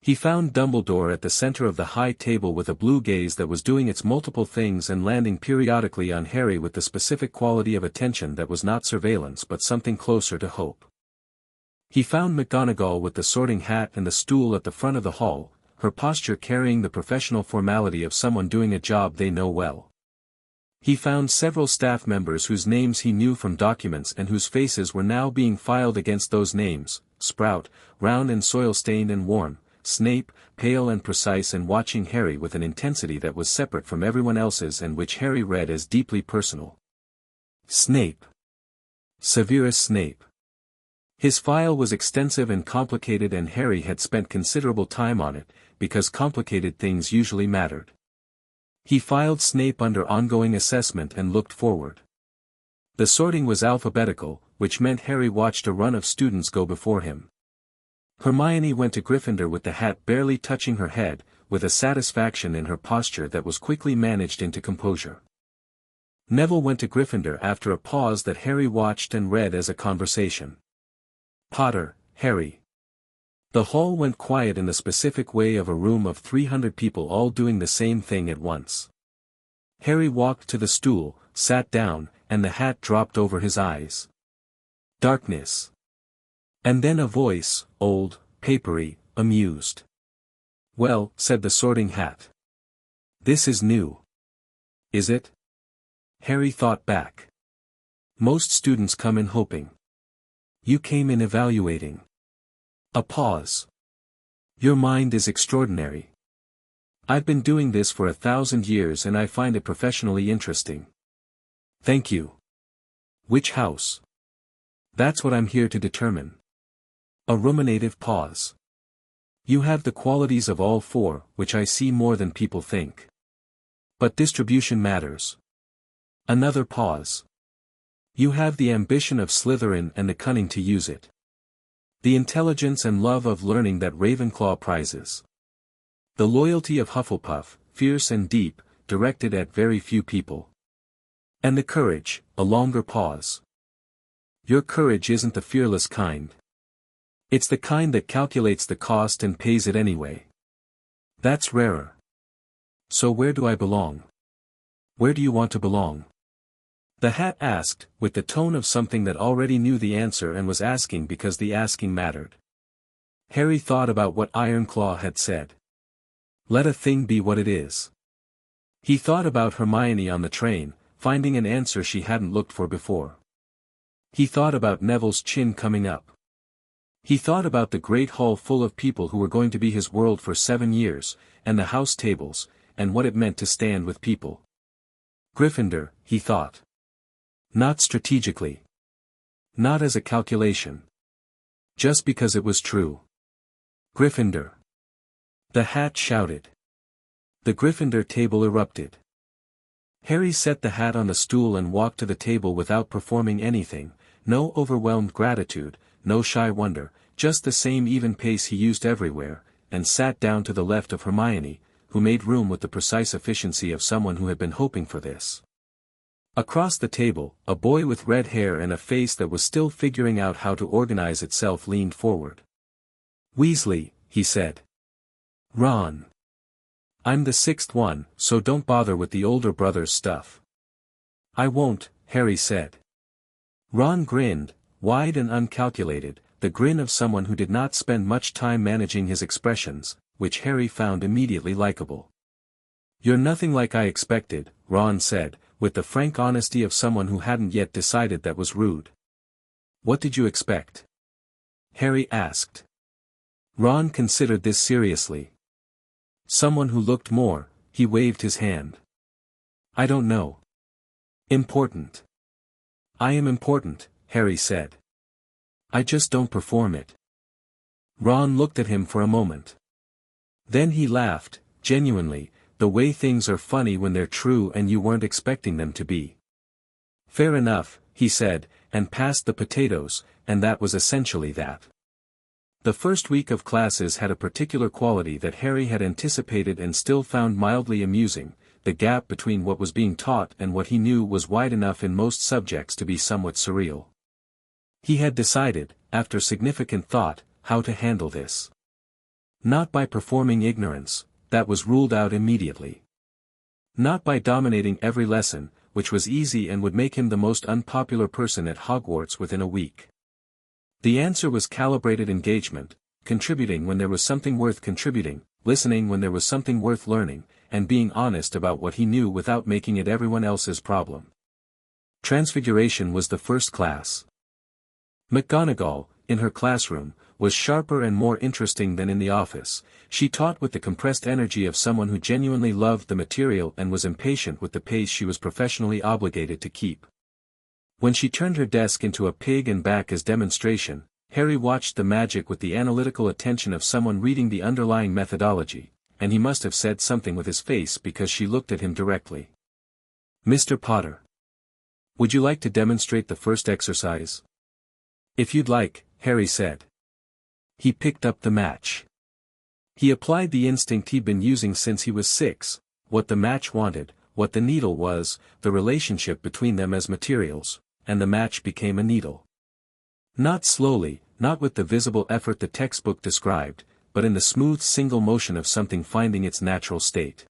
He found Dumbledore at the center of the high table with a blue gaze that was doing its multiple things and landing periodically on Harry with the specific quality of attention that was not surveillance but something closer to hope. He found McGonagall with the sorting hat and the stool at the front of the hall, her posture carrying the professional formality of someone doing a job they know well. He found several staff members whose names he knew from documents and whose faces were now being filed against those names: Sprout, round and soil-stained and worn; Snape, pale and precise and watching Harry with an intensity that was separate from everyone else's and which Harry read as deeply personal. Snape. Severus Snape. His file was extensive and complicated, and Harry had spent considerable time on it, because complicated things usually mattered. He filed Snape under ongoing assessment and looked forward. The sorting was alphabetical, which meant Harry watched a run of students go before him. Hermione went to Gryffindor with the hat barely touching her head, with a satisfaction in her posture that was quickly managed into composure. Neville went to Gryffindor after a pause that Harry watched and read as a conversation. Potter, Harry. The hall went quiet in the specific way of a room of 300 people all doing the same thing at once. Harry walked to the stool, sat down, and the hat dropped over his eyes. Darkness. And then a voice, old, papery, amused. Well, said the sorting hat. This is new. Is it? Harry thought back. Most students come in hoping. You came in evaluating. A pause. Your mind is extraordinary. I've been doing this for 1,000 years and I find it professionally interesting. Thank you. Which house? That's what I'm here to determine. A ruminative pause. You have the qualities of all four, which I see more than people think. But distribution matters. Another pause. You have the ambition of Slytherin and the cunning to use it. The intelligence and love of learning that Ravenclaw prizes. The loyalty of Hufflepuff, fierce and deep, directed at very few people. And the courage, a longer pause. Your courage isn't the fearless kind. It's the kind that calculates the cost and pays it anyway. That's rarer. So where do I belong? Where do you want to belong? The hat asked, with the tone of something that already knew the answer and was asking because the asking mattered. Harry thought about what Ironclaw had said. Let a thing be what it is. He thought about Hermione on the train, finding an answer she hadn't looked for before. He thought about Neville's chin coming up. He thought about the great hall full of people who were going to be his world for 7 years, and the house tables, and what it meant to stand with people. Gryffindor, he thought. Not strategically. Not as a calculation. Just because it was true. Gryffindor. The hat shouted. The Gryffindor table erupted. Harry set the hat on the stool and walked to the table without performing anything, no overwhelmed gratitude, no shy wonder, just the same even pace he used everywhere, and sat down to the left of Hermione, who made room with the precise efficiency of someone who had been hoping for this. Across the table, a boy with red hair and a face that was still figuring out how to organize itself leaned forward. Weasley, he said. Ron. I'm the 6th one, so don't bother with the older brother's stuff. I won't, Harry said. Ron grinned, wide and uncalculated, the grin of someone who did not spend much time managing his expressions, which Harry found immediately likable. You're nothing like I expected, Ron said, with the frank honesty of someone who hadn't yet decided that was rude. What did you expect? Harry asked. Ron considered this seriously. Someone who looked more, he waved his hand. I don't know. Important. I am important, Harry said. I just don't perform it. Ron looked at him for a moment. Then he laughed, genuinely, the way things are funny when they're true and you weren't expecting them to be. Fair enough, he said, and passed the potatoes, and that was essentially that. The first week of classes had a particular quality that Harry had anticipated and still found mildly amusing. The gap between what was being taught and what he knew was wide enough in most subjects to be somewhat surreal. He had decided, after significant thought, how to handle this. Not by performing ignorance, that was ruled out immediately. Not by dominating every lesson, which was easy and would make him the most unpopular person at Hogwarts within a week. The answer was calibrated engagement, contributing when there was something worth contributing, listening when there was something worth learning, and being honest about what he knew without making it everyone else's problem. Transfiguration was the first class. McGonagall, in her classroom, was sharper and more interesting than in the office. She taught with the compressed energy of someone who genuinely loved the material and was impatient with the pace she was professionally obligated to keep. When she turned her desk into a pig and back as demonstration, Harry watched the magic with the analytical attention of someone reading the underlying methodology, and he must have said something with his face because she looked at him directly. "Mr. Potter. Would you like to demonstrate the first exercise?" "If you'd like," Harry said. He picked up the match. He applied the instinct he'd been using since he was 6, what the match wanted, what the needle was, the relationship between them as materials, and the match became a needle. Not slowly, not with the visible effort the textbook described, but in the smooth single motion of something finding its natural state.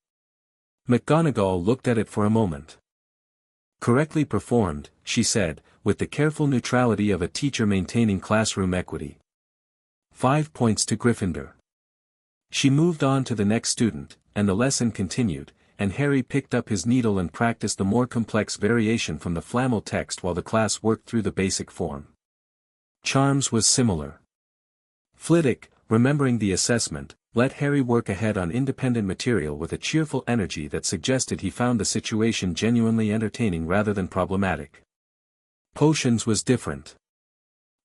McGonagall looked at it for a moment. "Correctly performed," she said, with the careful neutrality of a teacher maintaining classroom equity. 5 points to Gryffindor. She moved on to the next student, and the lesson continued, and Harry picked up his needle and practiced the more complex variation from the flannel text while the class worked through the basic form. Charms was similar. Flitwick, remembering the assessment, let Harry work ahead on independent material with a cheerful energy that suggested he found the situation genuinely entertaining rather than problematic. Potions was different.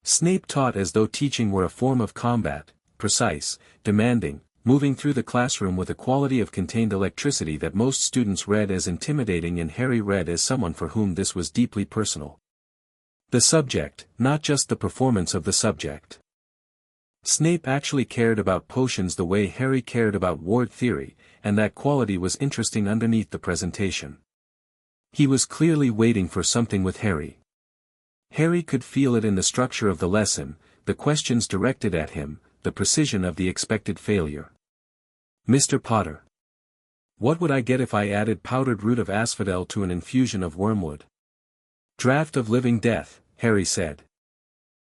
Snape taught as though teaching were a form of combat, precise, demanding, moving through the classroom with a quality of contained electricity that most students read as intimidating and Harry read as someone for whom this was deeply personal. The subject, not just the performance of the subject. Snape actually cared about potions the way Harry cared about ward theory, and that quality was interesting underneath the presentation. He was clearly waiting for something with Harry. Harry could feel it in the structure of the lesson, the questions directed at him, the precision of the expected failure. "Mr. Potter. What would I get if I added powdered root of asphodel to an infusion of wormwood?" "Draught of living death," Harry said.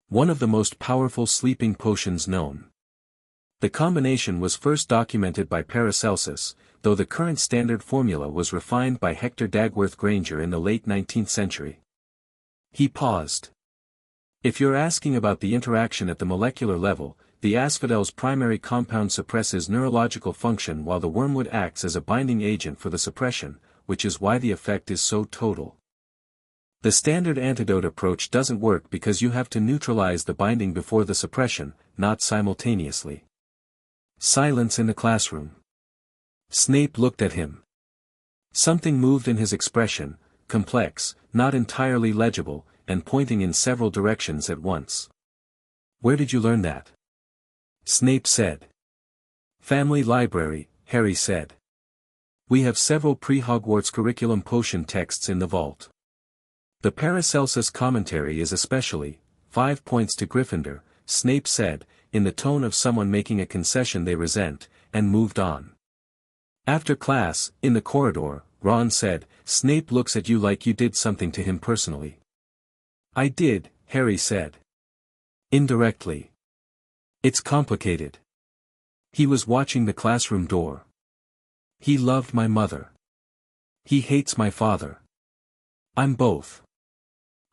"One of the most powerful sleeping potions known." The combination was first documented by Paracelsus, though the current standard formula was refined by Hector Dagworth Granger in the late 19th century. He paused. "If you're asking about the interaction at the molecular level, the asphodel's primary compound suppresses neurological function while the wormwood acts as a binding agent for the suppression, which is why the effect is so total. The standard antidote approach doesn't work because you have to neutralize the binding before the suppression, not simultaneously." Silence in the classroom. Snape looked at him. Something moved in his expression, complex, not entirely legible, and pointing in several directions at once. "Where did you learn that?" Snape said. "Family library," Harry said. "We have several pre-Hogwarts curriculum potion texts in the vault. The Paracelsus commentary is especially, 5 points to Gryffindor," Snape said, in the tone of someone making a concession they resent, and moved on. After class, in the corridor, Ron said, "Snape looks at you like you did something to him personally." "I did," Harry said. "Indirectly. It's complicated. He was watching the classroom door. He loved my mother. He hates my father. I'm both."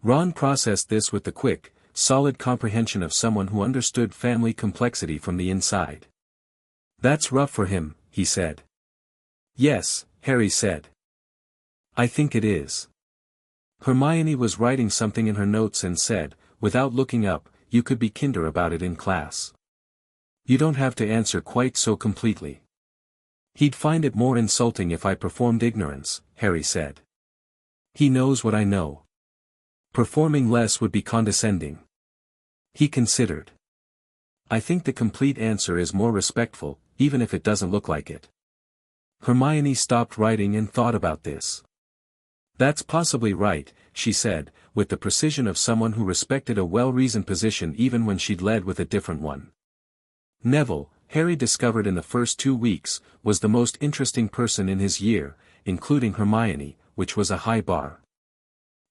Ron processed this with the quick, solid comprehension of someone who understood family complexity from the inside. "That's rough for him," he said. "Yes," Harry said. "I think it is." Hermione was writing something in her notes and said, without looking up, "You could be kinder about it in class. You don't have to answer quite so completely." "He'd find it more insulting if I performed ignorance," Harry said. "He knows what I know. Performing less would be condescending." He considered. "I think the complete answer is more respectful, even if it doesn't look like it." Hermione stopped writing and thought about this. "That's possibly right," she said, with the precision of someone who respected a well-reasoned position even when she'd led with a different one. Neville, Harry discovered in the first 2 weeks, was the most interesting person in his year, including Hermione, which was a high bar.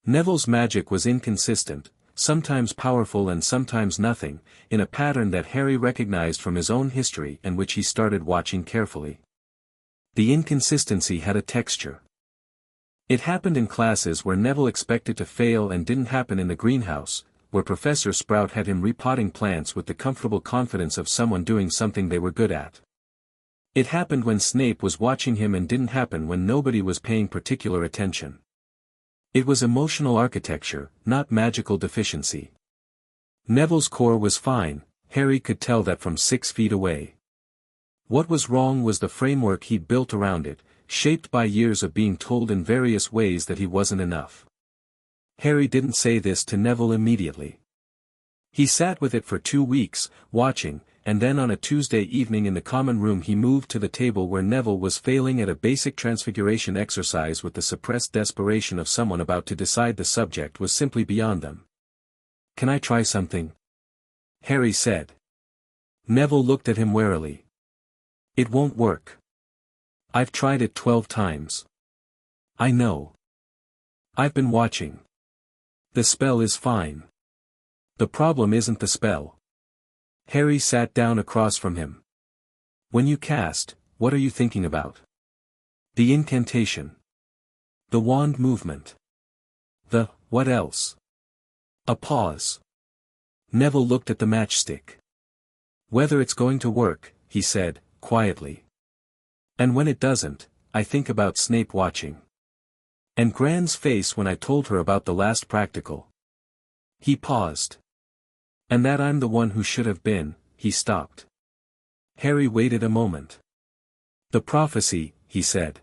Neville's magic was inconsistent, sometimes powerful and sometimes nothing, in a pattern that Harry recognized from his own history and which he started watching carefully. The inconsistency had a texture. It happened in classes where Neville expected to fail and didn't happen in the greenhouse, where Professor Sprout had him repotting plants with the comfortable confidence of someone doing something they were good at. It happened when Snape was watching him and didn't happen when nobody was paying particular attention. It was emotional architecture, not magical deficiency. Neville's core was fine, Harry could tell that from 6 feet away. What was wrong was the framework he'd built around it, shaped by years of being told in various ways that he wasn't enough. Harry didn't say this to Neville immediately. He sat with it for 2 weeks, watching, and then on a Tuesday evening in the common room he moved to the table where Neville was failing at a basic transfiguration exercise with the suppressed desperation of someone about to decide the subject was simply beyond them. "Can I try something?" Harry said. Neville looked at him warily. "It won't work. I've tried it 12 times. I know. I've been watching. The spell is fine. The problem isn't the spell." Harry sat down across from him. "When you cast, what are you thinking about? The incantation. The wand movement. What else?" A pause. Neville looked at the matchstick. "Whether it's going to work," he said, quietly. "And when it doesn't, I think about Snape watching. And Gran's face when I told her about the last practical." He paused. "And that I'm the one who should have been," he stopped. Harry waited a moment. "The prophecy," he said.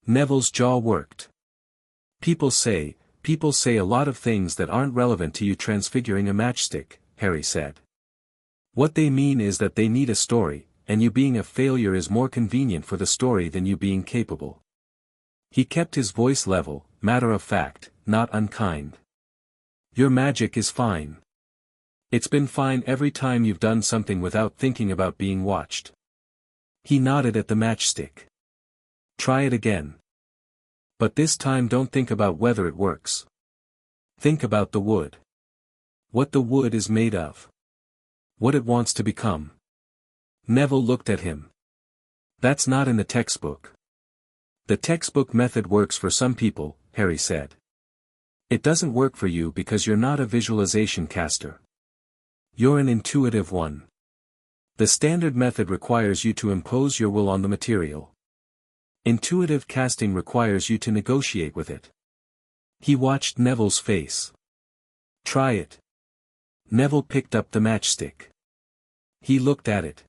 Neville's jaw worked. People say a lot of things that aren't relevant to you transfiguring a matchstick," Harry said. "What they mean is that they need a story, and you being a failure is more convenient for the story than you being capable." He kept his voice level, matter of fact, not unkind. "Your magic is fine. It's been fine every time you've done something without thinking about being watched." He nodded at the matchstick. "Try it again. But this time don't think about whether it works. Think about the wood. What the wood is made of. What it wants to become." Neville looked at him. "That's not in the textbook." "The textbook method works for some people," Harry said. "It doesn't work for you because you're not a visualization caster. You're an intuitive one. The standard method requires you to impose your will on the material. Intuitive casting requires you to negotiate with it." He watched Neville's face. "Try it." Neville picked up the matchstick. He looked at it.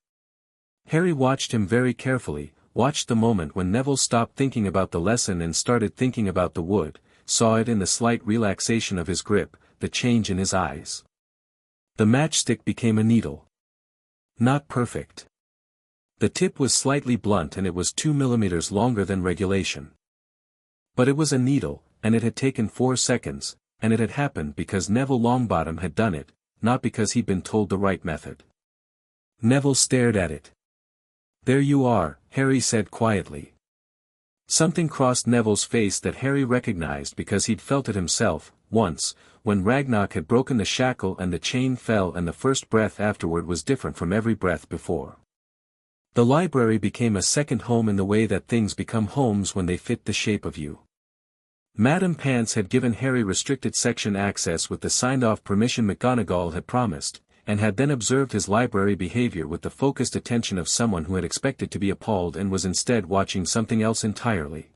Harry watched him very carefully, watched the moment when Neville stopped thinking about the lesson and started thinking about the wood, saw it in the slight relaxation of his grip, the change in his eyes. The matchstick became a needle. Not perfect. The tip was slightly blunt and it was 2 millimeters longer than regulation. But it was a needle, and it had taken 4 seconds, and it had happened because Neville Longbottom had done it, not because he'd been told the right method. Neville stared at it. "There you are," Harry said quietly. Something crossed Neville's face that Harry recognized because he'd felt it himself, once, when Ragnarok had broken the shackle and the chain fell and the first breath afterward was different from every breath before. The library became a second home in the way that things become homes when they fit the shape of you. Madam Pants had given Harry restricted section access with the signed-off permission McGonagall had promised, and had then observed his library behavior with the focused attention of someone who had expected to be appalled and was instead watching something else entirely.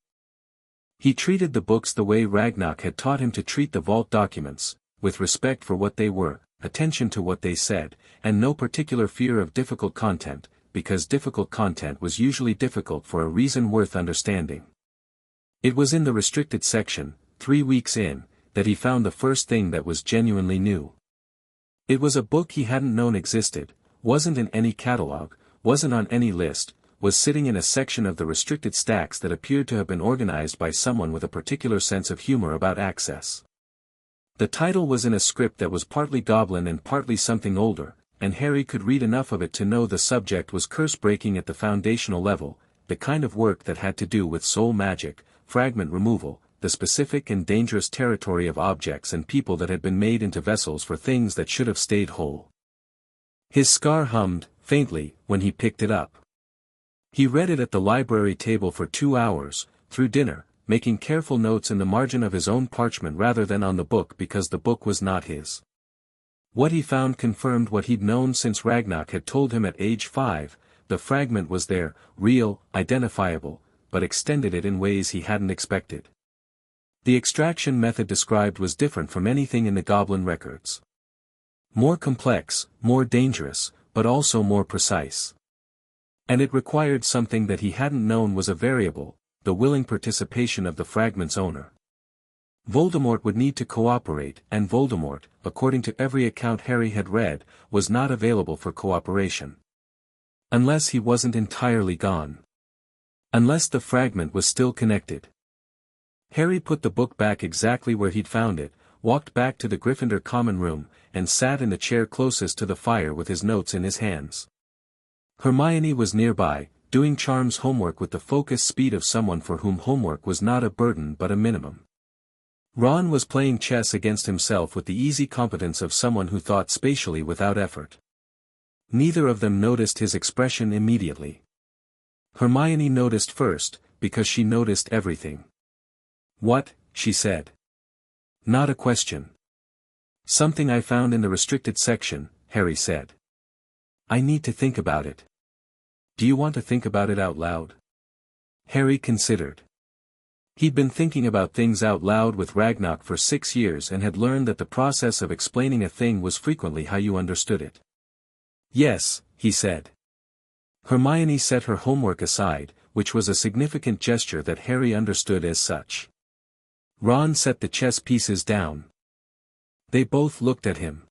He treated the books the way Ragnarok had taught him to treat the vault documents, with respect for what they were, attention to what they said, and no particular fear of difficult content, because difficult content was usually difficult for a reason worth understanding. It was in the restricted section, 3 weeks in, that he found the first thing that was genuinely new. It was a book he hadn't known existed, wasn't in any catalog, wasn't on any list, was sitting in a section of the restricted stacks that appeared to have been organized by someone with a particular sense of humor about access. The title was in a script that was partly Goblin and partly something older, and Harry could read enough of it to know the subject was curse-breaking at the foundational level, the kind of work that had to do with soul magic, fragment removal, the specific and dangerous territory of objects and people that had been made into vessels for things that should have stayed whole. His scar hummed, faintly, when he picked it up. He read it at the library table for 2 hours, through dinner, making careful notes in the margin of his own parchment rather than on the book because the book was not his. What he found confirmed what he'd known since Ragnarok had told him at age 5, the fragment was there, real, identifiable, but extended it in ways he hadn't expected. The extraction method described was different from anything in the Goblin records. More complex, more dangerous, but also more precise. And it required something that he hadn't known was a variable, the willing participation of the fragment's owner. Voldemort would need to cooperate, and Voldemort, according to every account Harry had read, was not available for cooperation. Unless he wasn't entirely gone. Unless the fragment was still connected. Harry put the book back exactly where he'd found it, walked back to the Gryffindor common room, and sat in the chair closest to the fire with his notes in his hands. Hermione was nearby, doing Charm's homework with the focused speed of someone for whom homework was not a burden but a minimum. Ron was playing chess against himself with the easy competence of someone who thought spatially without effort. Neither of them noticed his expression immediately. Hermione noticed first, because she noticed everything. "What?" she said. "Not a question." "Something I found in the restricted section," Harry said. "I need to think about it." "Do you want to think about it out loud?" Harry considered. He'd been thinking about things out loud with Ragnarok for 6 years and had learned that the process of explaining a thing was frequently how you understood it. "Yes," he said. Hermione set her homework aside, which was a significant gesture that Harry understood as such. Ron set the chess pieces down. They both looked at him.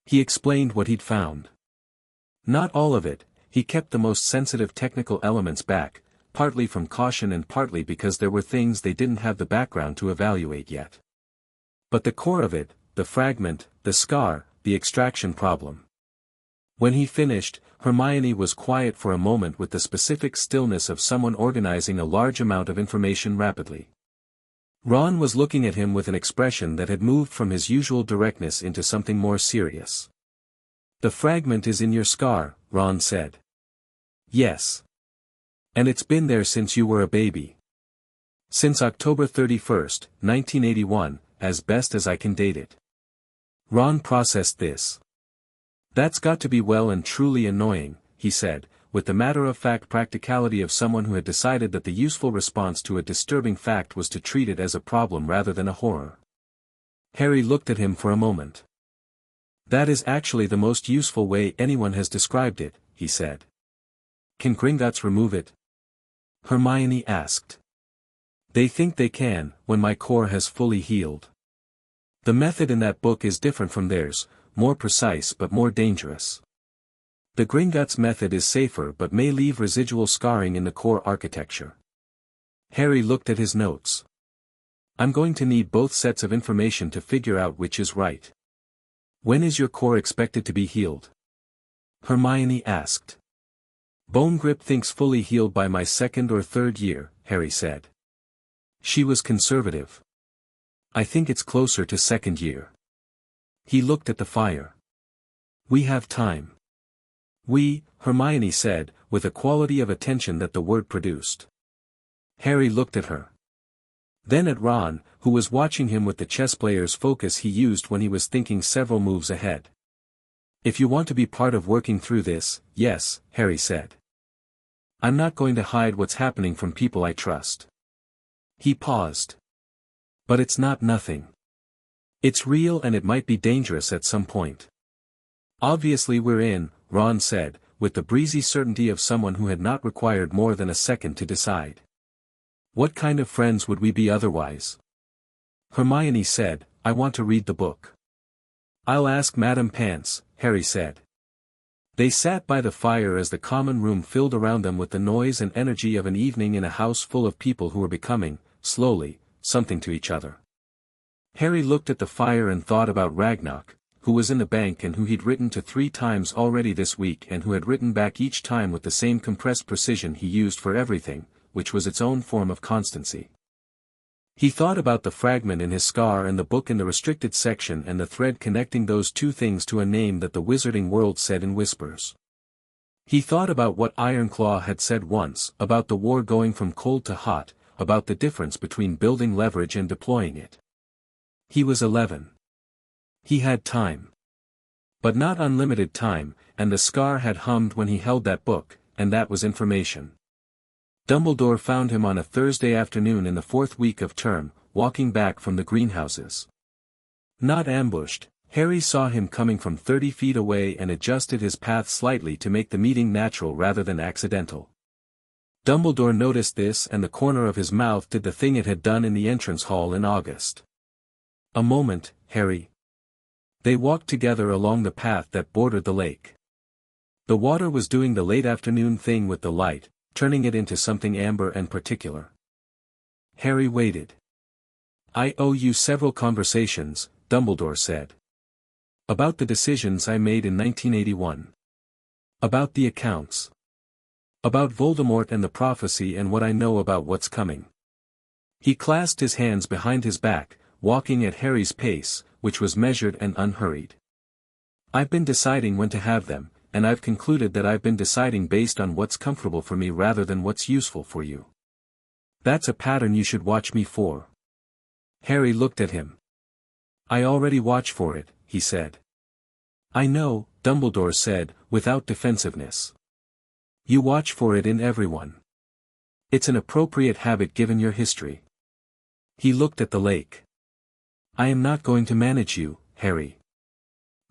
He explained what he'd found. Not all of it, he kept the most sensitive technical elements back, partly from caution and partly because there were things they didn't have the background to evaluate yet. But the core of it, the fragment, the scar, the extraction problem. When he finished, Hermione was quiet for a moment with the specific stillness of someone organizing a large amount of information rapidly. Ron was looking at him with an expression that had moved from his usual directness into something more serious. "The fragment is in your scar," Ron said. "Yes. And it's been there since you were a baby. Since October 31st, 1981, as best as I can date it." Ron processed this. "That's got to be well and truly annoying," he said, with the matter-of-fact practicality of someone who had decided that the useful response to a disturbing fact was to treat it as a problem rather than a horror. Harry looked at him for a moment. "That is actually the most useful way anyone has described it," he said. "Can Gringotts remove it?" Hermione asked. "They think they can, when my core has fully healed. The method in that book is different from theirs, more precise but more dangerous. The Gringotts method is safer but may leave residual scarring in the core architecture." Harry looked at his notes. "I'm going to need both sets of information to figure out which is right. When is your core expected to be healed?" Hermione asked. "Bone Grip thinks fully healed by my 2nd or 3rd year," Harry said. She was conservative. "I think it's closer to 2nd year." He looked at the fire. "We have time." "We," Hermione said, with a quality of attention that the word produced. Harry looked at her. Then at Ron, who was watching him with the chess player's focus he used when he was thinking several moves ahead. "If you want to be part of working through this, yes," Harry said. "I'm not going to hide what's happening from people I trust." He paused. "But it's not nothing. It's real and it might be dangerous at some point." "Obviously we're in," Ron said, with the breezy certainty of someone who had not required more than a second to decide. "What kind of friends would we be otherwise?" Hermione said, "I want to read the book." "I'll ask Madame Pants," Harry said. They sat by the fire as the common room filled around them with the noise and energy of an evening in a house full of people who were becoming, slowly, something to each other. Harry looked at the fire and thought about Ragnarok, who was in the bank and who he'd written to 3 times already this week and who had written back each time with the same compressed precision he used for everything, which was its own form of constancy. He thought about the fragment in his scar and the book in the restricted section and the thread connecting those two things to a name that the wizarding world said in whispers. He thought about what Ironclaw had said once, about the war going from cold to hot, about the difference between building leverage and deploying it. He was 11. He had time. But not unlimited time, and the scar had hummed when he held that book, and that was information. Dumbledore found him on a Thursday afternoon in the 4th week of term, walking back from the greenhouses. Not ambushed, Harry saw him coming from 30 feet away and adjusted his path slightly to make the meeting natural rather than accidental. Dumbledore noticed this, and the corner of his mouth did the thing it had done in the entrance hall in August. "A moment, Harry." They walked together along the path that bordered the lake. The water was doing the late afternoon thing with the light, turning it into something amber and particular. Harry waited. "I owe you several conversations," Dumbledore said. "About the decisions I made in 1981. About the accounts. About Voldemort and the prophecy and what I know about what's coming." He clasped his hands behind his back, walking at Harry's pace, which was measured and unhurried. "I've been deciding when to have them, and I've concluded that I've been deciding based on what's comfortable for me rather than what's useful for you. That's a pattern you should watch me for." Harry looked at him. "I already watch for it," he said. "I know," Dumbledore said, without defensiveness. "You watch for it in everyone. It's an appropriate habit given your history." He looked at the lake. "I am not going to manage you, Harry.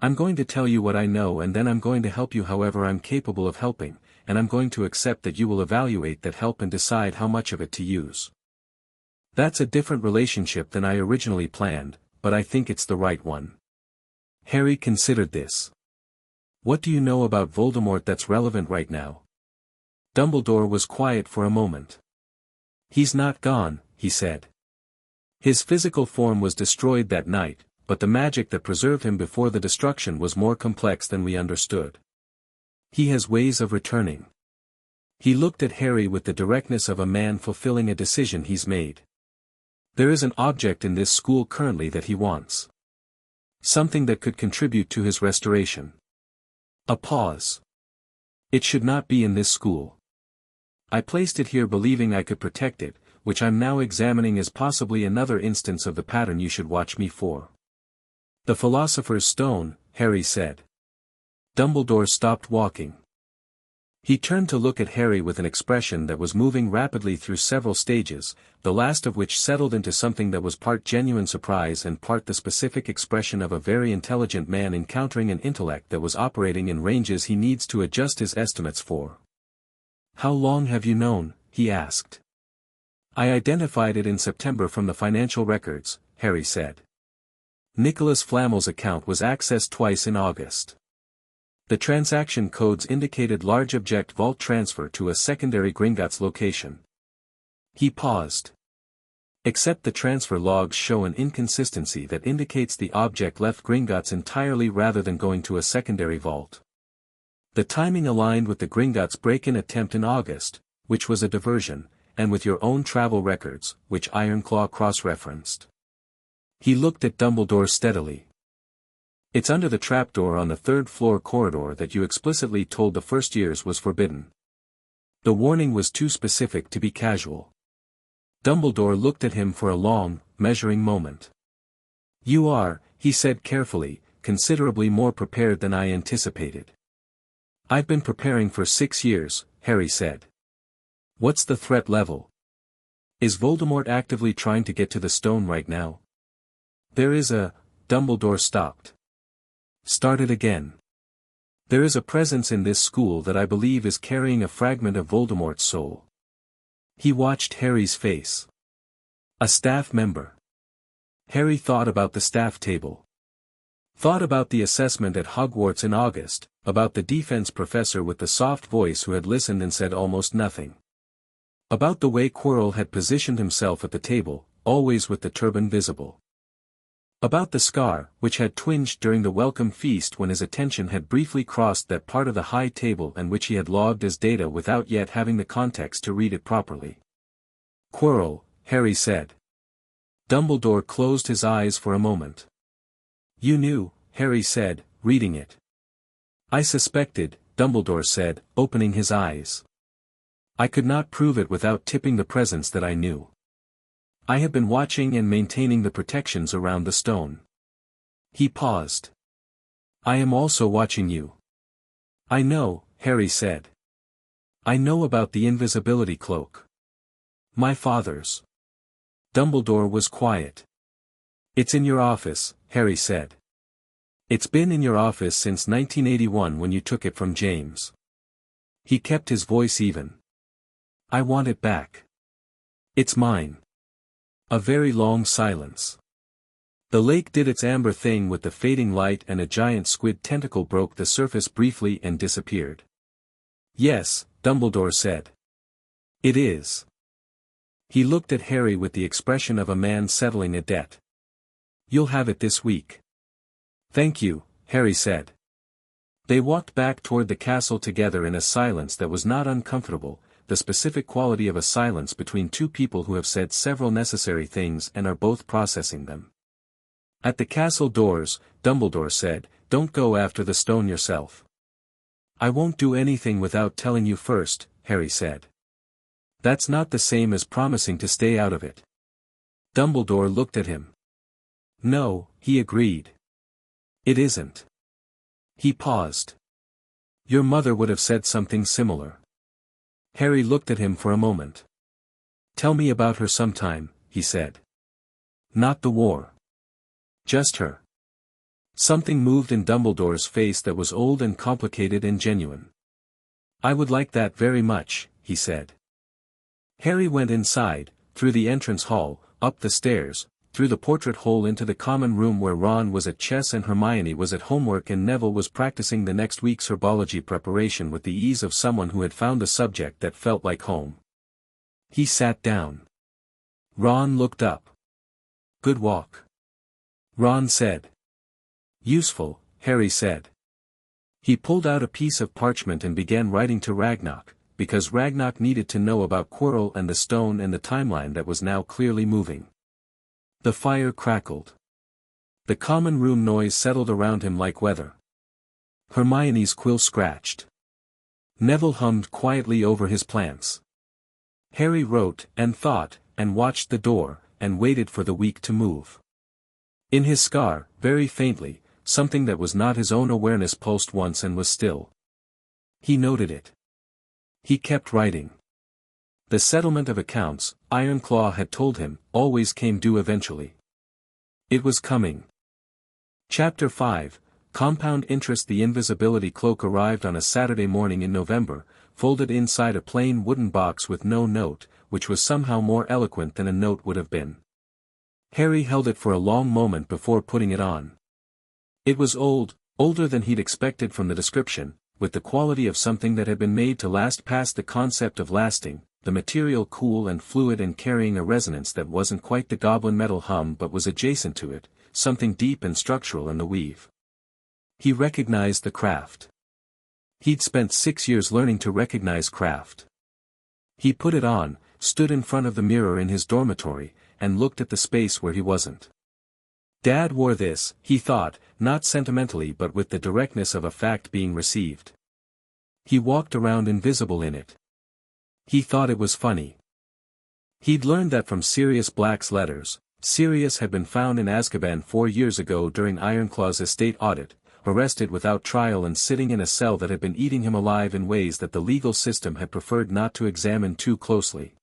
I'm going to tell you what I know, and then I'm going to help you however I'm capable of helping, and I'm going to accept that you will evaluate that help and decide how much of it to use. That's a different relationship than I originally planned, but I think it's the right one." Harry considered this. "What do you know about Voldemort that's relevant right now?" Dumbledore was quiet for a moment. "He's not gone," he said. "His physical form was destroyed that night, but the magic that preserved him before the destruction was more complex than we understood. He has ways of returning." He looked at Harry with the directness of a man fulfilling a decision he's made. "There is an object in this school currently that he wants. Something that could contribute to his restoration." A pause. "It should not be in this school. I placed it here believing I could protect it, which I'm now examining as possibly another instance of the pattern you should watch me for." "The Philosopher's Stone," Harry said. Dumbledore stopped walking. He turned to look at Harry with an expression that was moving rapidly through several stages, the last of which settled into something that was part genuine surprise and part the specific expression of a very intelligent man encountering an intellect that was operating in ranges he needs to adjust his estimates for. "How long have you known?" he asked. "I identified it in September from the financial records," Harry said. "Nicholas Flamel's account was accessed twice in August. The transaction codes indicated large object vault transfer to a secondary Gringotts location." He paused. "Except the transfer logs show an inconsistency that indicates the object left Gringotts entirely rather than going to a secondary vault. The timing aligned with the Gringotts break-in attempt in August, which was a diversion, and with your own travel records, which Ironclaw cross-referenced." He looked at Dumbledore steadily. "It's under the trapdoor on the third-floor corridor that you explicitly told the first years was forbidden. The warning was too specific to be casual." Dumbledore looked at him for a long, measuring moment. "You are," he said carefully, "considerably more prepared than I anticipated." "I've been preparing for 6 years," Harry said. "What's the threat level? Is Voldemort actively trying to get to the stone right now?" "There is a..." Dumbledore stopped. Started again. "There is a presence in this school that I believe is carrying a fragment of Voldemort's soul." He watched Harry's face. "A staff member." Harry thought about the staff table. Thought about the assessment at Hogwarts in August, about the defense professor with the soft voice who had listened and said almost nothing. About the way Quirrell had positioned himself at the table, always with the turban visible. About the scar, which had twinged during the welcome feast when his attention had briefly crossed that part of the high table and which he had logged as data without yet having the context to read it properly. "Quirrell," Harry said. Dumbledore closed his eyes for a moment. "You knew," Harry said, reading it. "I suspected," Dumbledore said, opening his eyes. "I could not prove it without tipping the presence that I knew. I have been watching and maintaining the protections around the stone." He paused. "I am also watching you." "I know," Harry said. "I know about the invisibility cloak." "My father's." Dumbledore was quiet. "It's in your office," Harry said. It's been in your office since 1981 when you took it from James. He kept his voice even. I want it back. It's mine. A very long silence. The lake did its amber thing with the fading light, and a giant squid tentacle broke the surface briefly and disappeared. Yes, Dumbledore said. It is. He looked at Harry with the expression of a man settling a debt. You'll have it this week. Thank you, Harry said. They walked back toward the castle together in a silence that was not uncomfortable, the specific quality of a silence between two people who have said several necessary things and are both processing them. At the castle doors, Dumbledore said, Don't go after the stone yourself. I won't do anything without telling you first, Harry said. That's not the same as promising to stay out of it. Dumbledore looked at him. No, he agreed. It isn't. He paused. Your mother would have said something similar. Harry looked at him for a moment. Tell me about her sometime, he said. Not the war. Just her. Something moved in Dumbledore's face that was old and complicated and genuine. I would like that very much, he said. Harry went inside, through the entrance hall, up the stairs, through the portrait hole into the common room where Ron was at chess and Hermione was at homework and Neville was practicing the next week's herbology preparation with the ease of someone who had found a subject that felt like home. He sat down. Ron looked up. Good walk. Ron said. Useful, Harry said. He pulled out a piece of parchment and began writing to Ragnarok, because Ragnarok needed to know about Quirrell and the stone and the timeline that was now clearly moving. The fire crackled. The common room noise settled around him like weather. Hermione's quill scratched. Neville hummed quietly over his plants. Harry wrote, and thought, and watched the door, and waited for the week to move. In his scar, very faintly, something that was not his own awareness pulsed once and was still. He noted it. He kept writing. The settlement of accounts, Ironclaw had told him, always came due eventually. It was coming. Chapter 5, Compound Interest. The invisibility cloak arrived on a Saturday morning in November, folded inside a plain wooden box with no note, which was somehow more eloquent than a note would have been. Harry held it for a long moment before putting it on. It was old, older than he'd expected from the description, with the quality of something that had been made to last past the concept of lasting, the material cool and fluid and carrying a resonance that wasn't quite the goblin metal hum but was adjacent to it, something deep and structural in the weave. He recognized the craft. He'd spent 6 years learning to recognize craft. He put it on, stood in front of the mirror in his dormitory, and looked at the space where he wasn't. Dad wore this, he thought, not sentimentally but with the directness of a fact being received. He walked around invisible in it. He thought it was funny. He'd learned that from Sirius Black's letters. Sirius had been found in Azkaban 4 years ago during Ironclaw's estate audit, arrested without trial and sitting in a cell that had been eating him alive in ways that the legal system had preferred not to examine too closely.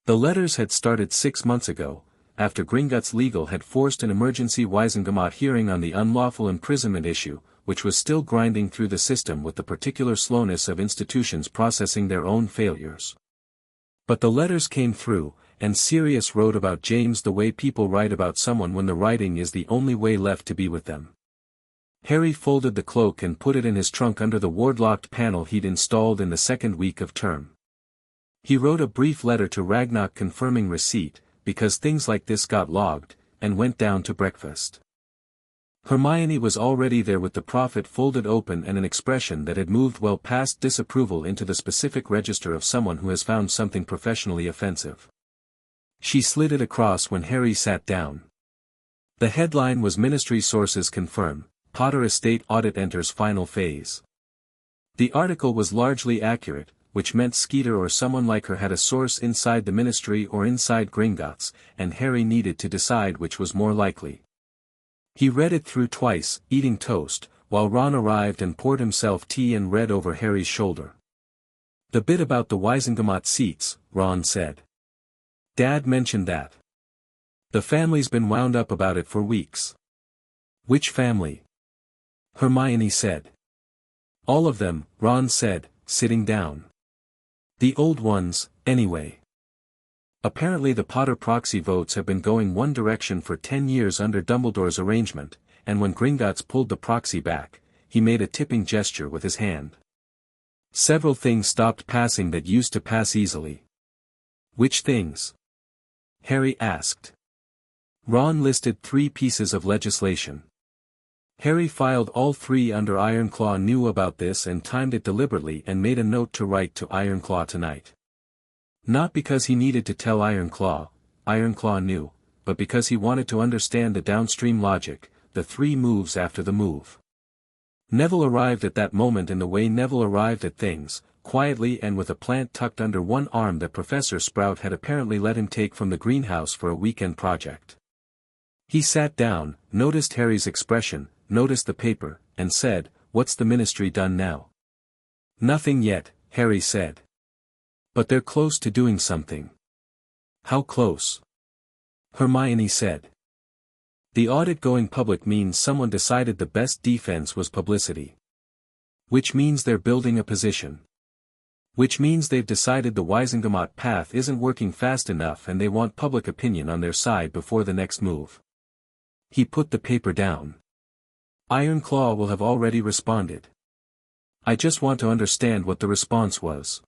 The letters had started 6 months ago, after Gringotts Legal had forced an emergency Wisengamot hearing on the unlawful imprisonment issue, which was still grinding through the system with the particular slowness of institutions processing their own failures. But the letters came through, and Sirius wrote about James the way people write about someone when the writing is the only way left to be with them. Harry folded the cloak and put it in his trunk under the ward-locked panel he'd installed in the second week of term. He wrote a brief letter to Ragnarok confirming receipt, because things like this got logged, and went down to breakfast. Hermione was already there with the prophet folded open and an expression that had moved well past disapproval into the specific register of someone who has found something professionally offensive. She slid it across when Harry sat down. The headline was Ministry Sources Confirm, Potter Estate Audit Enters Final Phase. The article was largely accurate, which meant Skeeter or someone like her had a source inside the ministry or inside Gringotts, and Harry needed to decide which was more likely. He read it through twice, eating toast, while Ron arrived and poured himself tea and read over Harry's shoulder. The bit about the Wisengamot seats, Ron said. Dad mentioned that. The family's been wound up about it for weeks. Which family? Hermione said. All of them, Ron said, sitting down. The old ones, anyway. Apparently the Potter proxy votes have been going one direction for 10 years under Dumbledore's arrangement, and when Gringotts pulled the proxy back, he made a tipping gesture with his hand. Several things stopped passing that used to pass easily. Which things? Harry asked. Ron listed 3 pieces of legislation. Harry filed all 3 under Ironclaw knew about this and timed it deliberately and made a note to write to Ironclaw tonight. Not because he needed to tell Ironclaw knew, but because he wanted to understand the downstream logic, the 3 moves after the move. Neville arrived at that moment in the way Neville arrived at things, quietly and with a plant tucked under one arm that Professor Sprout had apparently let him take from the greenhouse for a weekend project. He sat down, noticed Harry's expression, noticed the paper, and said, "What's the ministry done now?" "Nothing yet," Harry said. "But they're close to doing something." "How close?" Hermione said. "The audit going public means someone decided the best defense was publicity. Which means they're building a position. Which means they've decided the Wizengamot path isn't working fast enough and they want public opinion on their side before the next move." He put the paper down. "Ironclaw will have already responded. I just want to understand what the response was."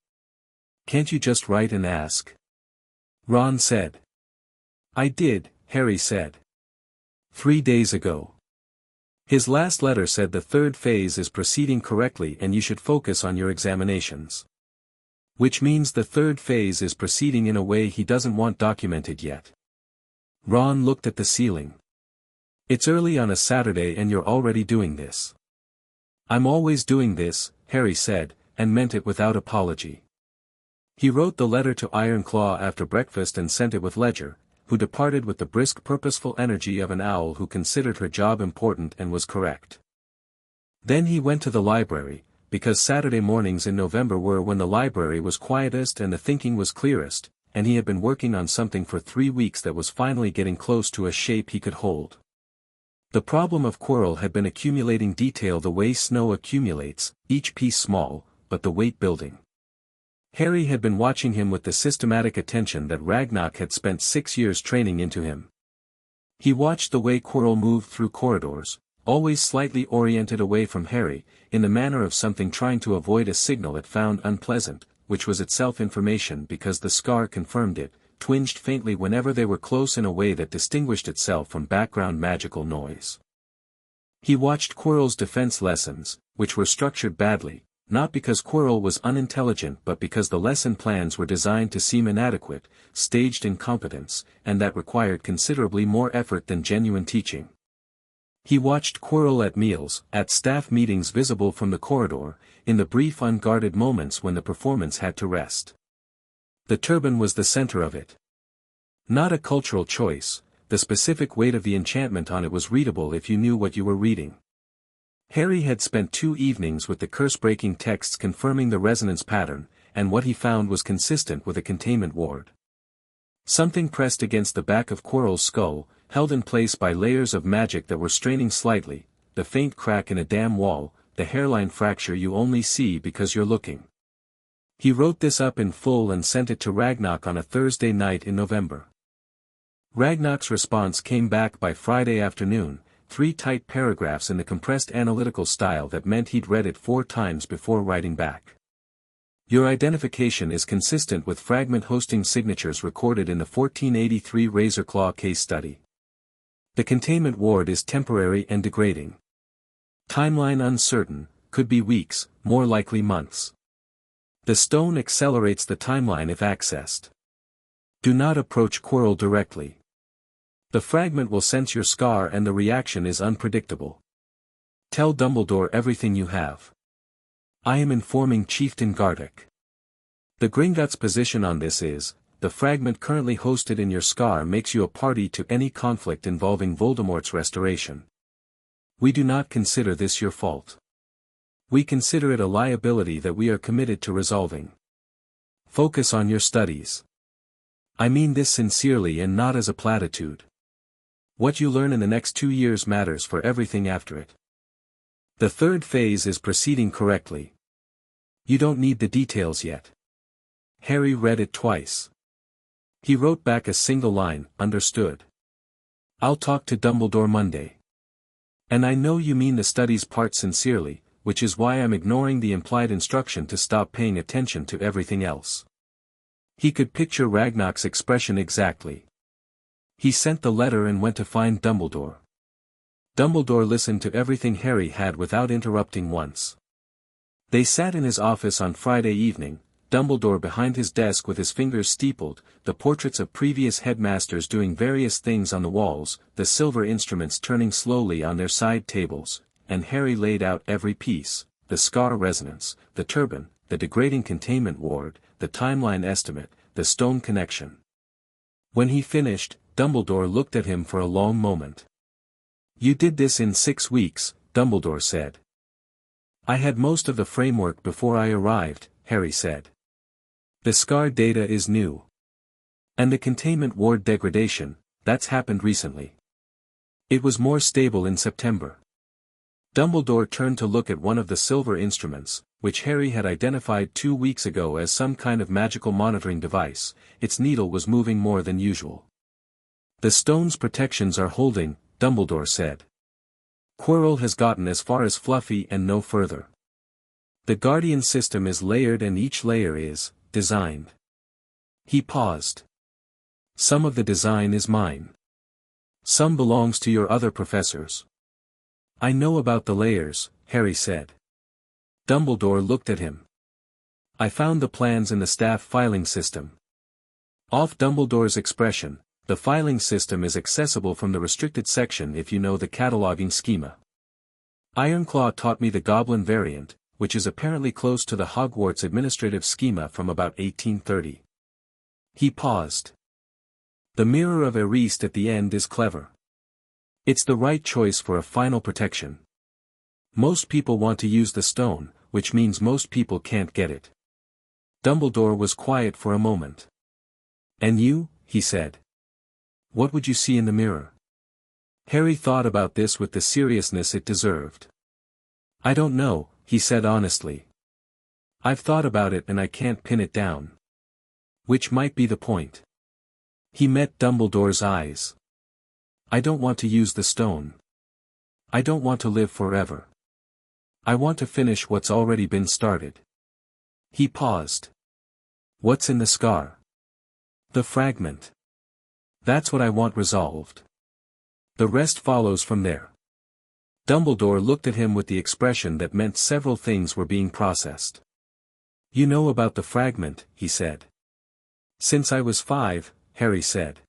"Can't you just write and ask?" Ron said. "I did," Harry said. 3 days ago. His last letter said the 3rd phase is proceeding correctly and you should focus on your examinations. Which means the 3rd phase is proceeding in a way he doesn't want documented yet. Ron looked at the ceiling. "It's early on a Saturday and you're already doing this." "I'm always doing this," Harry said, and meant it without apology. He wrote the letter to Ironclaw after breakfast and sent it with Ledger, who departed with the brisk purposeful energy of an owl who considered her job important and was correct. Then he went to the library, because Saturday mornings in November were when the library was quietest and the thinking was clearest, and he had been working on something for 3 weeks that was finally getting close to a shape he could hold. The problem of Quirrell had been accumulating detail the way snow accumulates, each piece small, but the weight building. Harry had been watching him with the systematic attention that Ragnarok had spent 6 years training into him. He watched the way Quirrell moved through corridors, always slightly oriented away from Harry, in the manner of something trying to avoid a signal it found unpleasant, which was itself information because the scar confirmed it, twinged faintly whenever they were close in a way that distinguished itself from background magical noise. He watched Quirrell's defense lessons, which were structured badly, not because Quirrell was unintelligent but because the lesson plans were designed to seem inadequate, staged incompetence, and that required considerably more effort than genuine teaching. He watched Quirrell at meals, at staff meetings visible from the corridor, in the brief unguarded moments when the performance had to rest. The turban was the center of it. Not a cultural choice, the specific weight of the enchantment on it was readable if you knew what you were reading. Harry had spent 2 evenings with the curse-breaking texts confirming the resonance pattern, and what he found was consistent with a containment ward. Something pressed against the back of Quirrell's skull, held in place by layers of magic that were straining slightly, the faint crack in a dam wall, the hairline fracture you only see because you're looking. He wrote this up in full and sent it to Ragnarok on a Thursday night in November. Ragnarok's response came back by Friday afternoon, 3 tight paragraphs in the compressed analytical style that meant he'd read it 4 times before writing back. Your identification is consistent with fragment hosting signatures recorded in the 1483 Razorclaw case study. The containment ward is temporary and degrading. Timeline uncertain, could be weeks, more likely months. The stone accelerates the timeline if accessed. Do not approach Quirrell directly. The fragment will sense your scar and the reaction is unpredictable. Tell Dumbledore everything you have. I am informing Chieftain Gardock. The Gringotts' position on this is, the fragment currently hosted in your scar makes you a party to any conflict involving Voldemort's restoration. We do not consider this your fault. We consider it a liability that we are committed to resolving. Focus on your studies. I mean this sincerely and not as a platitude. What you learn in the next 2 years matters for everything after it. The third phase is proceeding correctly. You don't need the details yet. Harry read it twice. He wrote back a single line, understood. I'll talk to Dumbledore Monday. And I know you mean the studies part sincerely, which is why I'm ignoring the implied instruction to stop paying attention to everything else. He could picture Ragnarok's expression exactly. He sent the letter and went to find Dumbledore. Dumbledore listened to everything Harry had without interrupting once. They sat in his office on Friday evening, Dumbledore behind his desk with his fingers steepled, the portraits of previous headmasters doing various things on the walls, the silver instruments turning slowly on their side tables, and Harry laid out every piece, the scar resonance, the turban, the degrading containment ward, the timeline estimate, the stone connection. When he finished, Dumbledore looked at him for a long moment. You did this in 6 weeks, Dumbledore said. I had most of the framework before I arrived, Harry said. The scar data is new. And the containment ward degradation, that's happened recently. It was more stable in September. Dumbledore turned to look at one of the silver instruments, which Harry had identified 2 weeks ago as some kind of magical monitoring device. Its needle was moving more than usual. The stone's protections are holding, Dumbledore said. Quirrell has gotten as far as Fluffy and no further. The Guardian system is layered and each layer is designed. He paused. Some of the design is mine. Some belongs to your other professors. I know about the layers, Harry said. Dumbledore looked at him. I found the plans in the staff filing system. Off Dumbledore's expression, the filing system is accessible from the restricted section if you know the cataloging schema. Ironclaw taught me the Goblin variant, which is apparently close to the Hogwarts administrative schema from about 1830. He paused. The mirror of Eriste at the end is clever. It's the right choice for a final protection. Most people want to use the stone, which means most people can't get it. Dumbledore was quiet for a moment. And you, he said. What would you see in the mirror? Harry thought about this with the seriousness it deserved. I don't know, he said honestly. I've thought about it and I can't pin it down. Which might be the point. He met Dumbledore's eyes. I don't want to use the stone. I don't want to live forever. I want to finish what's already been started. He paused. What's in the scar? The fragment. That's what I want resolved. The rest follows from there. Dumbledore looked at him with the expression that meant several things were being processed. You know about the fragment, he said. Since I was 5, Harry said.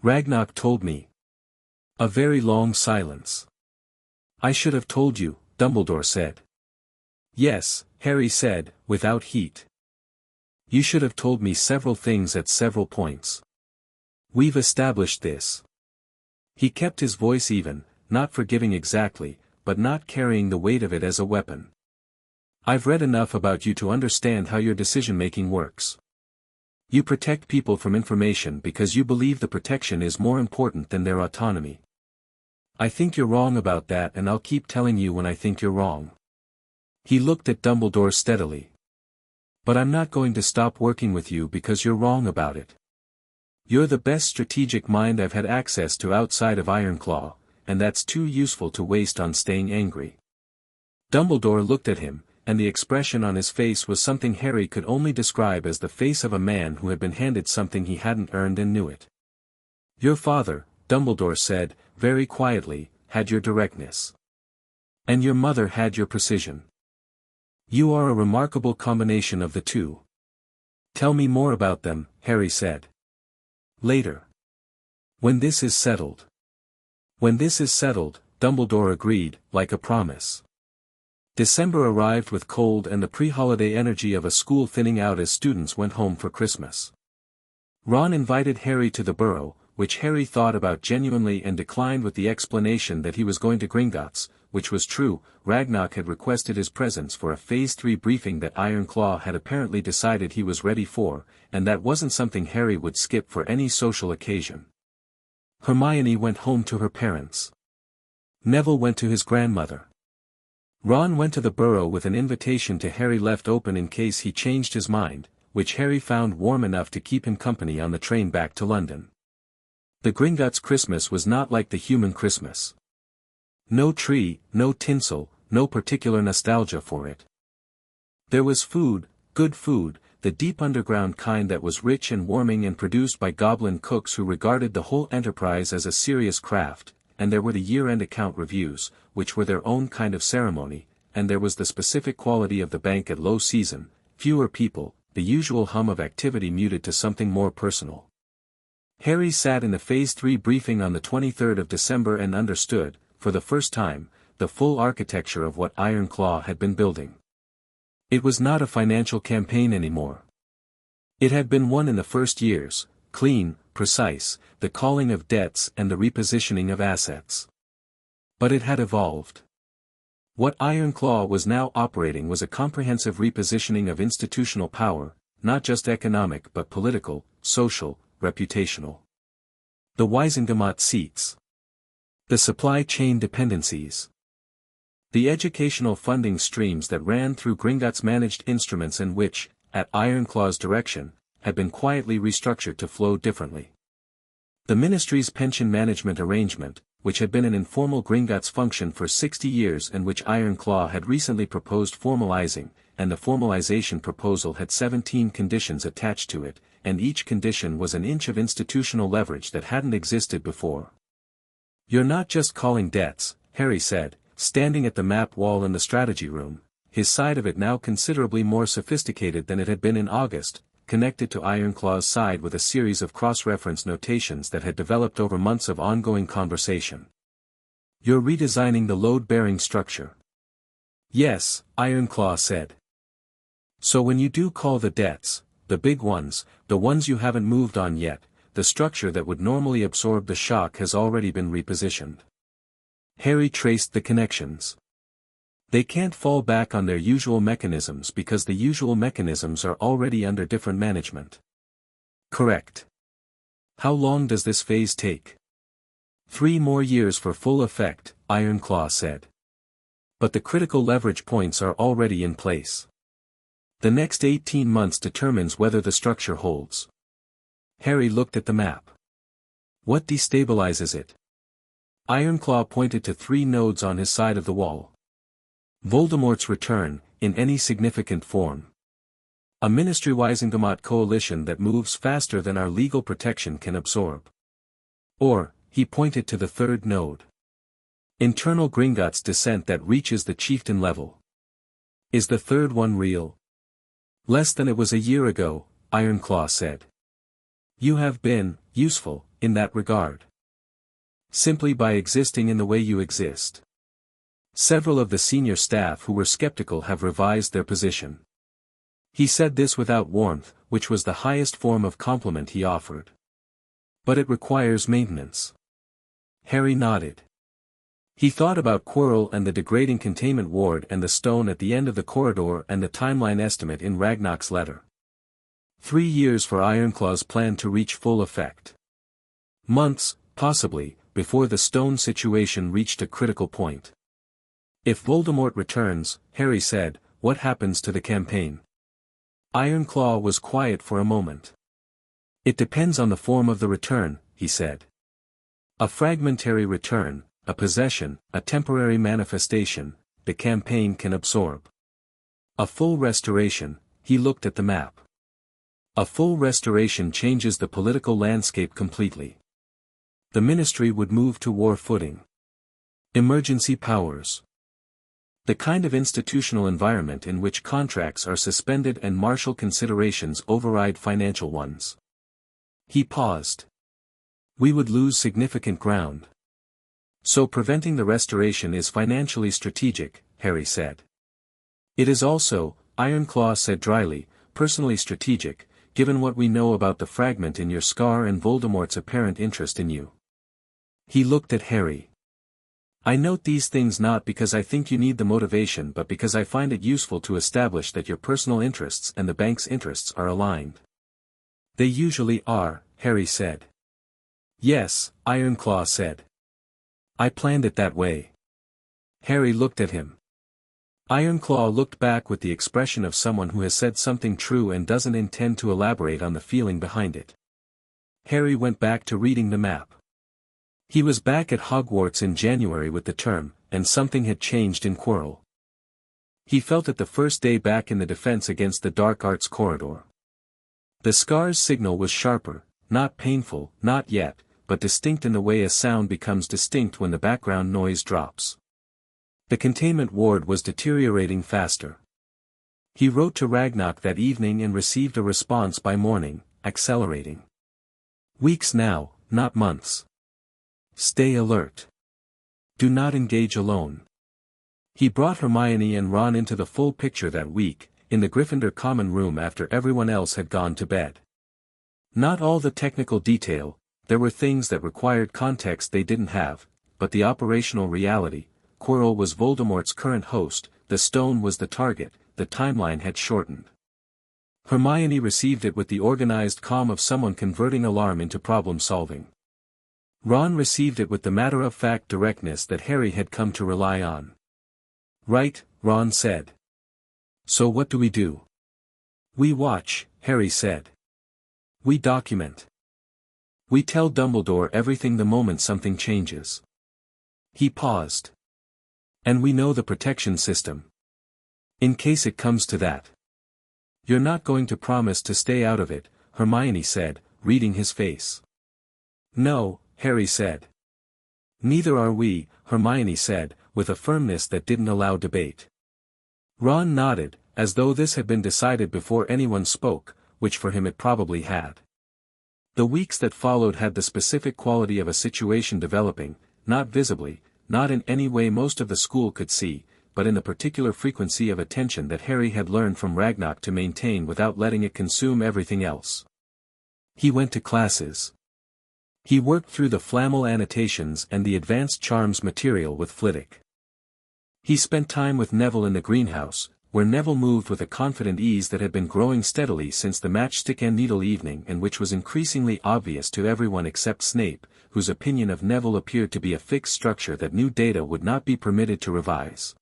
Ragnarok told me. A very long silence. I should have told you, Dumbledore said. Yes, Harry said, without heat. You should have told me several things at several points. We've established this. He kept his voice even, not forgiving exactly, but not carrying the weight of it as a weapon. I've read enough about you to understand how your decision-making works. You protect people from information because you believe the protection is more important than their autonomy. I think you're wrong about that and I'll keep telling you when I think you're wrong. He looked at Dumbledore steadily. But I'm not going to stop working with you because you're wrong about it. You're the best strategic mind I've had access to outside of Ironclaw, and that's too useful to waste on staying angry. Dumbledore looked at him, and the expression on his face was something Harry could only describe as the face of a man who had been handed something he hadn't earned and knew it. Your father, Dumbledore said, very quietly, had your directness. And your mother had your precision. You are a remarkable combination of the two. Tell me more about them, Harry said. Later. When this is settled. When this is settled, Dumbledore agreed, like a promise. December arrived with cold and the pre-holiday energy of a school thinning out as students went home for Christmas. Ron invited Harry to the Burrow, which Harry thought about genuinely and declined with the explanation that he was going to Gringotts, which was true. Ragnarok had requested his presence for a Phase 3 briefing that Ironclaw had apparently decided he was ready for, and that wasn't something Harry would skip for any social occasion. Hermione went home to her parents. Neville went to his grandmother. Ron went to the burrow with an invitation to Harry left open in case he changed his mind, which Harry found warm enough to keep him company on the train back to London. The Gringotts Christmas was not like the human Christmas. No tree, no tinsel, no particular nostalgia for it. There was food, good food, the deep underground kind that was rich and warming and produced by Goblin cooks who regarded the whole enterprise as a serious craft, and there were the year-end account reviews, which were their own kind of ceremony, and there was the specific quality of the bank at low season, fewer people, the usual hum of activity muted to something more personal. Harry sat in the Phase 3 briefing on the 23rd of December and understood, for the first time, the full architecture of what Ironclaw had been building. It was not a financial campaign anymore. It had been one in the first years, clean, precise, the calling of debts and the repositioning of assets. But it had evolved. What Ironclaw was now operating was a comprehensive repositioning of institutional power, not just economic but political, social, reputational. The Wisengamot seats. The supply chain dependencies. The educational funding streams that ran through Gringotts managed instruments and which, at Ironclaw's direction, had been quietly restructured to flow differently. The ministry's pension management arrangement, which had been an informal Gringotts function for 60 years and which Ironclaw had recently proposed formalizing, and the formalization proposal had 17 conditions attached to it, and each condition was an inch of institutional leverage that hadn't existed before. "You're not just calling debts," Harry said, standing at the map wall in the strategy room, his side of it now considerably more sophisticated than it had been in August, connected to Ironclaw's side with a series of cross-reference notations that had developed over months of ongoing conversation. "You're redesigning the load-bearing structure." "Yes," Ironclaw said. "So when you do call the debts, the big ones, the ones you haven't moved on yet, the structure that would normally absorb the shock has already been repositioned." Harry traced the connections. They can't fall back on their usual mechanisms because the usual mechanisms are already under different management. "Correct. How long does this phase take?" 3 more years for full effect," Ironclaw said. "But the critical leverage points are already in place. The next 18 months determines whether the structure holds." Harry looked at the map. "What destabilizes it?" Ironclaw pointed to 3 nodes on his side of the wall. "Voldemort's return, in any significant form. A Ministry Wisengamot coalition that moves faster than our legal protection can absorb. Or," he pointed to the 3rd node. "Internal Gringotts descent that reaches the chieftain level." "Is the 3rd one real?" "Less than it was a year ago," Ironclaw said. "You have been useful in that regard. Simply by existing in the way you exist." Several of the senior staff who were skeptical have revised their position. He said this without warmth, which was the highest form of compliment he offered. "But it requires maintenance." Harry nodded. He thought about Quirrell and the degrading containment ward and the stone at the end of the corridor and the timeline estimate in Ragnarok's letter. 3 years for Ironclaw's plan to reach full effect. Months, possibly, before the stone situation reached a critical point. "If Voldemort returns," Harry said, "what happens to the campaign?" Ironclaw was quiet for a moment. "It depends on the form of the return," he said. "A fragmentary return, a possession, a temporary manifestation, the campaign can absorb. A full restoration," he looked at the map. "A full restoration changes the political landscape completely. The ministry would move to war footing. Emergency powers. The kind of institutional environment in which contracts are suspended and martial considerations override financial ones." He paused. "We would lose significant ground. So preventing the restoration is financially strategic," Harry said. "It is also," Ironclaw said dryly, "personally strategic, given what we know about the fragment in your scar and Voldemort's apparent interest in you." He looked at Harry. "I note these things not because I think you need the motivation but because I find it useful to establish that your personal interests and the bank's interests are aligned." "They usually are," Harry said. "Yes," Ironclaw said. "I planned it that way." Harry looked at him. Ironclaw looked back with the expression of someone who has said something true and doesn't intend to elaborate on the feeling behind it. Harry went back to reading the map. He was back at Hogwarts in January with the term, and something had changed in Quirrell. He felt it the first day back in the defense against the dark arts corridor. The scar's signal was sharper, not painful, not yet, but distinct in the way a sound becomes distinct when the background noise drops. The containment ward was deteriorating faster. He wrote to Ragnarok that evening and received a response by morning, accelerating. Weeks now, not months. Stay alert. Do not engage alone. He brought Hermione and Ron into the full picture that week, in the Gryffindor common room after everyone else had gone to bed. Not all the technical detail, there were things that required context they didn't have, but the operational reality. Quirrell was Voldemort's current host, the stone was the target, the timeline had shortened. Hermione received it with the organized calm of someone converting alarm into problem-solving. Ron received it with the matter-of-fact directness that Harry had come to rely on. Right, Ron said. So what do we do? We watch, Harry said. We document. We tell Dumbledore everything the moment something changes. He paused. And we know the protection system. In case it comes to that. You're not going to promise to stay out of it, Hermione said, reading his face. No, Harry said. Neither are we, Hermione said, with a firmness that didn't allow debate. Ron nodded, as though this had been decided before anyone spoke, which for him it probably had. The weeks that followed had the specific quality of a situation developing, not visibly, not in any way most of the school could see, but in the particular frequency of attention that Harry had learned from Ragnarok to maintain without letting it consume everything else. He went to classes. He worked through the Flammel annotations and the advanced charms material with Flitwick. He spent time with Neville in the greenhouse, where Neville moved with a confident ease that had been growing steadily since the matchstick and needle evening and which was increasingly obvious to everyone except Snape, whose opinion of Neville appeared to be a fixed structure that new data would not be permitted to revise.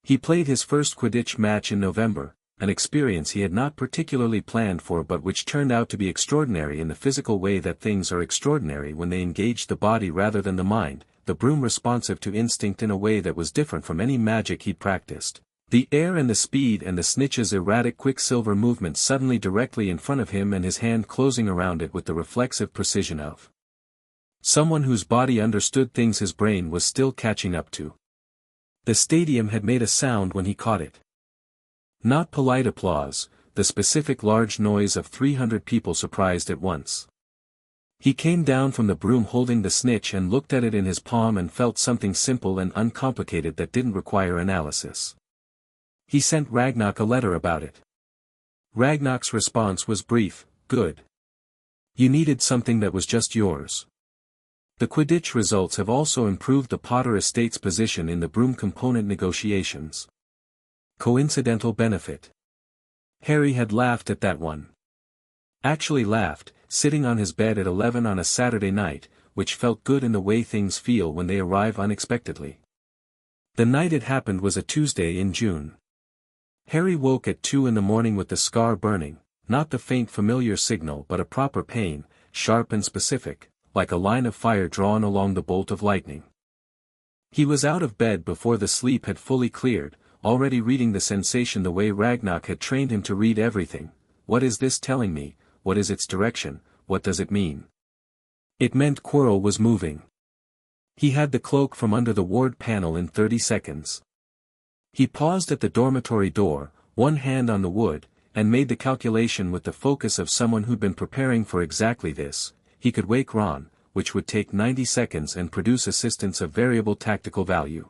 He played his first Quidditch match in November, an experience he had not particularly planned for but which turned out to be extraordinary in the physical way that things are extraordinary when they engage the body rather than the mind, the broom responsive to instinct in a way that was different from any magic he'd practiced. The air and the speed and the snitch's erratic quicksilver movements suddenly directly in front of him and his hand closing around it with the reflexive precision of someone whose body understood things his brain was still catching up to. The stadium had made a sound when he caught it. Not polite applause, the specific large noise of 300 people surprised at once. He came down from the broom holding the snitch and looked at it in his palm and felt something simple and uncomplicated that didn't require analysis. He sent Ragnarok a letter about it. Ragnarok's response was brief, good. You needed something that was just yours. The Quidditch results have also improved the Potter estate's position in the broom component negotiations. Coincidental benefit. Harry had laughed at that one. Actually laughed, sitting on his bed at 11 on a Saturday night, which felt good in the way things feel when they arrive unexpectedly. The night it happened was a Tuesday in June. Harry woke at 2 in the morning with the scar burning, not the faint familiar signal but a proper pain, sharp and specific, like a line of fire drawn along the bolt of lightning. He was out of bed before the sleep had fully cleared, already reading the sensation the way Ragnarok had trained him to read everything. What is this telling me? What is its direction? What does it mean? It meant Quirrell was moving. He had the cloak from under the ward panel in 30 seconds. He paused at the dormitory door, one hand on the wood, and made the calculation with the focus of someone who'd been preparing for exactly this. He could wake Ron, which would take 90 seconds and produce assistance of variable tactical value.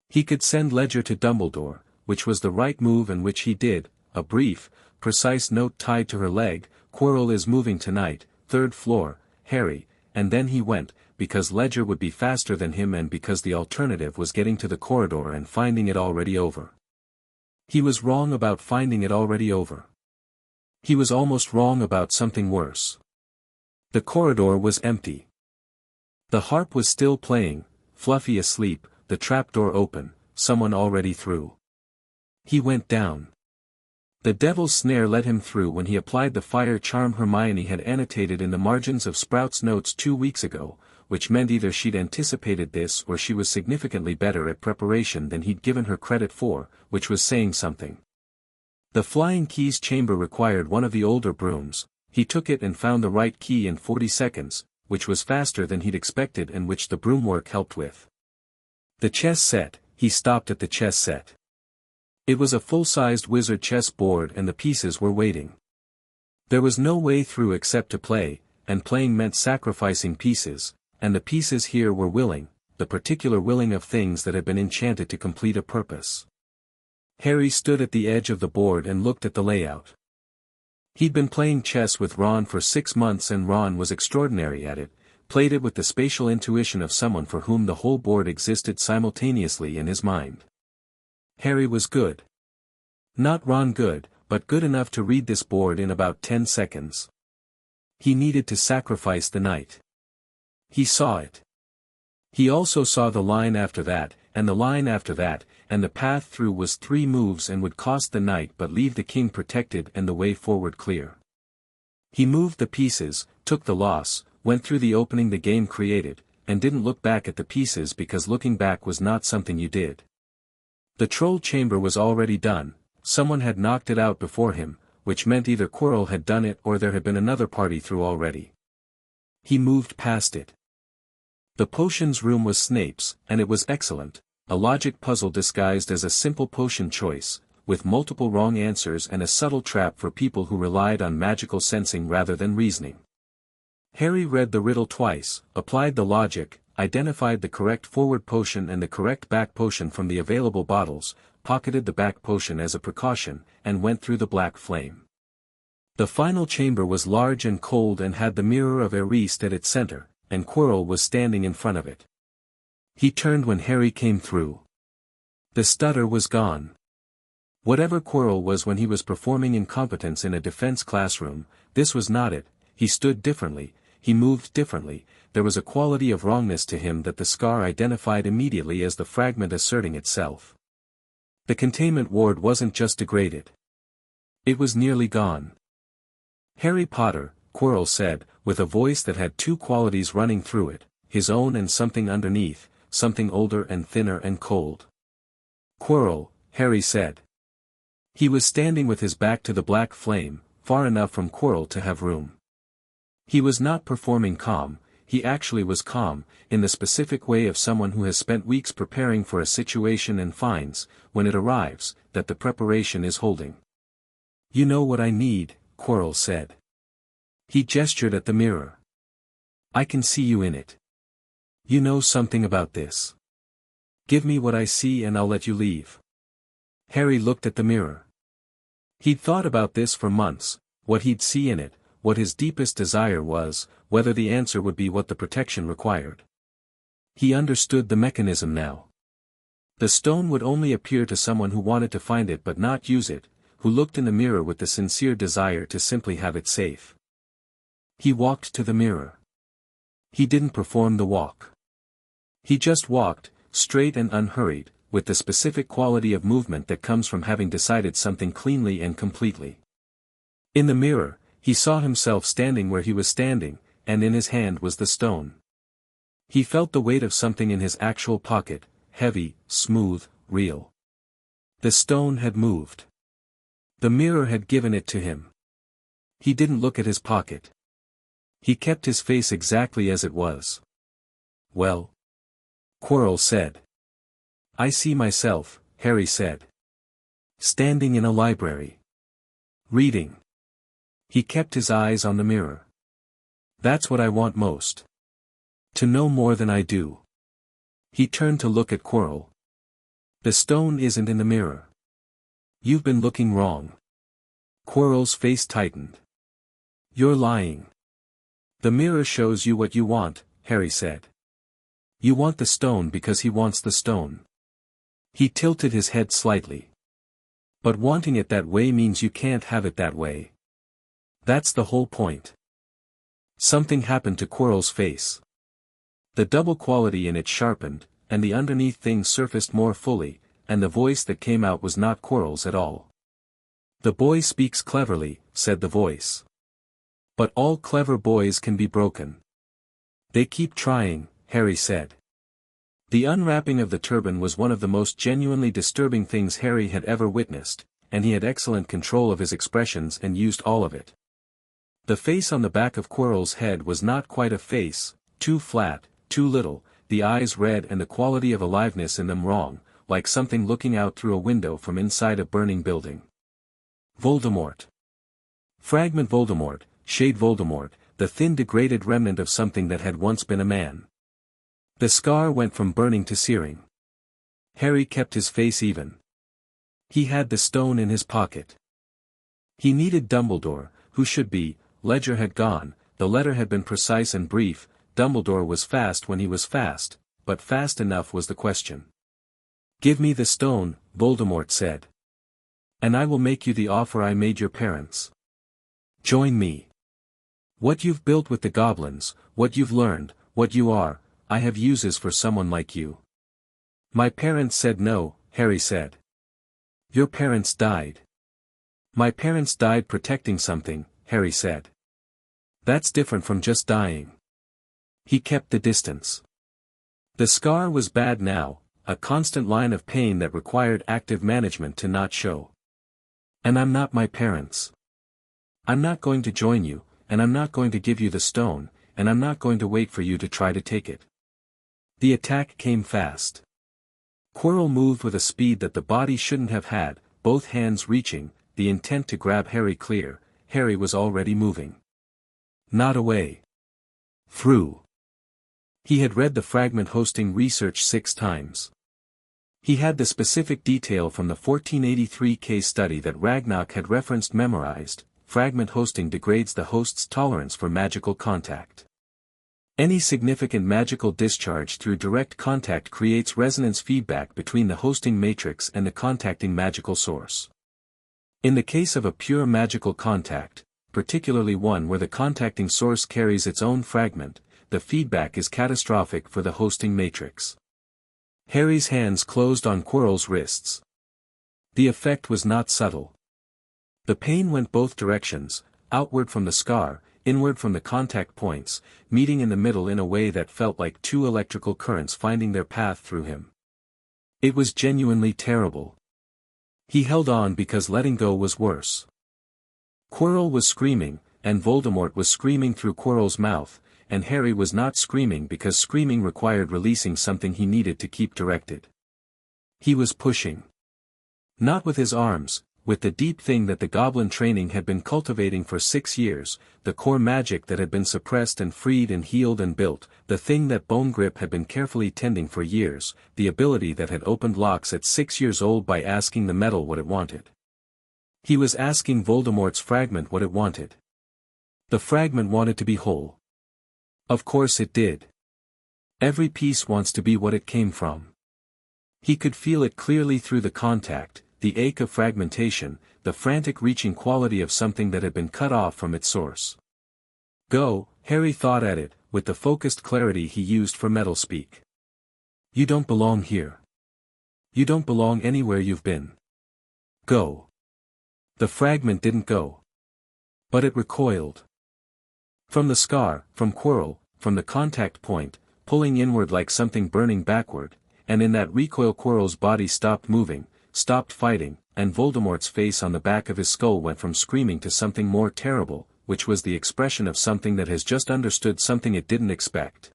He could send Ledger to Dumbledore, which was the right move and which he did, a brief, precise note tied to her leg, Quirrell is moving tonight, 3rd floor, Harry, and then he went, because Ledger would be faster than him and because the alternative was getting to the corridor and finding it already over. He was wrong about finding it already over. He was almost wrong about something worse. The corridor was empty. The harp was still playing, Fluffy asleep, the trapdoor open, someone already through. He went down. The devil's snare let him through when he applied the fire charm Hermione had annotated in the margins of Sprout's notes 2 weeks ago, which meant either she'd anticipated this or she was significantly better at preparation than he'd given her credit for, which was saying something. The flying keys chamber required one of the older brooms. He took it and found the right key in 40 seconds, which was faster than he'd expected and which the broomwork helped with. The chess set, he stopped at the chess set. It was a full-sized wizard chess board and the pieces were waiting. There was no way through except to play, and playing meant sacrificing pieces, and the pieces here were willing, the particular willing of things that had been enchanted to complete a purpose. Harry stood at the edge of the board and looked at the layout. He'd been playing chess with Ron for 6 months and Ron was extraordinary at it, played it with the spatial intuition of someone for whom the whole board existed simultaneously in his mind. Harry was good. Not Ron good, but good enough to read this board in about 10 seconds. He needed to sacrifice the knight. He saw it. He also saw the line after that, and the line after that, and the path through was 3 moves and would cost the knight but leave the king protected and the way forward clear. He moved the pieces, took the loss, went through the opening the game created, and didn't look back at the pieces because looking back was not something you did. The troll chamber was already done, someone had knocked it out before him, which meant either Quirrell had done it or there had been another party through already. He moved past it. The potions room was Snape's, and it was excellent, a logic puzzle disguised as a simple potion choice, with multiple wrong answers and a subtle trap for people who relied on magical sensing rather than reasoning. Harry read the riddle twice, applied the logic, identified the correct forward potion and the correct back potion from the available bottles, pocketed the back potion as a precaution, and went through the black flame. The final chamber was large and cold and had the mirror of Eriste at its center, and Quirrell was standing in front of it. He turned when Harry came through. The stutter was gone. Whatever Quirrell was when he was performing incompetence in a defense classroom, this was not it. He stood differently, he moved differently, there was a quality of wrongness to him that the scar identified immediately as the fragment asserting itself. The containment ward wasn't just degraded. It was nearly gone. Harry Potter, Quirrell said, with a voice that had 2 qualities running through it, his own and something underneath, something older and thinner and cold. Quirrell, Harry said. He was standing with his back to the black flame, far enough from Quirrell to have room. He was not performing calm, he actually was calm, in the specific way of someone who has spent weeks preparing for a situation and finds, when it arrives, that the preparation is holding. "You know what I need," Quirrell said. He gestured at the mirror. "I can see you in it. You know something about this. Give me what I see and I'll let you leave." Harry looked at the mirror. He'd thought about this for months, what he'd see in it, what his deepest desire was, whether the answer would be what the protection required. He understood the mechanism now. The stone would only appear to someone who wanted to find it but not use it, who looked in the mirror with the sincere desire to simply have it safe. He walked to the mirror. He didn't perform the walk. He just walked, straight and unhurried, with the specific quality of movement that comes from having decided something cleanly and completely. In the mirror, he saw himself standing where he was standing, and in his hand was the stone. He felt the weight of something in his actual pocket, heavy, smooth, real. The stone had moved. The mirror had given it to him. He didn't look at his pocket. He kept his face exactly as it was. "Well?" Quirrell said. "I see myself," Harry said. "Standing in a library. Reading." He kept his eyes on the mirror. "That's what I want most. To know more than I do." He turned to look at Quirrell. "The stone isn't in the mirror. You've been looking wrong." Quirrell's face tightened. "You're lying. The mirror shows you what you want," Harry said. "You want the stone because he wants the stone." He tilted his head slightly. "But wanting it that way means you can't have it that way. That's the whole point." Something happened to Quirrell's face. The double quality in it sharpened, and the underneath thing surfaced more fully, and the voice that came out was not Quirrell's at all. "The boy speaks cleverly," said the voice. "But all clever boys can be broken." "They keep trying," Harry said. The unwrapping of the turban was one of the most genuinely disturbing things Harry had ever witnessed, and he had excellent control of his expressions and used all of it. The face on the back of Quirrell's head was not quite a face, too flat, too little, the eyes red and the quality of aliveness in them wrong, like something looking out through a window from inside a burning building. Voldemort. Fragment Voldemort, Shade Voldemort, the thin degraded remnant of something that had once been a man. The scar went from burning to searing. Harry kept his face even. He had the stone in his pocket. He needed Dumbledore, who should be. Ledger had gone, the letter had been precise and brief. Dumbledore was fast when he was fast, but fast enough was the question. "Give me the stone," Voldemort said. "And I will make you the offer I made your parents. Join me. What you've built with the goblins, what you've learned, what you are, I have uses for someone like you." "My parents said no," Harry said. "Your parents died." "My parents died protecting something," Harry said. "That's different from just dying." He kept the distance. The scar was bad now, a constant line of pain that required active management to not show. "And I'm not my parents. I'm not going to join you, and I'm not going to give you the stone, and I'm not going to wait for you to try to take it." The attack came fast. Quirrell moved with a speed that the body shouldn't have had, both hands reaching, the intent to grab Harry clear. Harry was already moving. Not away. Through. He had read the fragment hosting research 6 times. He had the specific detail from the 1483 case study that Ragnarok had referenced memorized. Fragment hosting degrades the host's tolerance for magical contact. Any significant magical discharge through direct contact creates resonance feedback between the hosting matrix and the contacting magical source. In the case of a pure magical contact, particularly one where the contacting source carries its own fragment, the feedback is catastrophic for the hosting matrix. Harry's hands closed on Quirrell's wrists. The effect was not subtle. The pain went both directions, outward from the scar, inward from the contact points, meeting in the middle in a way that felt like 2 electrical currents finding their path through him. It was genuinely terrible. He held on because letting go was worse. Quirrell was screaming, and Voldemort was screaming through Quirrell's mouth, and Harry was not screaming because screaming required releasing something he needed to keep directed. He was pushing. Not with his arms, with the deep thing that the goblin training had been cultivating for 6 years, the core magic that had been suppressed and freed and healed and built, the thing that Bone Grip had been carefully tending for years, the ability that had opened locks at 6 years old by asking the metal what it wanted. He was asking Voldemort's fragment what it wanted. The fragment wanted to be whole. Of course it did. Every piece wants to be what it came from. He could feel it clearly through the contact, the ache of fragmentation, the frantic reaching quality of something that had been cut off from its source. "Go," Harry thought at it, with the focused clarity he used for metal speak. "You don't belong here. You don't belong anywhere you've been. Go." The fragment didn't go. But it recoiled. From the scar, from Quirrell, from the contact point, pulling inward like something burning backward, and in that recoil Quirrell's body stopped moving, stopped fighting, and Voldemort's face on the back of his skull went from screaming to something more terrible, which was the expression of something that has just understood something it didn't expect.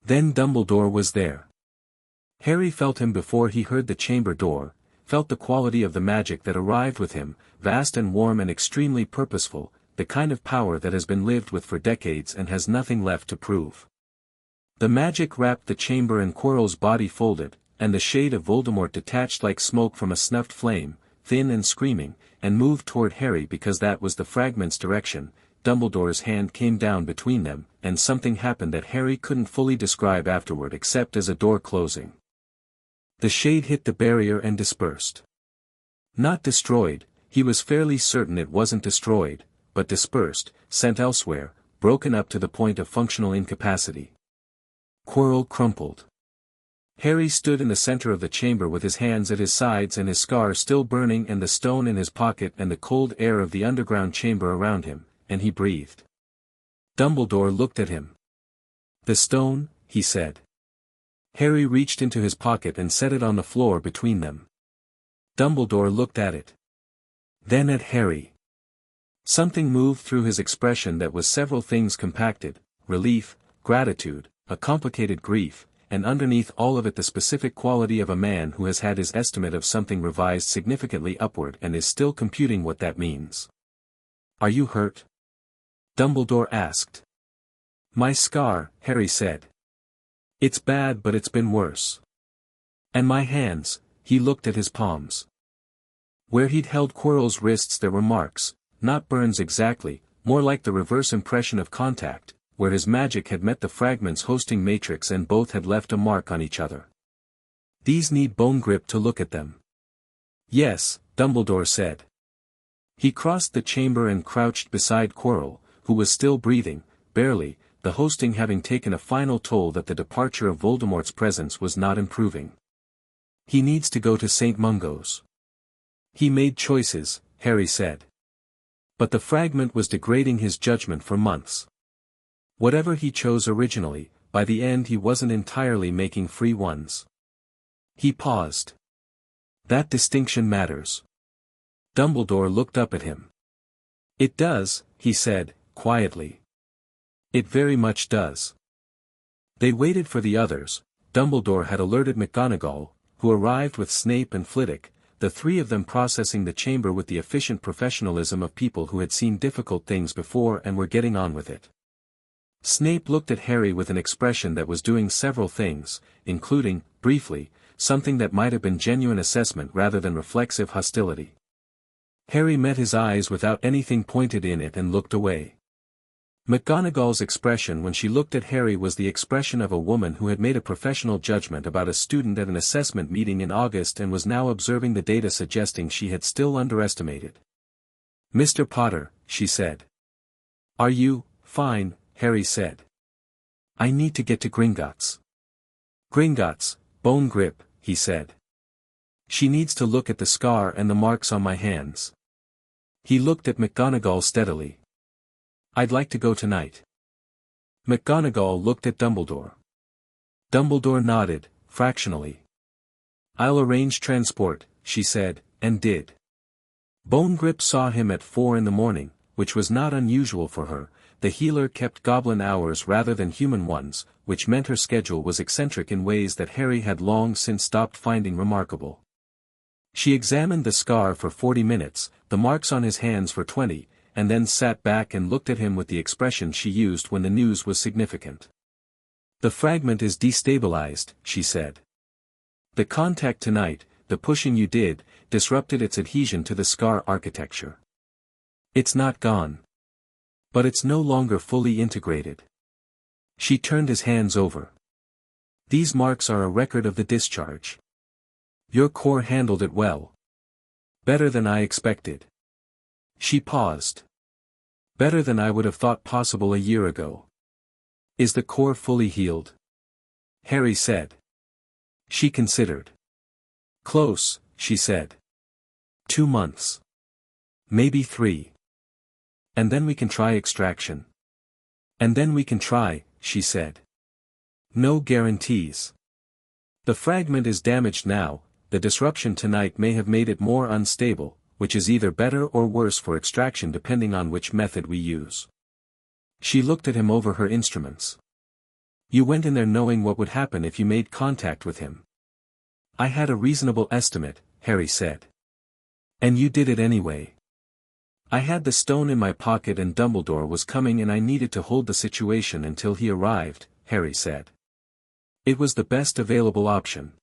Then Dumbledore was there. Harry felt him before he heard the chamber door, felt the quality of the magic that arrived with him, vast and warm and extremely purposeful, the kind of power that has been lived with for decades and has nothing left to prove. The magic wrapped the chamber and Quirrell's body folded, and the shade of Voldemort detached like smoke from a snuffed flame, thin and screaming, and moved toward Harry because that was the fragment's direction. Dumbledore's hand came down between them, and something happened that Harry couldn't fully describe afterward except as a door closing. The shade hit the barrier and dispersed. Not destroyed, he was fairly certain it wasn't destroyed, but dispersed, sent elsewhere, broken up to the point of functional incapacity. Quirrell crumpled. Harry stood in the center of the chamber with his hands at his sides and his scar still burning and the stone in his pocket and the cold air of the underground chamber around him, and he breathed. Dumbledore looked at him. "The stone," he said. Harry reached into his pocket and set it on the floor between them. Dumbledore looked at it. Then at Harry. Something moved through his expression that was several things compacted: relief, gratitude, a complicated grief, and underneath all of it the specific quality of a man who has had his estimate of something revised significantly upward and is still computing what that means. "Are you hurt?" Dumbledore asked. "My scar," Harry said. "It's bad, but it's been worse. And my hands," he looked at his palms. Where he'd held Quirrell's wrists there were marks, not burns exactly, more like the reverse impression of contact, where his magic had met the fragment's hosting matrix and both had left a mark on each other. "These need bone grip to look at them." "Yes," Dumbledore said. He crossed the chamber and crouched beside Quirrell, who was still breathing, barely, the hosting having taken a final toll that the departure of Voldemort's presence was not improving. "He needs to go to St. Mungo's." "He made choices," Harry said. "But the fragment was degrading his judgment for months. Whatever he chose originally, by the end he wasn't entirely making free ones." He paused. "That distinction matters." Dumbledore looked up at him. "It does," he said, quietly. "It very much does." They waited for the others. Dumbledore had alerted McGonagall, who arrived with Snape and Flitwick, the three of them processing the chamber with the efficient professionalism of people who had seen difficult things before and were getting on with it. Snape looked at Harry with an expression that was doing several things, including, briefly, something that might have been genuine assessment rather than reflexive hostility. Harry met his eyes without anything pointed in it and looked away. McGonagall's expression when she looked at Harry was the expression of a woman who had made a professional judgment about a student at an assessment meeting in August and was now observing the data suggesting she had still underestimated. "Mr. Potter," she said. "Are you?" "Fine," Harry said. "I need to get to Gringotts." "Gringotts, bone grip," he said. "She needs to look at the scar and the marks on my hands." He looked at McGonagall steadily. "I'd like to go tonight." McGonagall looked at Dumbledore. Dumbledore nodded, fractionally. "I'll arrange transport," she said, and did. Bone Grip saw him at 4 in the morning, which was not unusual for her. The healer kept goblin hours rather than human ones, which meant her schedule was eccentric in ways that Harry had long since stopped finding remarkable. She examined the scar for 40 minutes, the marks on his hands for 20, and then sat back and looked at him with the expression she used when the news was significant. "The fragment is destabilized," she said. "The contact tonight, the pushing you did, disrupted its adhesion to the scar architecture. It's not gone. But it's no longer fully integrated." She turned his hands over. "These marks are a record of the discharge. Your core handled it well. Better than I expected." She paused. "Better than I would have thought possible a year ago." "Is the core fully healed?" Harry said. She considered. "Close," she said. 2 months. Maybe 3. And then we can try extraction." "And then we can try," she said. "No guarantees. The fragment is damaged now, the disruption tonight may have made it more unstable, which is either better or worse for extraction depending on which method we use." She looked at him over her instruments. "You went in there knowing what would happen if you made contact with him." "I had a reasonable estimate," Harry said. "And you did it anyway." "I had the stone in my pocket and Dumbledore was coming and I needed to hold the situation until he arrived," Harry said. "It was the best available option."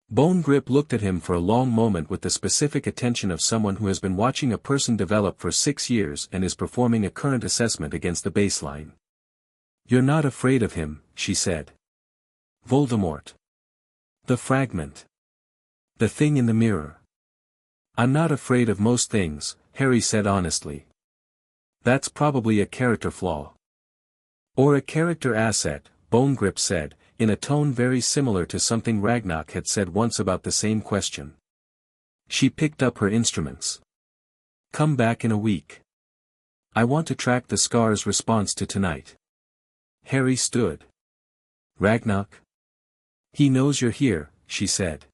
Bone Grip looked at him for a long moment with the specific attention of someone who has been watching a person develop for 6 years and is performing a current assessment against the baseline. "You're not afraid of him," she said. "Voldemort. The fragment. The thing in the mirror." "I'm not afraid of most things," Harry said honestly. "That's probably a character flaw." "Or a character asset," Bone Grip said. in a tone very similar to something Ragnarok had said once about the same question. She picked up her instruments. Come back in a week. I want to track the Scar's response to tonight. Harry stood. Ragnarok? He knows you're here, she said.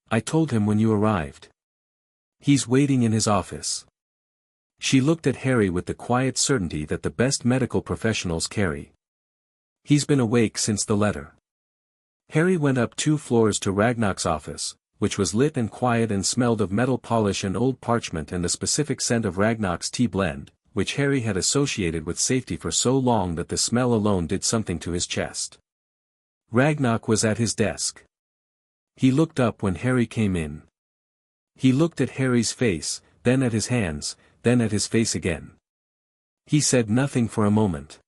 I told him when you arrived. He's waiting in his office. She looked at Harry with the quiet certainty that the best medical professionals carry. He's been awake since the letter. Harry went up 2 floors to Ragnarok's office, which was lit and quiet and smelled of metal polish and old parchment and the specific scent of Ragnarok's tea blend, which Harry had associated with safety for so long that the smell alone did something to his chest. Ragnarok was at his desk. He looked up when Harry came in. He looked at Harry's face, then at his hands, then at his face again. He said nothing for a moment.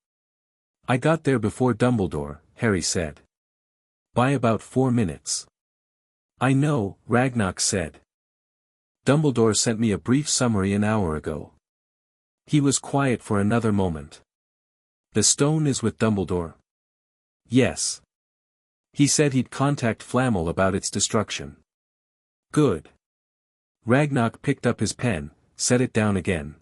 I got there before Dumbledore, Harry said. By about 4 minutes. I know, Ragnarok said. Dumbledore sent me a brief summary an hour ago. He was quiet for another moment. The stone is with Dumbledore? Yes. He said he'd contact Flammel about its destruction. Good. Ragnarok picked up his pen, set it down again.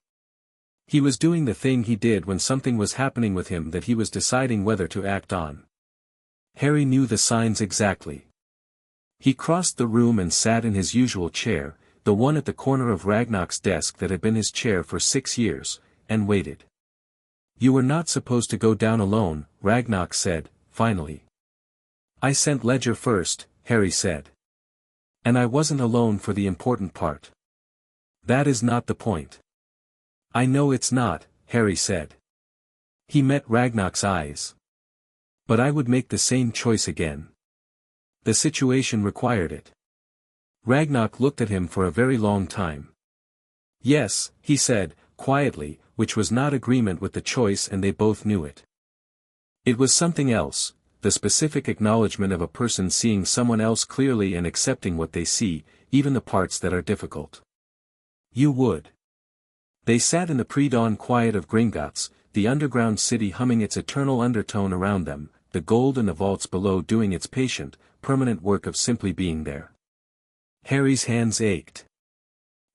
He was doing the thing he did when something was happening with him that he was deciding whether to act on. Harry knew the signs exactly. He crossed the room and sat in his usual chair, the one at the corner of Ragnarok's desk that had been his chair for 6 years, and waited. You were not supposed to go down alone, Ragnarok said, finally. I sent Ledger first, Harry said. And I wasn't alone for the important part. That is not the point. I know it's not, Harry said. He met Ragnarok's eyes. But I would make the same choice again. The situation required it. Ragnarok looked at him for a very long time. Yes, he said, quietly, which was not agreement with the choice and they both knew it. It was something else, the specific acknowledgement of a person seeing someone else clearly and accepting what they see, even the parts that are difficult. You would. They sat in the pre-dawn quiet of Gringotts, the underground city humming its eternal undertone around them, the gold in the vaults below doing its patient, permanent work of simply being there. Harry's hands ached.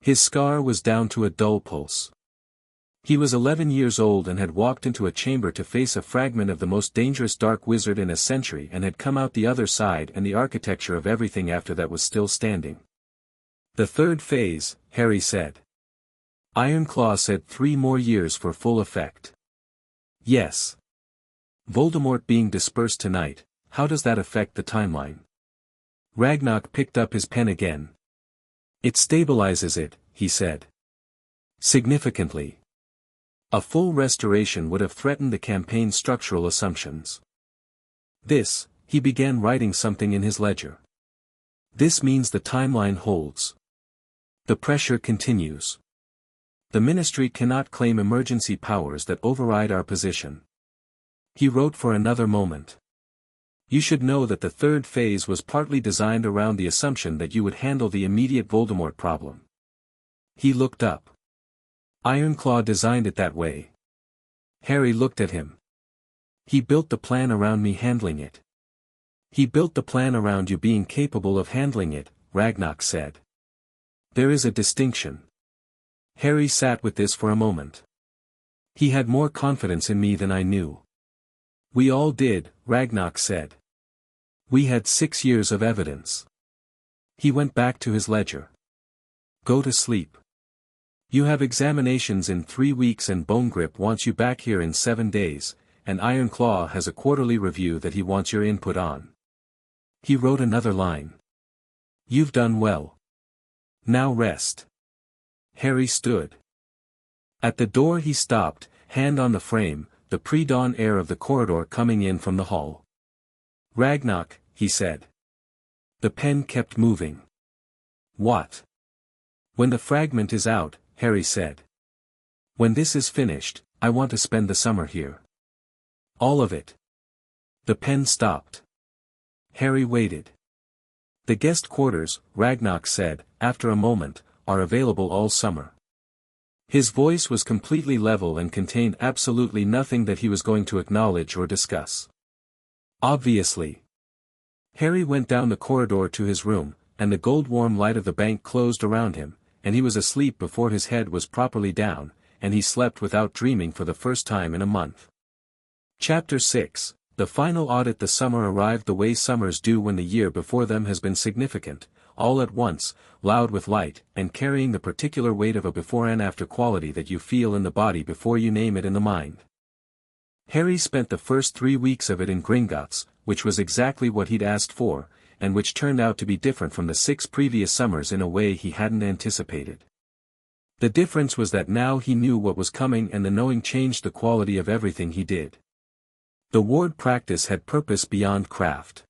His scar was down to a dull pulse. He was 11 years old and had walked into a chamber to face a fragment of the most dangerous dark wizard in a century and had come out the other side and the architecture of everything after that was still standing. The third phase, Harry said. Ironclaw said 3 more years for full effect. Yes. Voldemort being dispersed tonight, how does that affect the timeline? Ragnarok picked up his pen again. It stabilizes it, he said. Significantly. A full restoration would have threatened the campaign's structural assumptions. This, he began writing something in his ledger. This means the timeline holds. The pressure continues. The Ministry cannot claim emergency powers that override our position. He wrote for another moment. You should know that the third phase was partly designed around the assumption that you would handle the immediate Voldemort problem. He looked up. Ironclaw designed it that way. Harry looked at him. He built the plan around me handling it. He built the plan around you being capable of handling it, Ragnarok said. There is a distinction. Harry sat with this for a moment. He had more confidence in me than I knew. We all did, Ragnarok said. We had 6 years of evidence. He went back to his ledger. Go to sleep. You have examinations in 3 weeks and Bone Grip wants you back here in 7 days, and Ironclaw has a quarterly review that he wants your input on. He wrote another line. You've done well. Now rest. Harry stood. At the door he stopped, hand on the frame, the pre-dawn air of the corridor coming in from the hall. Ragnarok, he said. The pen kept moving. What? When the fragment is out, Harry said. When this is finished, I want to spend the summer here. All of it. The pen stopped. Harry waited. The guest quarters, Ragnarok said, after a moment, are available all summer. His voice was completely level and contained absolutely nothing that he was going to acknowledge or discuss. Obviously. Harry went down the corridor to his room, and the gold-warm light of the bank closed around him, and he was asleep before his head was properly down, and he slept without dreaming for the first time in a month. Chapter 6. The final audit. The summer arrived the way summers do when the year before them has been significant, all at once, loud with light, and carrying the particular weight of a before and after quality that you feel in the body before you name it in the mind. Harry spent the first 3 weeks of it in Gringotts, which was exactly what he'd asked for, and which turned out to be different from the 6 previous summers in a way he hadn't anticipated. The difference was that now he knew what was coming, and the knowing changed the quality of everything he did. The ward practice had purpose beyond craft.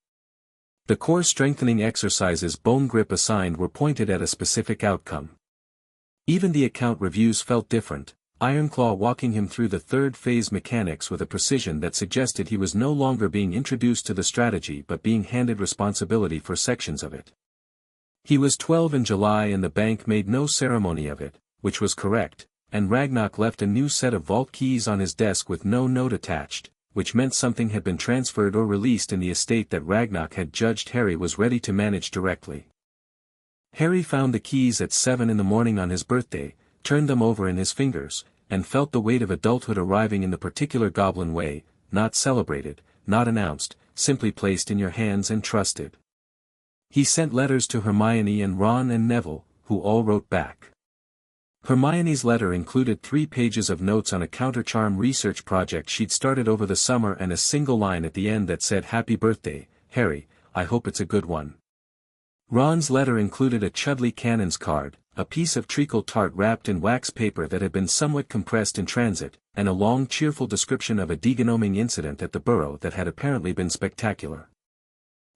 The core strengthening exercises Bone Grip assigned were pointed at a specific outcome. Even the account reviews felt different, Ironclaw walking him through the third phase mechanics with a precision that suggested he was no longer being introduced to the strategy but being handed responsibility for sections of it. He was 12 in July and the bank made no ceremony of it, which was correct, and Ragnarok left a new set of vault keys on his desk with no note attached, which meant something had been transferred or released in the estate that Ragnarok had judged Harry was ready to manage directly. Harry found the keys at 7 in the morning on his birthday, turned them over in his fingers, and felt the weight of adulthood arriving in the particular Goblin way, not celebrated, not announced, simply placed in your hands and trusted. He sent letters to Hermione and Ron and Neville, who all wrote back. Hermione's letter included 3 pages of notes on a countercharm research project she'd started over the summer and a single line at the end that said "Happy birthday, Harry, I hope it's a good one." Ron's letter included a Chudley Cannon's card, a piece of treacle tart wrapped in wax paper that had been somewhat compressed in transit, and a long cheerful description of a degenoming incident at the burrow that had apparently been spectacular.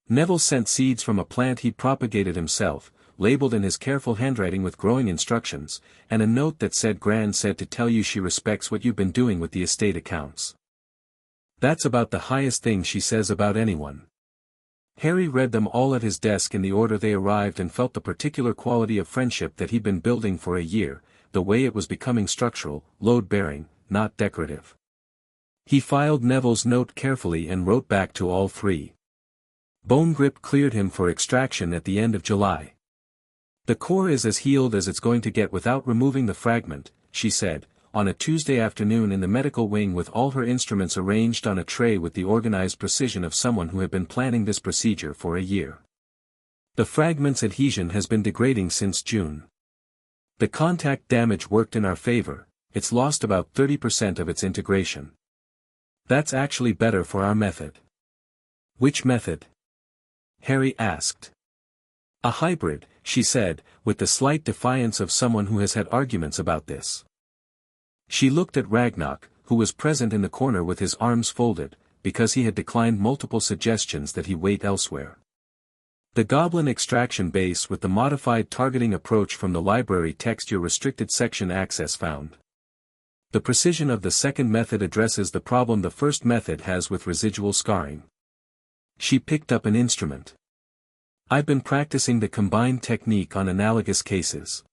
Neville sent seeds from a plant he'd propagated himself, labeled in his careful handwriting with growing instructions, and a note that said Gran said to tell you she respects what you've been doing with the estate accounts. That's about the highest thing she says about anyone. Harry read them all at his desk in the order they arrived and felt the particular quality of friendship that he'd been building for a year, the way it was becoming structural, load-bearing, not decorative. He filed Neville's note carefully and wrote back to all 3. Bone Grip cleared him for extraction at the end of July. "The core is as healed as it's going to get without removing the fragment," she said, on a Tuesday afternoon in the medical wing with all her instruments arranged on a tray with the organized precision of someone who had been planning this procedure for a year. "The fragment's adhesion has been degrading since June. The contact damage worked in our favor, it's lost about 30% of its integration. That's actually better for our method." "Which method?" Harry asked. "A hybrid," she said, with the slight defiance of someone who has had arguments about this. She looked at Ragnarok, who was present in the corner with his arms folded, because he had declined multiple suggestions that he wait elsewhere. "The Goblin extraction base with the modified targeting approach from the library text your restricted section access found. The precision of the second method addresses the problem the first method has with residual scarring." She picked up an instrument. "I've been practicing the combined technique on analogous cases."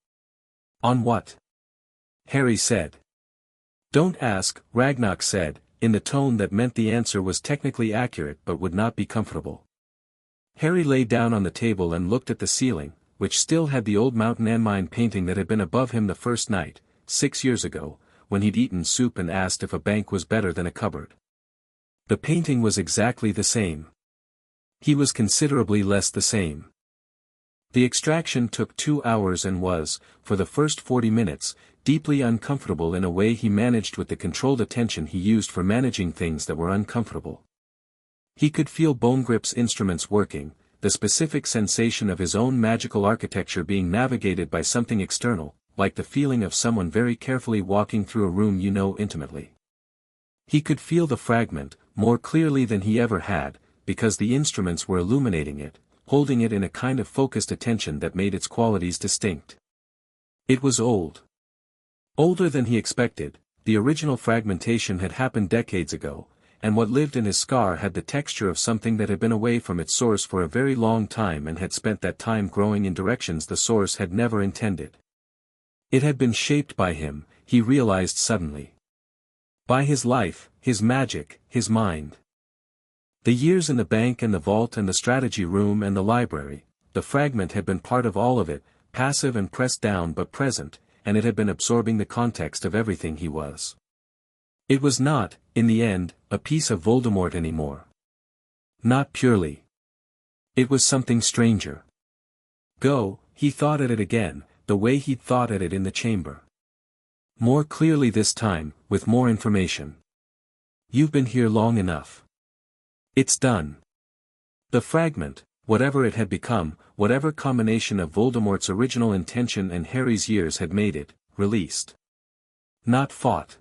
"On what?" Harry said. "Don't ask," Ragnarok said, in the tone that meant the answer was technically accurate but would not be comfortable. Harry lay down on the table and looked at the ceiling, which still had the old Mountain Anmine painting that had been above him the first night, 6 years ago, when he'd eaten soup and asked if a bank was better than a cupboard. The painting was exactly the same. He was considerably less the same. The extraction took 2 hours and was, for the first 40 minutes, deeply uncomfortable in a way he managed with the controlled attention he used for managing things that were uncomfortable. He could feel Bone Grip's instruments working, the specific sensation of his own magical architecture being navigated by something external, like the feeling of someone very carefully walking through a room you know intimately. He could feel the fragment, more clearly than he ever had, because the instruments were illuminating it, holding it in a kind of focused attention that made its qualities distinct. It was old. Older than he expected, the original fragmentation had happened decades ago, and what lived in his scar had the texture of something that had been away from its source for a very long time and had spent that time growing in directions the source had never intended. It had been shaped by him, he realized suddenly. By his life, his magic, his mind. The years in the bank and the vault and the strategy room and the library, the fragment had been part of all of it, passive and pressed down but present, and it had been absorbing the context of everything he was. It was not, in the end, a piece of Voldemort anymore. Not purely. It was something stranger. Go, he thought at it again, the way he'd thought at it in the chamber. More clearly this time, with more information. You've been here long enough. It's done. The fragment, whatever it had become, whatever combination of Voldemort's original intention and Harry's years had made it, released. Not fought.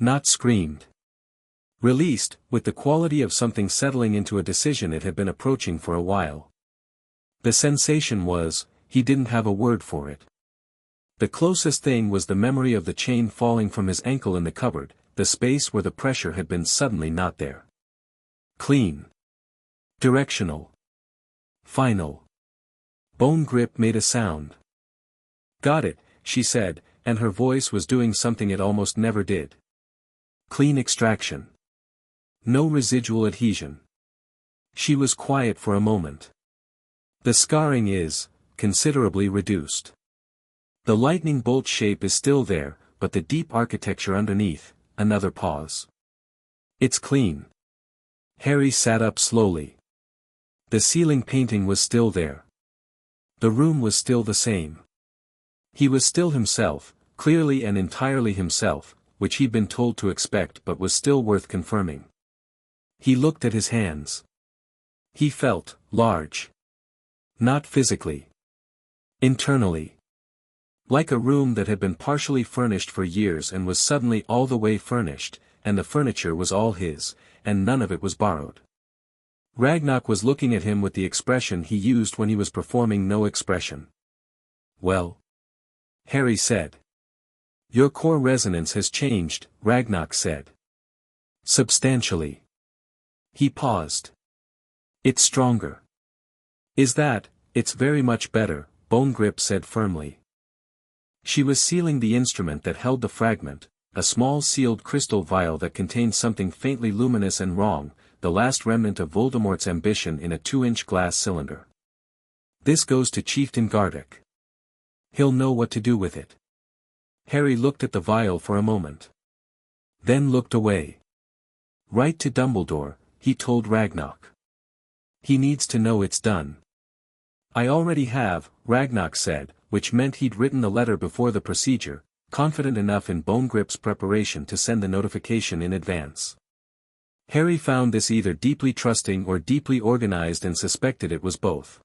Not screamed. Released, with the quality of something settling into a decision it had been approaching for a while. The sensation was, he didn't have a word for it. The closest thing was the memory of the chain falling from his ankle in the cupboard, the space where the pressure had been suddenly not there. Clean. Directional. Final. Bone grip made a sound. Got it, she said, and her voice was doing something it almost never did. Clean extraction. No residual adhesion. She was quiet for a moment. The scarring is, considerably reduced. The lightning bolt shape is still there, but the deep architecture underneath, another pause. It's clean. Harry sat up slowly. The ceiling painting was still there. The room was still the same. He was still himself, clearly and entirely himself, which he'd been told to expect but was still worth confirming. He looked at his hands. He felt large. Not physically. Internally. Like a room that had been partially furnished for years and was suddenly all the way furnished, and the furniture was all his, and none of it was borrowed. Ragnarok was looking at him with the expression he used when he was performing no expression. Well? Harry said. Your core resonance has changed, Ragnarok said. Substantially. He paused. It's stronger. Is that? It's very much better, Bone Grip said firmly. She was sealing the instrument that held the fragment, a small sealed crystal vial that contained something faintly luminous and wrong, the last remnant of Voldemort's ambition in a 2-inch glass cylinder. This goes to Chieftain Gardock. He'll know what to do with it. Harry looked at the vial for a moment. Then looked away. Write to Dumbledore, he told Ragnarok. He needs to know it's done. I already have, Ragnarok said, which meant he'd written the letter before the procedure, confident enough in Bone Grip's preparation to send the notification in advance. Harry found this either deeply trusting or deeply organized and suspected it was both.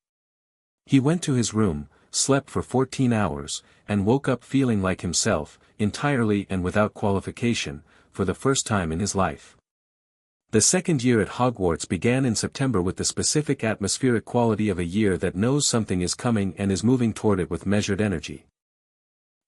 He went to his room, slept for 14 hours, and woke up feeling like himself, entirely and without qualification, for the first time in his life. The second year at Hogwarts began in September with the specific atmospheric quality of a year that knows something is coming and is moving toward it with measured energy.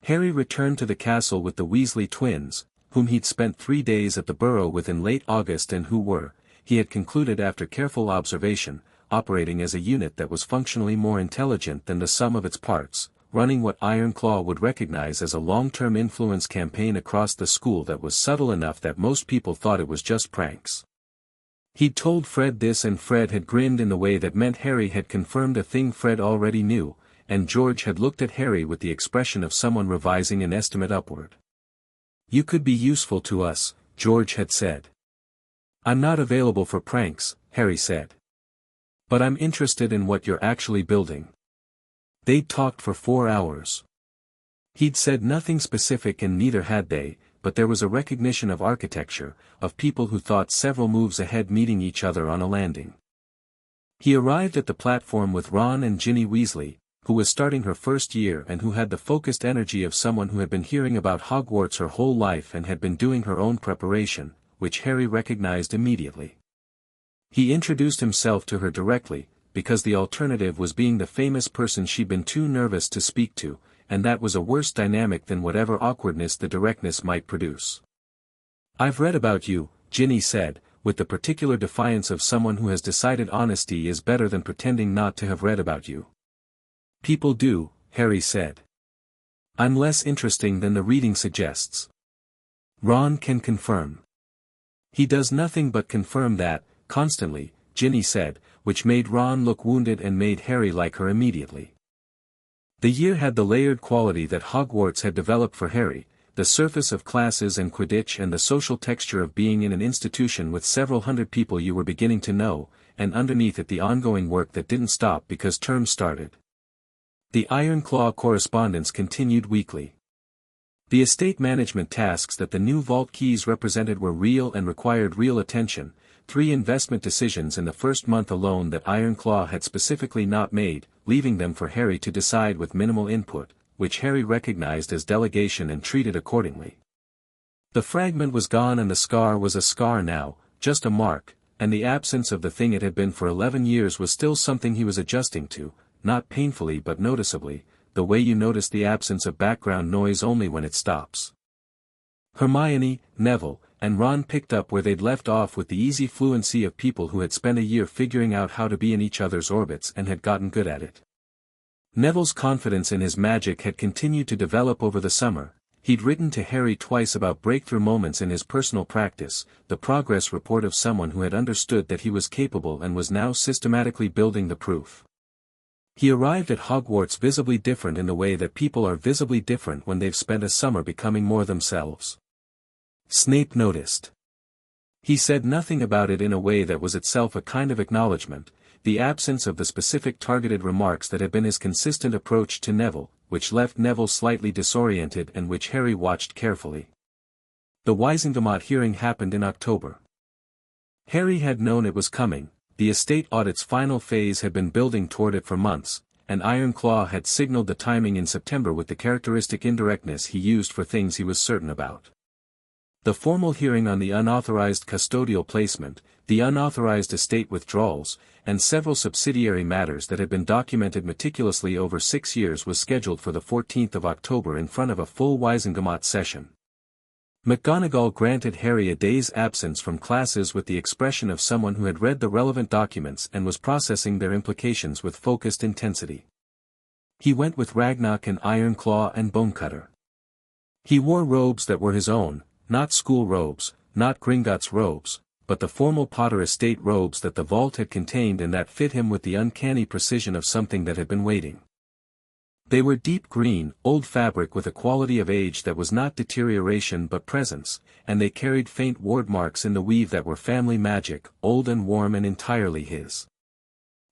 Harry returned to the castle with the Weasley twins, whom he'd spent 3 days at the Burrow with in late August and who were, he had concluded after careful observation, operating as a unit that was functionally more intelligent than the sum of its parts, running what Ironclaw would recognize as a long-term influence campaign across the school that was subtle enough that most people thought it was just pranks. He'd told Fred this and Fred had grinned in the way that meant Harry had confirmed a thing Fred already knew, and George had looked at Harry with the expression of someone revising an estimate upward. You could be useful to us, George had said. I'm not available for pranks, Harry said. But I'm interested in what you're actually building. They'd talked for 4 hours. He'd said nothing specific and neither had they, but there was a recognition of architecture, of people who thought several moves ahead meeting each other on a landing. He arrived at the platform with Ron and Ginny Weasley, who was starting her first year and who had the focused energy of someone who had been hearing about Hogwarts her whole life and had been doing her own preparation, which Harry recognized immediately. He introduced himself to her directly, because the alternative was being the famous person she'd been too nervous to speak to, and that was a worse dynamic than whatever awkwardness the directness might produce. I've read about you, Ginny said, with the particular defiance of someone who has decided honesty is better than pretending not to have read about you. People do, Harry said. I'm less interesting than the reading suggests. Ron can confirm. He does nothing but confirm that, constantly, Ginny said, which made Ron look wounded and made Harry like her immediately. The year had the layered quality that Hogwarts had developed for Harry, the surface of classes and Quidditch and the social texture of being in an institution with several hundred people you were beginning to know, and underneath it the ongoing work that didn't stop because term started. The Ironclaw correspondence continued weekly. The estate management tasks that the new vault keys represented were real and required real attention. 3 investment decisions in the first month alone that Ironclaw had specifically not made, leaving them for Harry to decide with minimal input, which Harry recognized as delegation and treated accordingly. The fragment was gone and the scar was a scar now, just a mark, and the absence of the thing it had been for 11 years was still something he was adjusting to, not painfully but noticeably, the way you notice the absence of background noise only when it stops. Hermione, Neville, and Ron picked up where they'd left off with the easy fluency of people who had spent a year figuring out how to be in each other's orbits and had gotten good at it. Neville's confidence in his magic had continued to develop over the summer. He'd written to Harry twice about breakthrough moments in his personal practice, the progress report of someone who had understood that he was capable and was now systematically building the proof. He arrived at Hogwarts visibly different in the way that people are visibly different when they've spent a summer becoming more themselves. Snape noticed. He said nothing about it in a way that was itself a kind of acknowledgement, the absence of the specific targeted remarks that had been his consistent approach to Neville, which left Neville slightly disoriented and which Harry watched carefully. The Wizengamot hearing happened in October. Harry had known it was coming. The estate audit's final phase had been building toward it for months, and Ironclaw had signaled the timing in September with the characteristic indirectness he used for things he was certain about. The formal hearing on the unauthorized custodial placement, the unauthorized estate withdrawals, and several subsidiary matters that had been documented meticulously over 6 years was scheduled for the 14th of October in front of a full Wizengamot session. McGonagall granted Harry a day's absence from classes with the expression of someone who had read the relevant documents and was processing their implications with focused intensity. He went with Ragnarok and Ironclaw and Bonecutter. He wore robes that were his own, not school robes, not Gringotts robes, but the formal Potter estate robes that the vault had contained and that fit him with the uncanny precision of something that had been waiting. They were deep green, old fabric with a quality of age that was not deterioration but presence, and they carried faint ward marks in the weave that were family magic, old and warm and entirely his.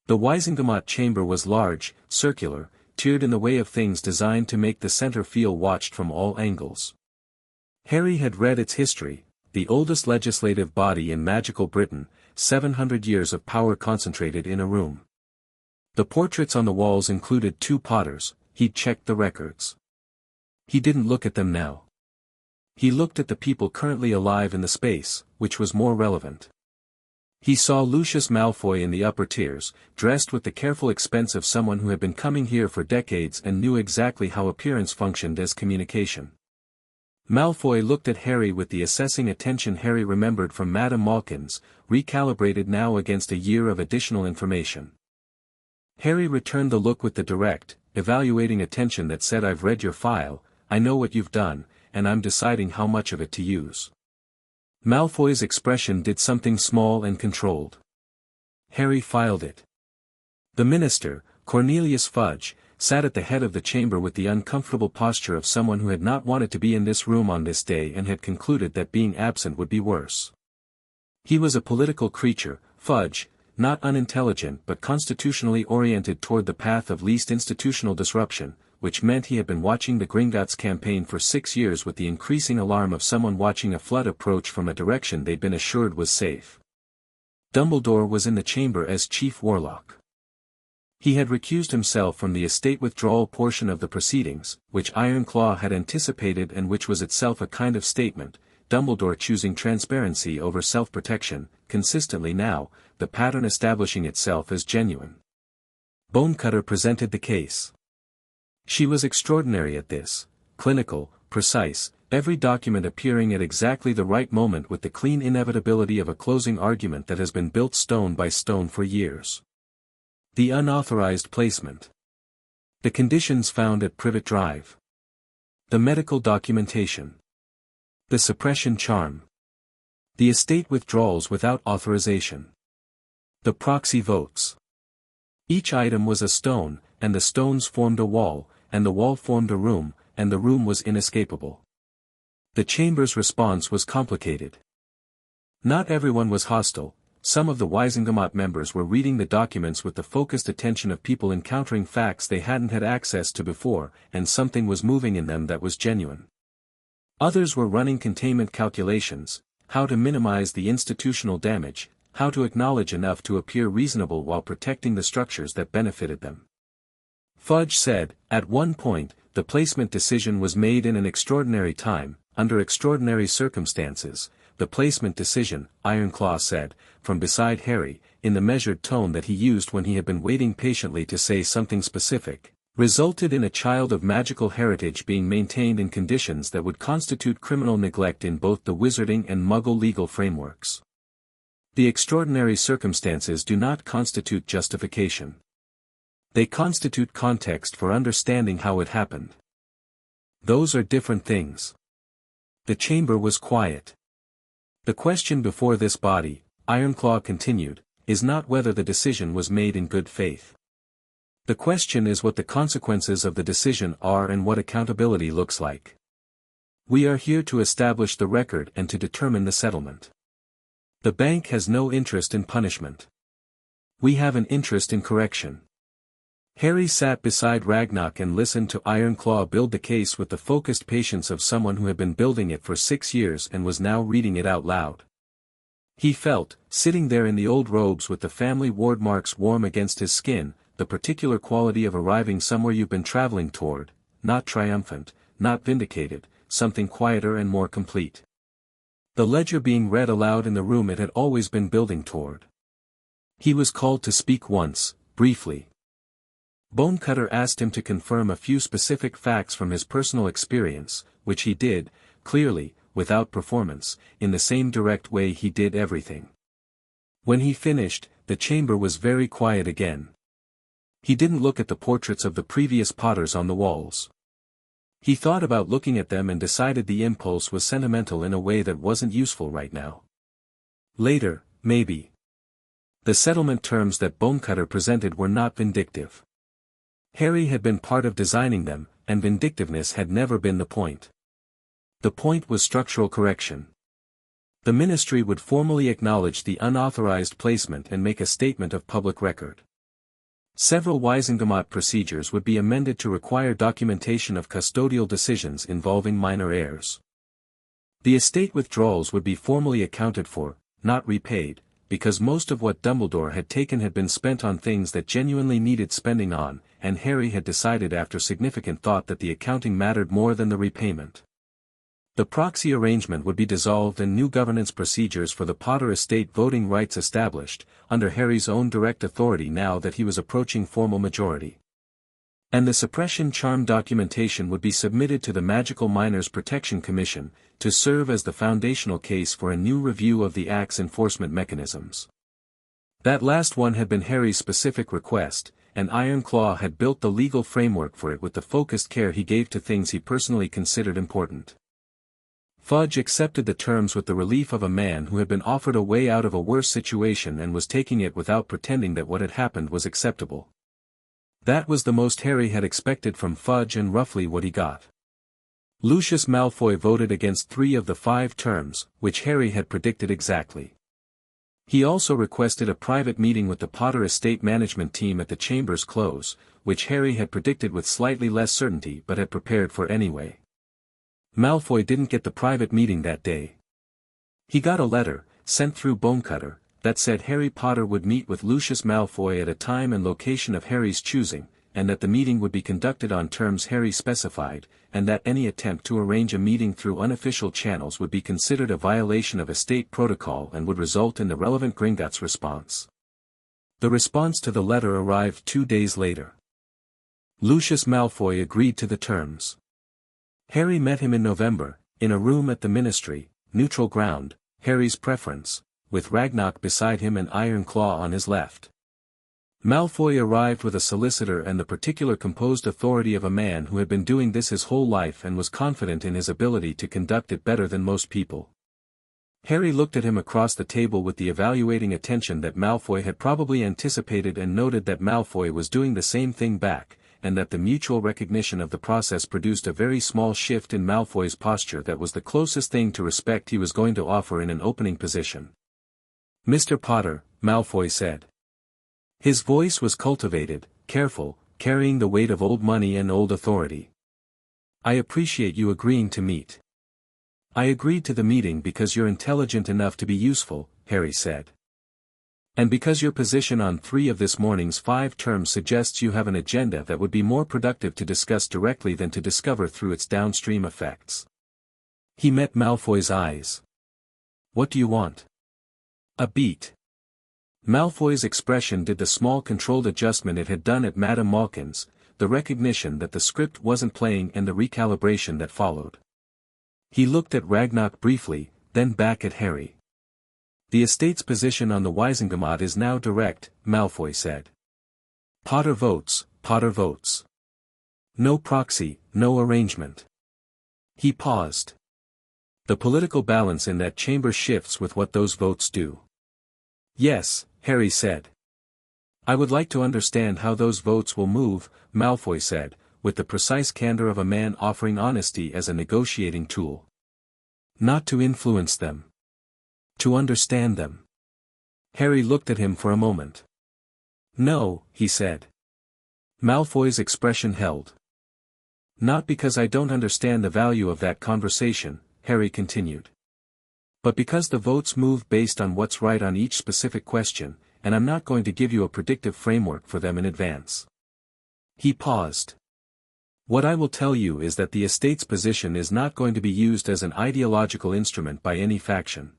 The Wizengamot chamber was large, circular, tiered in the way of things designed to make the center feel watched from all angles. Harry had read its history, the oldest legislative body in magical Britain, 700 years of power concentrated in a room. The portraits on the walls included 2 Potters. He'd checked the records. He didn't look at them now. He looked at the people currently alive in the space, which was more relevant. He saw Lucius Malfoy in the upper tiers, dressed with the careful expense of someone who had been coming here for decades and knew exactly how appearance functioned as communication. Malfoy looked at Harry with the assessing attention Harry remembered from Madame Malkin's, recalibrated now against a year of additional information. Harry returned the look with the direct, evaluating attention that said, "I've read your file, I know what you've done, and I'm deciding how much of it to use." Malfoy's expression did something small and controlled. Harry filed it. The minister, Cornelius Fudge, sat at the head of the chamber with the uncomfortable posture of someone who had not wanted to be in this room on this day and had concluded that being absent would be worse. He was a political creature, Fudge, not unintelligent but constitutionally oriented toward the path of least institutional disruption, which meant he had been watching the Gringotts campaign for 6 years with the increasing alarm of someone watching a flood approach from a direction they'd been assured was safe. Dumbledore was in the chamber as chief warlock. He had recused himself from the estate withdrawal portion of the proceedings, which Ironclaw had anticipated and which was itself a kind of statement, Dumbledore choosing transparency over self-protection, consistently now, the pattern establishing itself as genuine. Bonecutter presented the case. She was extraordinary at this, clinical, precise, every document appearing at exactly the right moment with the clean inevitability of a closing argument that has been built stone by stone for years. The unauthorized placement. The conditions found at Privet Drive. The medical documentation. The suppression charm. The estate withdrawals without authorization. The proxy votes. Each item was a stone, and the stones formed a wall, and the wall formed a room, and the room was inescapable. The chamber's response was complicated. Not everyone was hostile. Some of the Wisingamot members were reading the documents with the focused attention of people encountering facts they hadn't had access to before, and something was moving in them that was genuine. Others were running containment calculations, how to minimize the institutional damage, how to acknowledge enough to appear reasonable while protecting the structures that benefited them. Fudge said, at one point, the placement decision was made in an extraordinary time, under extraordinary circumstances. The placement decision, Ironclaw said, from beside Harry, in the measured tone that he used when he had been waiting patiently to say something specific, resulted in a child of magical heritage being maintained in conditions that would constitute criminal neglect in both the wizarding and Muggle legal frameworks. The extraordinary circumstances do not constitute justification. They constitute context for understanding how it happened. Those are different things. The chamber was quiet. The question before this body, Ironclaw continued, is not whether the decision was made in good faith. The question is what the consequences of the decision are and what accountability looks like. We are here to establish the record and to determine the settlement. The bank has no interest in punishment. We have an interest in correction. Harry sat beside Ragnarok and listened to Ironclaw build the case with the focused patience of someone who had been building it for 6 years and was now reading it out loud. He felt, sitting there in the old robes with the family ward marks warm against his skin, the particular quality of arriving somewhere you've been traveling toward, not triumphant, not vindicated, something quieter and more complete. The ledger being read aloud in the room it had always been building toward. He was called to speak once, briefly. Bonecutter asked him to confirm a few specific facts from his personal experience, which he did, clearly, without performance, in the same direct way he did everything. When he finished, the chamber was very quiet again. He didn't look at the portraits of the previous Potters on the walls. He thought about looking at them and decided the impulse was sentimental in a way that wasn't useful right now. Later, maybe. The settlement terms that Bonecutter presented were not vindictive. Harry had been part of designing them, and vindictiveness had never been the point. The point was structural correction. The ministry would formally acknowledge the unauthorized placement and make a statement of public record. Several Wisingamot procedures would be amended to require documentation of custodial decisions involving minor heirs. The estate withdrawals would be formally accounted for, not repaid, because most of what Dumbledore had taken had been spent on things that genuinely needed spending on, and Harry had decided after significant thought that the accounting mattered more than the repayment. The proxy arrangement would be dissolved and new governance procedures for the Potter estate voting rights established, under Harry's own direct authority now that he was approaching formal majority. And the suppression charm documentation would be submitted to the Magical Minors Protection Commission, to serve as the foundational case for a new review of the Act's enforcement mechanisms. That last one had been Harry's specific request, and Ironclaw had built the legal framework for it with the focused care he gave to things he personally considered important. Fudge accepted the terms with the relief of a man who had been offered a way out of a worse situation and was taking it without pretending that what had happened was acceptable. That was the most Harry had expected from Fudge and roughly what he got. Lucius Malfoy voted against 3 of the 5 terms, which Harry had predicted exactly. He also requested a private meeting with the Potter estate management team at the chamber's close, which Harry had predicted with slightly less certainty but had prepared for anyway. Malfoy didn't get the private meeting that day. He got a letter, sent through Bonecutter, that said Harry Potter would meet with Lucius Malfoy at a time and location of Harry's choosing, and that the meeting would be conducted on terms Harry specified, and that any attempt to arrange a meeting through unofficial channels would be considered a violation of estate protocol and would result in the relevant Gringotts response. The response to the letter arrived 2 days later. Lucius Malfoy agreed to the terms. Harry met him in November, in a room at the Ministry, neutral ground, Harry's preference, with Ragnarok beside him and Ironclaw on his left. Malfoy arrived with a solicitor and the particular composed authority of a man who had been doing this his whole life and was confident in his ability to conduct it better than most people. Harry looked at him across the table with the evaluating attention that Malfoy had probably anticipated and noted that Malfoy was doing the same thing back, and that the mutual recognition of the process produced a very small shift in Malfoy's posture that was the closest thing to respect he was going to offer in an opening position. "Mr. Potter," Malfoy said. His voice was cultivated, careful, carrying the weight of old money and old authority. "I appreciate you agreeing to meet." "I agreed to the meeting because you're intelligent enough to be useful," Harry said. "And because your position on 3 of this morning's 5 terms suggests you have an agenda that would be more productive to discuss directly than to discover through its downstream effects." He met Malfoy's eyes. "What do you want?" "A beat." Malfoy's expression did the small controlled adjustment it had done at Madame Malkin's, the recognition that the script wasn't playing and the recalibration that followed. He looked at Ragnarok briefly, then back at Harry. "The estate's position on the Wisengamot is now direct," Malfoy said. Potter votes, Potter votes. No proxy, no arrangement." He paused. "The political balance in that chamber shifts with what those votes do." "Yes," Harry said. "I would like to understand how those votes will move," Malfoy said, with the precise candor of a man offering honesty as a negotiating tool. "Not to influence them. To understand them." Harry looked at him for a moment. "No," he said. Malfoy's expression held. "Not because I don't understand the value of that conversation," Harry continued. "But because the votes move based on what's right on each specific question, and I'm not going to give you a predictive framework for them in advance." He paused. "What I will tell you is that the estate's position is not going to be used as an ideological instrument by any faction.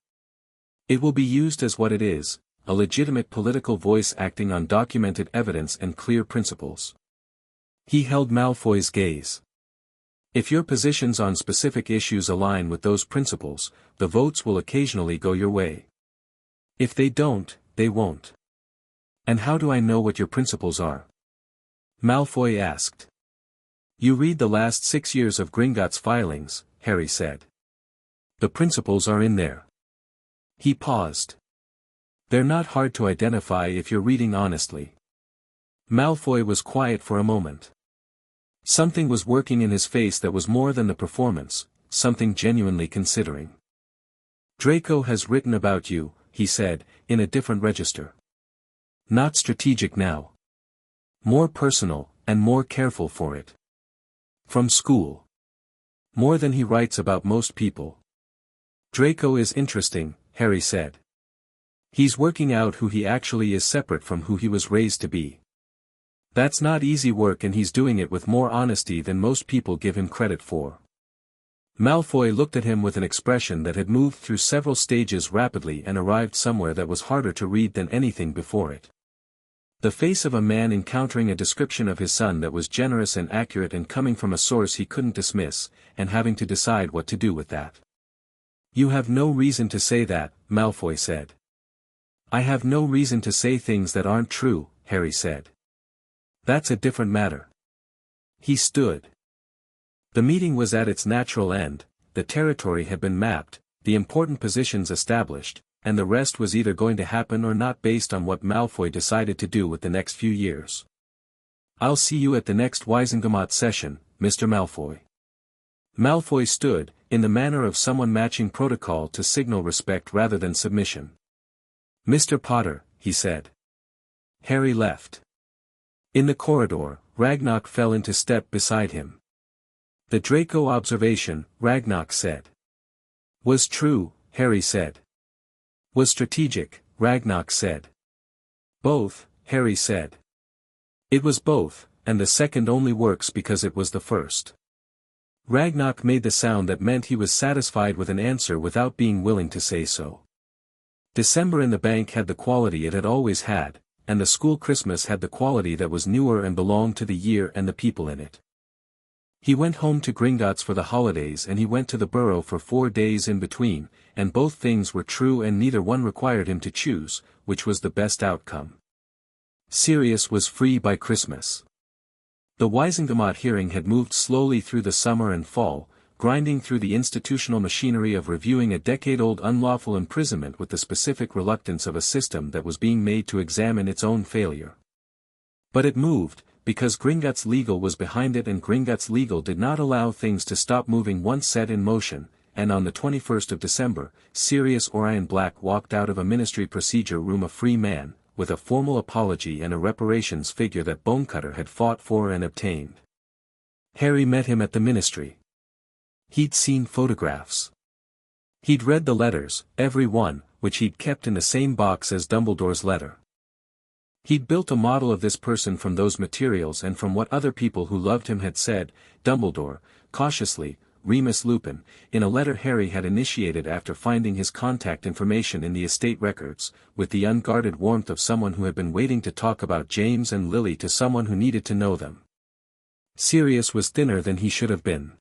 It will be used as what it is, a legitimate political voice acting on documented evidence and clear principles." He held Malfoy's gaze. "If your positions on specific issues align with those principles, the votes will occasionally go your way. If they don't, they won't." "And how do I know what your principles are?" Malfoy asked. "You read the last 6 years of Gringotts filings," Harry said. "The principles are in there." He paused. "They're not hard to identify if you're reading honestly." Malfoy was quiet for a moment. Something was working in his face that was more than the performance, something genuinely considering. "Draco has written about you," he said, "in a different register. Not strategic now. More personal, and more careful for it. From school. More than he writes about most people." "Draco is interesting," Harry said. "He's working out who he actually is separate from who he was raised to be. That's not easy work and he's doing it with more honesty than most people give him credit for." Malfoy looked at him with an expression that had moved through several stages rapidly and arrived somewhere that was harder to read than anything before it. The face of a man encountering a description of his son that was generous and accurate and coming from a source he couldn't dismiss, and having to decide what to do with that. "You have no reason to say that," Malfoy said. "I have no reason to say things that aren't true," Harry said. "That's a different matter." He stood. The meeting was at its natural end, the territory had been mapped, the important positions established, and the rest was either going to happen or not based on what Malfoy decided to do with the next few years. "I'll see you at the next Wisengamot session, Mr. Malfoy." Malfoy stood, in the manner of someone matching protocol to signal respect rather than submission. "Mr. Potter," he said. Harry left. In the corridor, Ragnarok fell into step beside him. "The Draco observation," Ragnarok said. "Was true," Harry said. "Was strategic," Ragnarok said. "Both," Harry said. "It was both, and the second only works because it was the first." Ragnarok made the sound that meant he was satisfied with an answer without being willing to say so. December in the bank had the quality it had always had, and the school Christmas had the quality that was newer and belonged to the year and the people in it. He went home to Gringotts for the holidays and he went to the Burrow for 4 days in between, and both things were true and neither one required him to choose, which was the best outcome. Sirius was free by Christmas. The Wisengamot hearing had moved slowly through the summer and fall, grinding through the institutional machinery of reviewing a decade-old unlawful imprisonment with the specific reluctance of a system that was being made to examine its own failure. But it moved, because Gringotts Legal was behind it, and Gringotts Legal did not allow things to stop moving once set in motion, and on the 21st of December, Sirius Orion Black walked out of a ministry procedure room a free man, with a formal apology and a reparations figure that Bonecutter had fought for and obtained. Harry met him at the ministry. He'd seen photographs. He'd read the letters, every one, which he'd kept in the same box as Dumbledore's letter. He'd built a model of this person from those materials and from what other people who loved him had said. Dumbledore, cautiously, Remus Lupin, in a letter Harry had initiated after finding his contact information in the estate records, with the unguarded warmth of someone who had been waiting to talk about James and Lily to someone who needed to know them. Sirius was thinner than he should have been.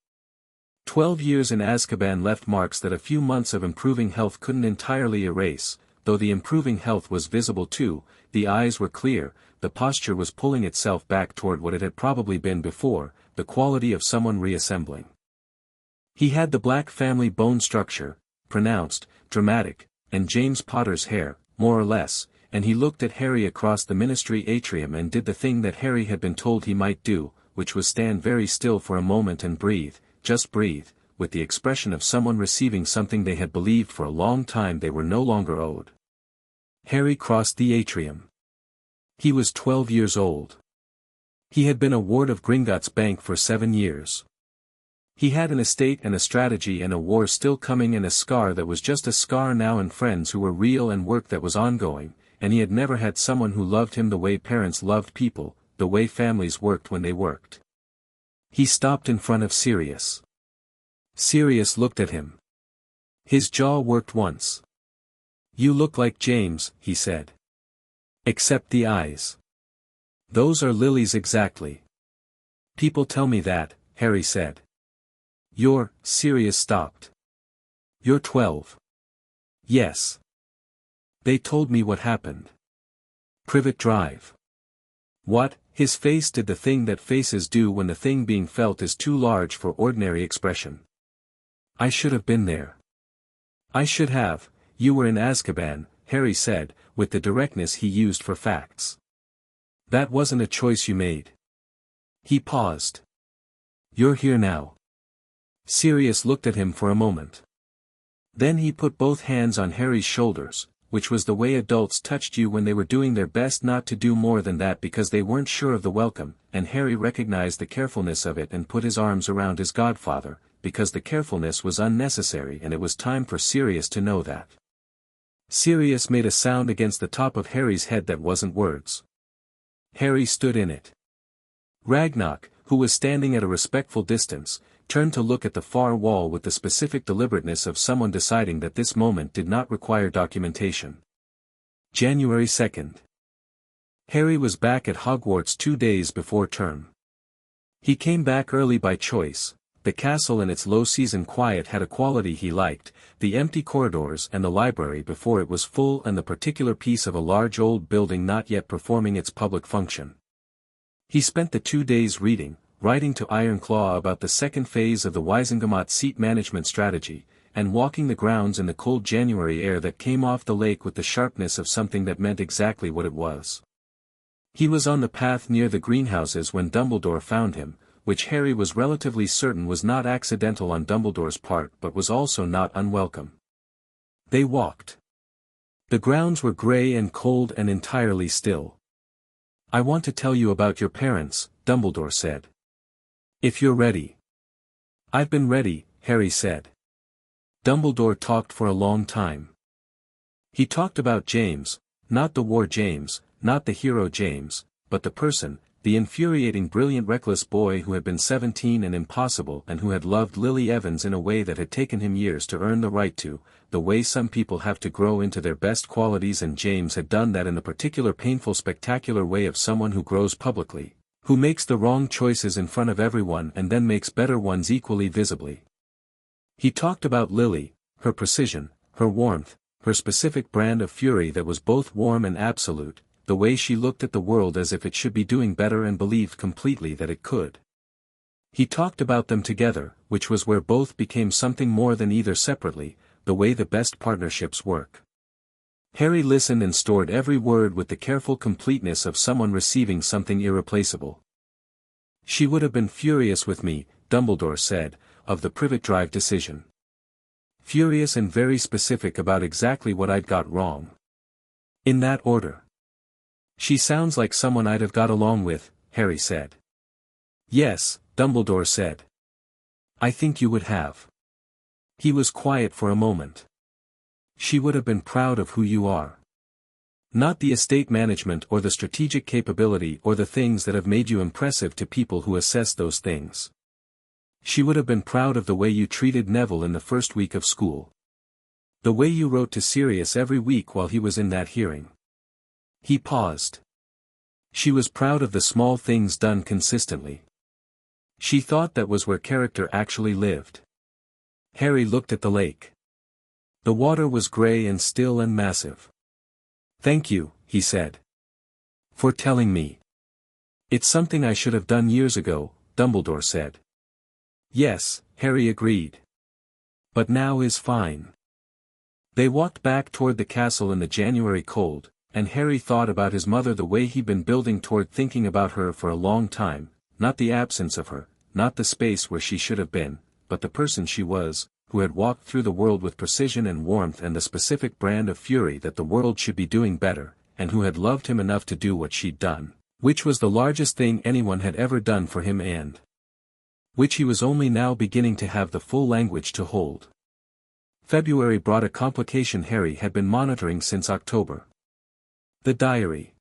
12 years in Azkaban left marks that a few months of improving health couldn't entirely erase, though the improving health was visible too. The eyes were clear, the posture was pulling itself back toward what it had probably been before, the quality of someone reassembling. He had the Black family bone structure, pronounced, dramatic, and James Potter's hair, more or less, and he looked at Harry across the ministry atrium and did the thing that Harry had been told he might do, which was stand very still for a moment and breathe, just breathe, with the expression of someone receiving something they had believed for a long time they were no longer owed. Harry crossed the atrium. He was 12 years old. He had been a ward of Gringotts Bank for 7 years. He had an estate and a strategy and a war still coming and a scar that was just a scar now and friends who were real and work that was ongoing, and he had never had someone who loved him the way parents loved people, the way families worked when they worked. He stopped in front of Sirius. Sirius looked at him. His jaw worked once. "You look like James," he said. "Except the eyes. Those are Lily's exactly." "People tell me that," Harry said. Sirius stopped. "You're 12. "Yes. They told me what happened. Privet Drive." "What?" His face did the thing that faces do when the thing being felt is too large for ordinary expression. "I should have been there." "I should have. You were in Azkaban," Harry said, with the directness he used for facts. "That wasn't a choice you made." He paused. "You're here now." Sirius looked at him for a moment. Then he put both hands on Harry's shoulders, which was the way adults touched you when they were doing their best not to do more than that because they weren't sure of the welcome, and Harry recognized the carefulness of it and put his arms around his godfather, because the carefulness was unnecessary and it was time for Sirius to know that. Sirius made a sound against the top of Harry's head that wasn't words. Harry stood in it. Ragnarok, who was standing at a respectful distance, turned to look at the far wall with the specific deliberateness of someone deciding that this moment did not require documentation. January 2nd. Harry was back at Hogwarts 2 days before term. He came back early by choice. The castle and its low-season quiet had a quality he liked, the empty corridors and the library before it was full and the particular piece of a large old building not yet performing its public function. He spent the 2 days reading, writing to Ironclaw about the second phase of the Wizengamot seat management strategy, and walking the grounds in the cold January air that came off the lake with the sharpness of something that meant exactly what it was. He was on the path near the greenhouses when Dumbledore found him, which Harry was relatively certain was not accidental on Dumbledore's part but was also not unwelcome. They walked. The grounds were grey and cold and entirely still. "I want to tell you about your parents," Dumbledore said. "If you're ready." "I've been ready," Harry said. Dumbledore talked for a long time. He talked about James, not the war James, not the hero James, but the person, the infuriating brilliant reckless boy who had been 17 and impossible and who had loved Lily Evans in a way that had taken him years to earn the right to, the way some people have to grow into their best qualities, and James had done that in the particular painful spectacular way of someone who grows publicly, who makes the wrong choices in front of everyone and then makes better ones equally visibly. He talked about Lily, her precision, her warmth, her specific brand of fury that was both warm and absolute, the way she looked at the world as if it should be doing better and believed completely that it could. He talked about them together, which was where both became something more than either separately, the way the best partnerships work. Harry listened and stored every word with the careful completeness of someone receiving something irreplaceable. She would have been furious with me, Dumbledore said, of the Privet Drive decision. Furious and very specific about exactly what I'd got wrong. In that order. She sounds like someone I'd have got along with, Harry said. Yes, Dumbledore said. I think you would have. He was quiet for a moment. She would have been proud of who you are. Not the estate management or the strategic capability or the things that have made you impressive to people who assess those things. She would have been proud of the way you treated Neville in the first week of school. The way you wrote to Sirius every week while he was in that hearing. He paused. She was proud of the small things done consistently. She thought that was where character actually lived. Harry looked at the lake. The water was grey and still and massive. Thank you, he said. For telling me. It's something I should have done years ago, Dumbledore said. Yes, Harry agreed. But now is fine. They walked back toward the castle in the January cold, and Harry thought about his mother the way he'd been building toward thinking about her for a long time, not the absence of her, not the space where she should have been, but the person she was, who had walked through the world with precision and warmth and the specific brand of fury that the world should be doing better, and who had loved him enough to do what she'd done, which was the largest thing anyone had ever done for him and which he was only now beginning to have the full language to hold. February brought a complication Harry had been monitoring since October. The diary.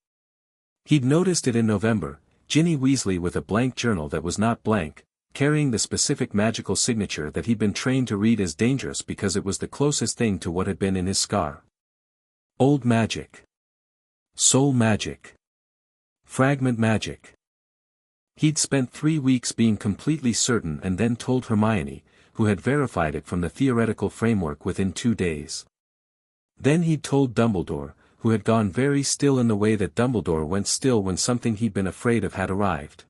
He'd noticed it in November, Ginny Weasley with a blank journal that was not blank, carrying the specific magical signature that he'd been trained to read as dangerous because it was the closest thing to what had been in his scar. Old magic. Soul magic. Fragment magic. He'd spent 3 weeks being completely certain and then told Hermione, who had verified it from the theoretical framework within 2 days. Then he'd told Dumbledore, who had gone very still in the way that Dumbledore went still when something he'd been afraid of had arrived.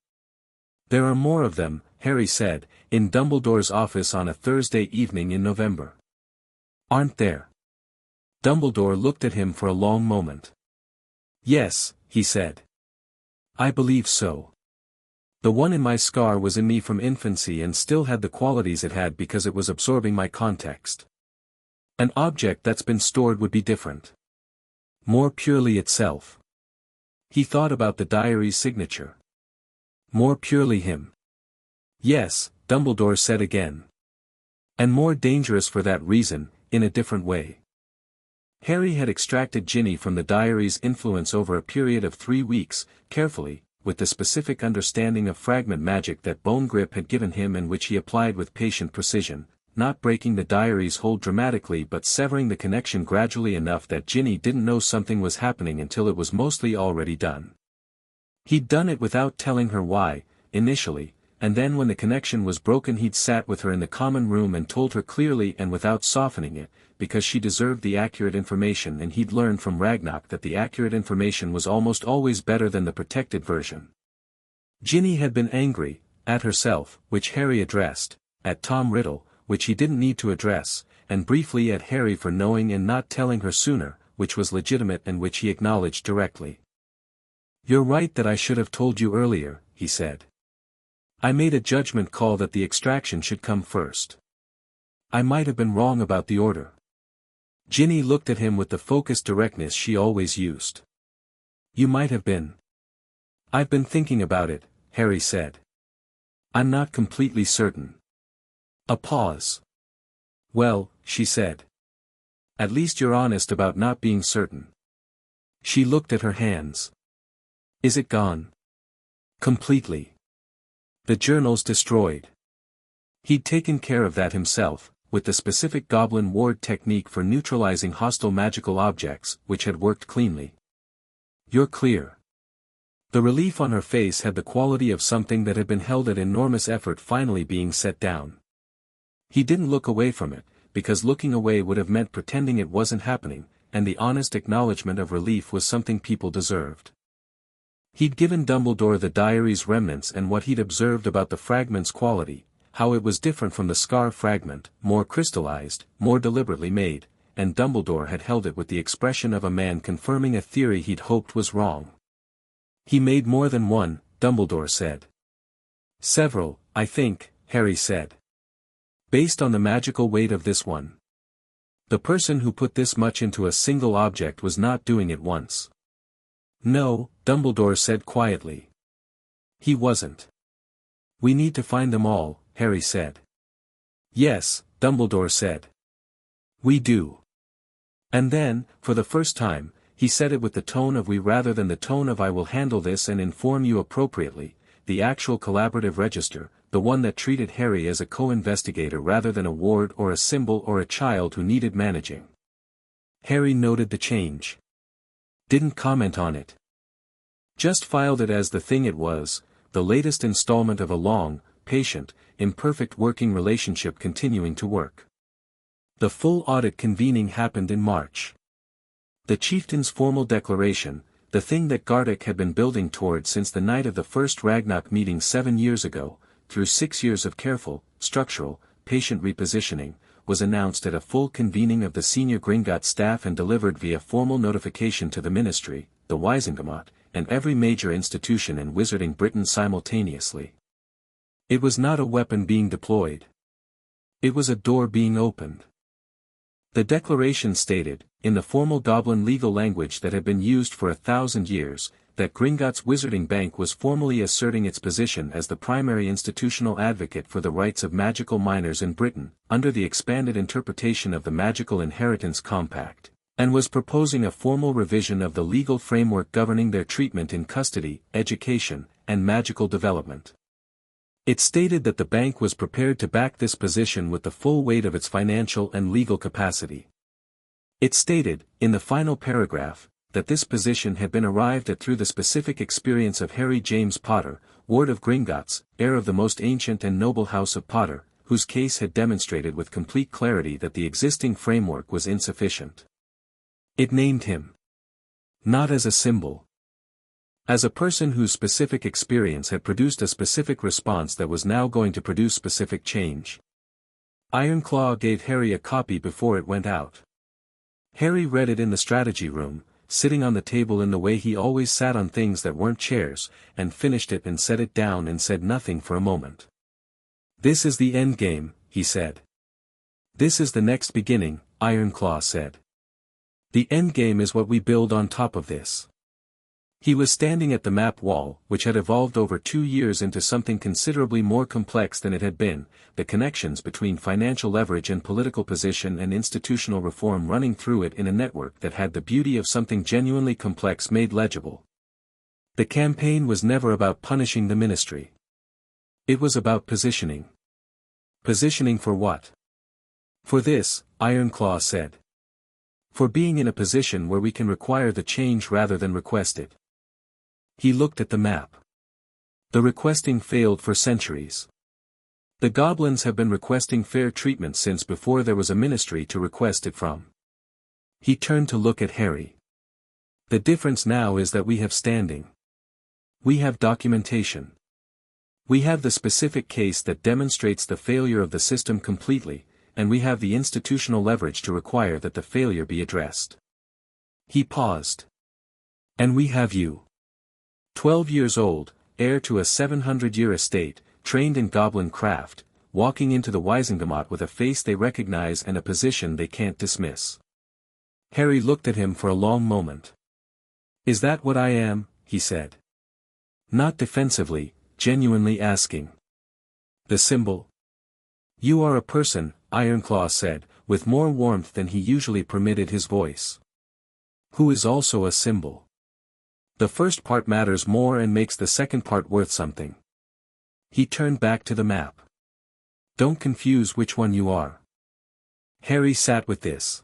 There are more of them, Harry said, in Dumbledore's office on a Thursday evening in November. Aren't there? Dumbledore looked at him for a long moment. Yes, he said. I believe so. The one in my scar was in me from infancy and still had the qualities it had because it was absorbing my context. An object that's been stored would be different. More purely itself. He thought about the diary's signature. More purely him. Yes, Dumbledore said again. And more dangerous for that reason, in a different way. Harry had extracted Ginny from the diary's influence over a period of 3 weeks, carefully, with the specific understanding of fragment magic that Bone Grip had given him and which he applied with patient precision, not breaking the diary's hold dramatically but severing the connection gradually enough that Ginny didn't know something was happening until it was mostly already done. He'd done it without telling her why, initially, and then when the connection was broken he'd sat with her in the common room and told her clearly and without softening it, because she deserved the accurate information and he'd learned from Ragnarok that the accurate information was almost always better than the protected version. Ginny had been angry, at herself, which Harry addressed, at Tom Riddle, which he didn't need to address, and briefly at Harry for knowing and not telling her sooner, which was legitimate and which he acknowledged directly. You're right that I should have told you earlier, he said. I made a judgment call that the extraction should come first. I might have been wrong about the order. Ginny looked at him with the focused directness she always used. You might have been. I've been thinking about it, Harry said. I'm not completely certain. A pause. Well, she said. At least you're honest about not being certain. She looked at her hands. Is it gone? Completely. The journal's destroyed. He'd taken care of that himself, with the specific Goblin ward technique for neutralizing hostile magical objects, which had worked cleanly. You're clear. The relief on her face had the quality of something that had been held at enormous effort finally being set down. He didn't look away from it, because looking away would have meant pretending it wasn't happening, and the honest acknowledgement of relief was something people deserved. He'd given Dumbledore the diary's remnants and what he'd observed about the fragment's quality, how it was different from the scar fragment, more crystallized, more deliberately made, and Dumbledore had held it with the expression of a man confirming a theory he'd hoped was wrong. He made more than one, Dumbledore said. Several, I think, Harry said. Based on the magical weight of this one. The person who put this much into a single object was not doing it once. No, Dumbledore said quietly. He wasn't. We need to find them all, Harry said. Yes, Dumbledore said. We do. And then, for the first time, he said it with the tone of we rather than the tone of I will handle this and inform you appropriately, the actual collaborative register, the one that treated Harry as a co-investigator rather than a ward or a symbol or a child who needed managing. Harry noted the change. Didn't comment on it. Just filed it as the thing it was, the latest installment of a long, patient, imperfect working relationship continuing to work. The full audit convening happened in March. The chieftain's formal declaration, the thing that Gardick had been building toward since the night of the first Ragnarok meeting 7 years ago, through 6 years of careful, structural, patient repositioning, was announced at a full convening of the senior Gringotts staff and delivered via formal notification to the Ministry, the Wizengamot, and every major institution in Wizarding Britain simultaneously. It was not a weapon being deployed. It was a door being opened. The declaration stated, in the formal Goblin legal language that had been used for 1,000 years, that Gringotts Wizarding Bank was formally asserting its position as the primary institutional advocate for the rights of magical minors in Britain, under the expanded interpretation of the Magical Inheritance Compact, and was proposing a formal revision of the legal framework governing their treatment in custody, education, and magical development. It stated that the bank was prepared to back this position with the full weight of its financial and legal capacity. It stated, in the final paragraph, that this position had been arrived at through the specific experience of Harry James Potter, Ward of Gringotts, heir of the most ancient and noble house of Potter, whose case had demonstrated with complete clarity that the existing framework was insufficient. It named him. Not as a symbol. As a person whose specific experience had produced a specific response that was now going to produce specific change. Ironclaw gave Harry a copy before it went out. Harry read it in the strategy room, sitting on the table in the way he always sat on things that weren't chairs, and finished it and set it down and said nothing for a moment. This is the end game, he said. This is the next beginning, Ironclaw said. The end game is what we build on top of this. He was standing at the map wall, which had evolved over 2 years into something considerably more complex than it had been, the connections between financial leverage and political position and institutional reform running through it in a network that had the beauty of something genuinely complex made legible. The campaign was never about punishing the Ministry. It was about positioning. Positioning for what? For this, Ironclaw said. For being in a position where we can require the change rather than request it. He looked at the map. The requesting failed for centuries. The Goblins have been requesting fair treatment since before there was a ministry to request it from. He turned to look at Harry. The difference now is that we have standing. We have documentation. We have the specific case that demonstrates the failure of the system completely, and we have the institutional leverage to require that the failure be addressed. He paused. And we have you. 12 years old, heir to a 700-year estate, trained in goblin craft, walking into the Wizengamot with a face they recognize and a position they can't dismiss. Harry looked at him for a long moment. Is that what I am? He said. Not defensively, genuinely asking. The symbol? You are a person, Ironclaw said, with more warmth than he usually permitted his voice. Who is also a symbol. The first part matters more and makes the second part worth something. He turned back to the map. Don't confuse which one you are. Harry sat with this.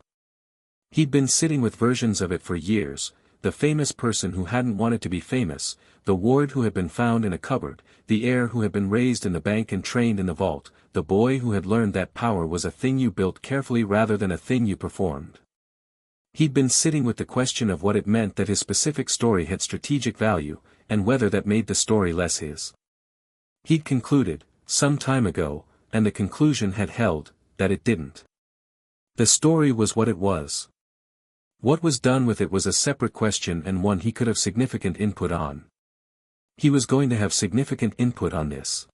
He'd been sitting with versions of it for years, the famous person who hadn't wanted to be famous, the ward who had been found in a cupboard, the heir who had been raised in the bank and trained in the vault, the boy who had learned that power was a thing you built carefully rather than a thing you performed. He'd been sitting with the question of what it meant that his specific story had strategic value, and whether that made the story less his. He'd concluded, some time ago, and the conclusion had held, that it didn't. The story was what it was. What was done with it was a separate question and one he could have significant input on. He was going to have significant input on this.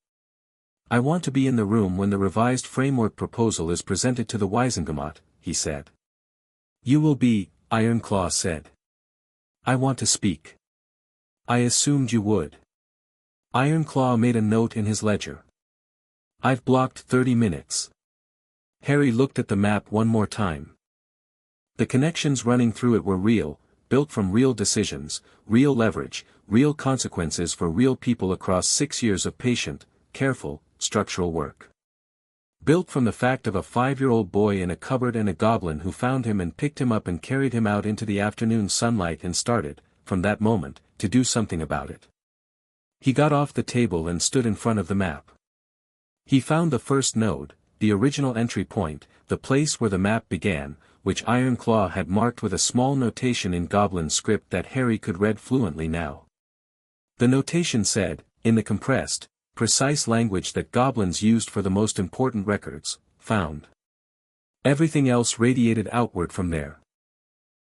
I want to be in the room when the revised framework proposal is presented to the Wizengamot, he said. You will be, Ironclaw said. I want to speak. I assumed you would. Ironclaw made a note in his ledger. I've blocked 30 minutes. Harry looked at the map one more time. The connections running through it were real, built from real decisions, real leverage, real consequences for real people across 6 years of patient, careful, structural work. Built from the fact of a 5-year-old boy in a cupboard and a goblin who found him and picked him up and carried him out into the afternoon sunlight and started, from that moment, to do something about it. He got off the table and stood in front of the map. He found the first node, the original entry point, the place where the map began, which Ironclaw had marked with a small notation in Goblin script that Harry could read fluently now. The notation said, in the compressed, precise language that Goblins used for the most important records, found. Everything else radiated outward from there.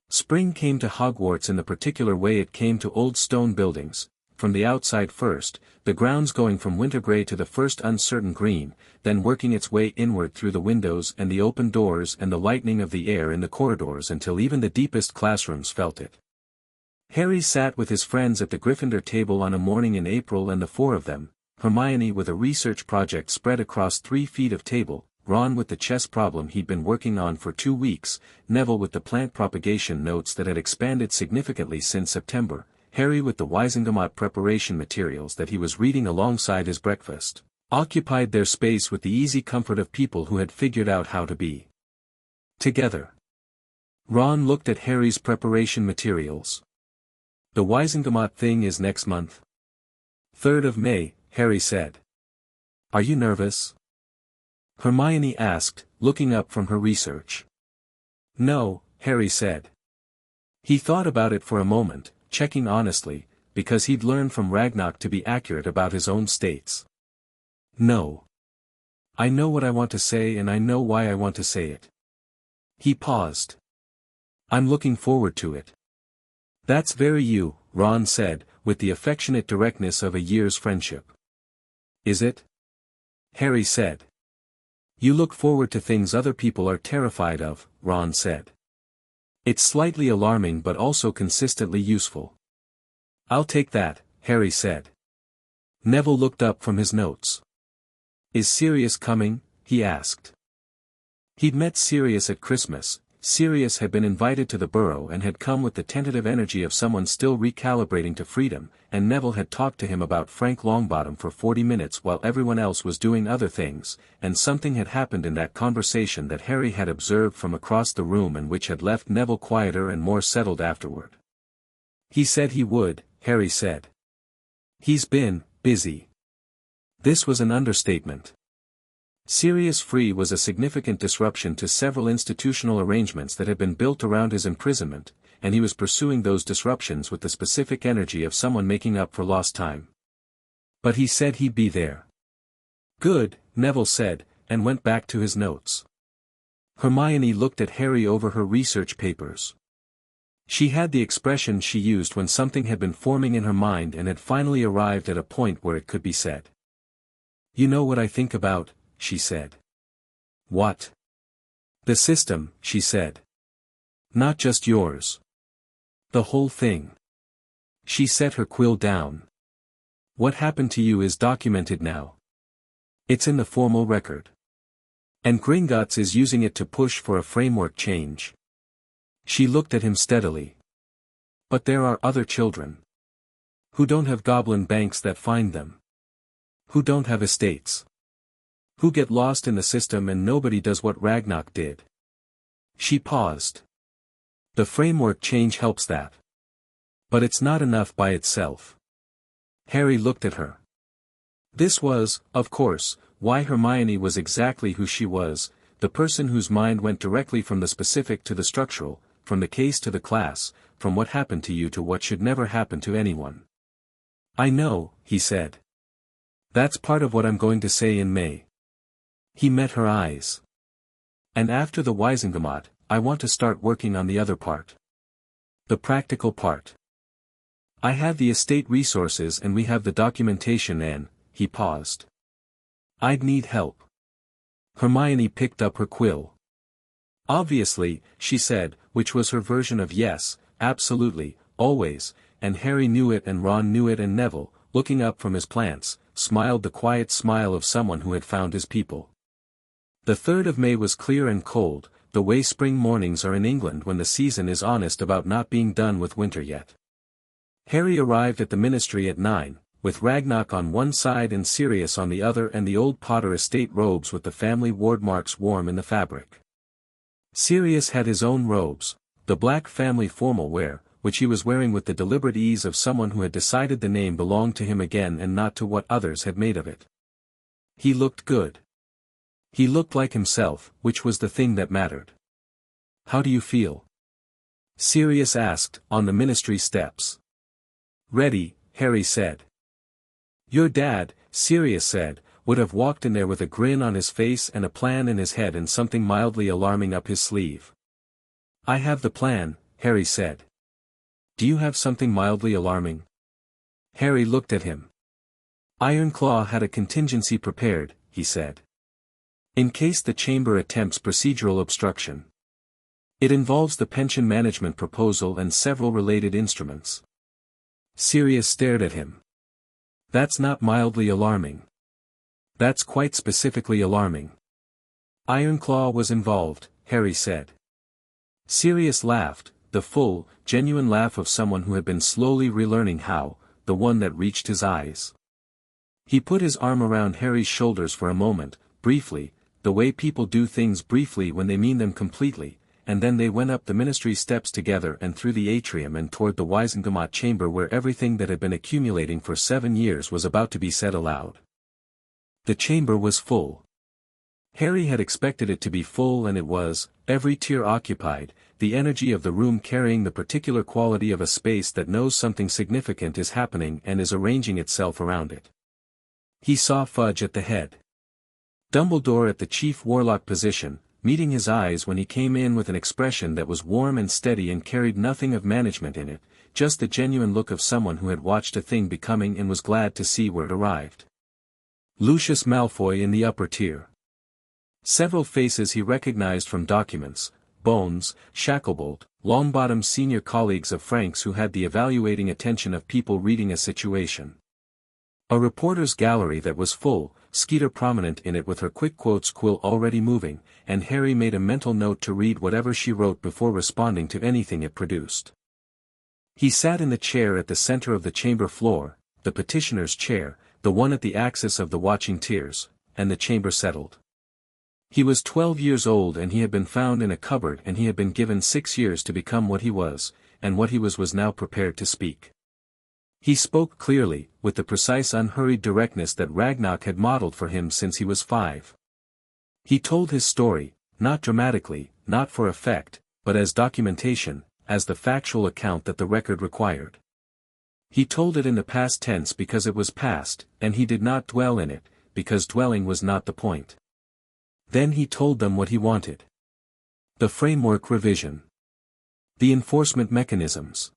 Spring came to Hogwarts in the particular way it came to old stone buildings, from the outside first, the grounds going from winter grey to the first uncertain green, then working its way inward through the windows and the open doors and the lightning of the air in the corridors until even the deepest classrooms felt it. Harry sat with his friends at the Gryffindor table on a morning in April, and the four of them, Hermione with a research project spread across 3 feet of table, Ron with the chess problem he'd been working on for 2 weeks, Neville with the plant propagation notes that had expanded significantly since September, Harry with the Wizengamot preparation materials that he was reading alongside his breakfast, occupied their space with the easy comfort of people who had figured out how to be together. Ron looked at Harry's preparation materials. The Wizengamot thing is next month. 3rd of May, Harry said. Are you nervous? Hermione asked, looking up from her research. No, Harry said. He thought about it for a moment, checking honestly, because he'd learned from Ragnarok to be accurate about his own states. No. I know what I want to say and I know why I want to say it. He paused. I'm looking forward to it. That's very you, Ron said, with the affectionate directness of a year's friendship. Is it? Harry said. You look forward to things other people are terrified of, Ron said. It's slightly alarming but also consistently useful. I'll take that, Harry said. Neville looked up from his notes. Is Sirius coming? He asked. He'd met Sirius at Christmas. Sirius had been invited to the Burrow and had come with the tentative energy of someone still recalibrating to freedom, and Neville had talked to him about Frank Longbottom for 40 minutes while everyone else was doing other things, and something had happened in that conversation that Harry had observed from across the room and which had left Neville quieter and more settled afterward. He said he would, Harry said. He's been busy. This was an understatement. Sirius Free was a significant disruption to several institutional arrangements that had been built around his imprisonment, and he was pursuing those disruptions with the specific energy of someone making up for lost time. But he said he'd be there. Good, Neville said, and went back to his notes. Hermione looked at Harry over her research papers. She had the expression she used when something had been forming in her mind and had finally arrived at a point where it could be said. You know what I think about, she said. What? The system, she said. Not just yours. The whole thing. She set her quill down. What happened to you is documented now. It's in the formal record. And Gringotts is using it to push for a framework change. She looked at him steadily. But there are other children. Who don't have goblin banks that find them. Who don't have estates. Who get lost in the system and nobody does what Ragnarok did. She paused. The framework change helps that. But it's not enough by itself. Harry looked at her. This was, of course, why Hermione was exactly who she was, the person whose mind went directly from the specific to the structural, from the case to the class, from what happened to you to what should never happen to anyone. I know, he said. That's part of what I'm going to say in May. He met her eyes. And after the Wizengamot, I want to start working on the other part. The practical part. I have the estate resources and we have the documentation and, he paused. I'd need help. Hermione picked up her quill. Obviously, she said, which was her version of yes, absolutely, always, and Harry knew it and Ron knew it and Neville, looking up from his plants, smiled the quiet smile of someone who had found his people. The 3rd of May was clear and cold, the way spring mornings are in England when the season is honest about not being done with winter yet. Harry arrived at the ministry at 9, with Ragnarok on one side and Sirius on the other and the old Potter estate robes with the family ward marks warm in the fabric. Sirius had his own robes, the black family formal wear, which he was wearing with the deliberate ease of someone who had decided the name belonged to him again and not to what others had made of it. He looked good. He looked like himself, which was the thing that mattered. How do you feel? Sirius asked, on the ministry steps. Ready, Harry said. Your dad, Sirius said, would have walked in there with a grin on his face and a plan in his head and something mildly alarming up his sleeve. I have the plan, Harry said. Do you have something mildly alarming? Harry looked at him. Ironclaw had a contingency prepared, he said. In case the chamber attempts procedural obstruction. It involves the pension management proposal and several related instruments. Sirius stared at him. That's not mildly alarming. That's quite specifically alarming. Ironclaw was involved, Harry said. Sirius laughed, the full, genuine laugh of someone who had been slowly relearning how, the one that reached his eyes. He put his arm around Harry's shoulders for a moment, briefly, the way people do things briefly when they mean them completely, and then they went up the ministry steps together and through the atrium and toward the Wizengamot chamber where everything that had been accumulating for 7 years was about to be said aloud. The chamber was full. Harry had expected it to be full and it was, every tier occupied, the energy of the room carrying the particular quality of a space that knows something significant is happening and is arranging itself around it. He saw Fudge at the head. Dumbledore at the chief warlock position, meeting his eyes when he came in with an expression that was warm and steady and carried nothing of management in it, just the genuine look of someone who had watched a thing becoming and was glad to see where it arrived. Lucius Malfoy in the upper tier. Several faces he recognized from documents, Bones, Shacklebolt, Longbottom senior colleagues of Frank's who had the evaluating attention of people reading a situation. A reporter's gallery that was full, Skeeter prominent in it with her quick quotes quill already moving, and Harry made a mental note to read whatever she wrote before responding to anything it produced. He sat in the chair at the center of the chamber floor, the petitioner's chair, the one at the axis of the watching tiers, and the chamber settled. He was 12 years old and he had been found in a cupboard and he had been given 6 years to become what he was, and what he was now prepared to speak. He spoke clearly, with the precise unhurried directness that Ragnarok had modeled for him since he was 5. He told his story, not dramatically, not for effect, but as documentation, as the factual account that the record required. He told it in the past tense because it was past, and he did not dwell in it, because dwelling was not the point. Then he told them what he wanted. The framework revision. The enforcement mechanisms.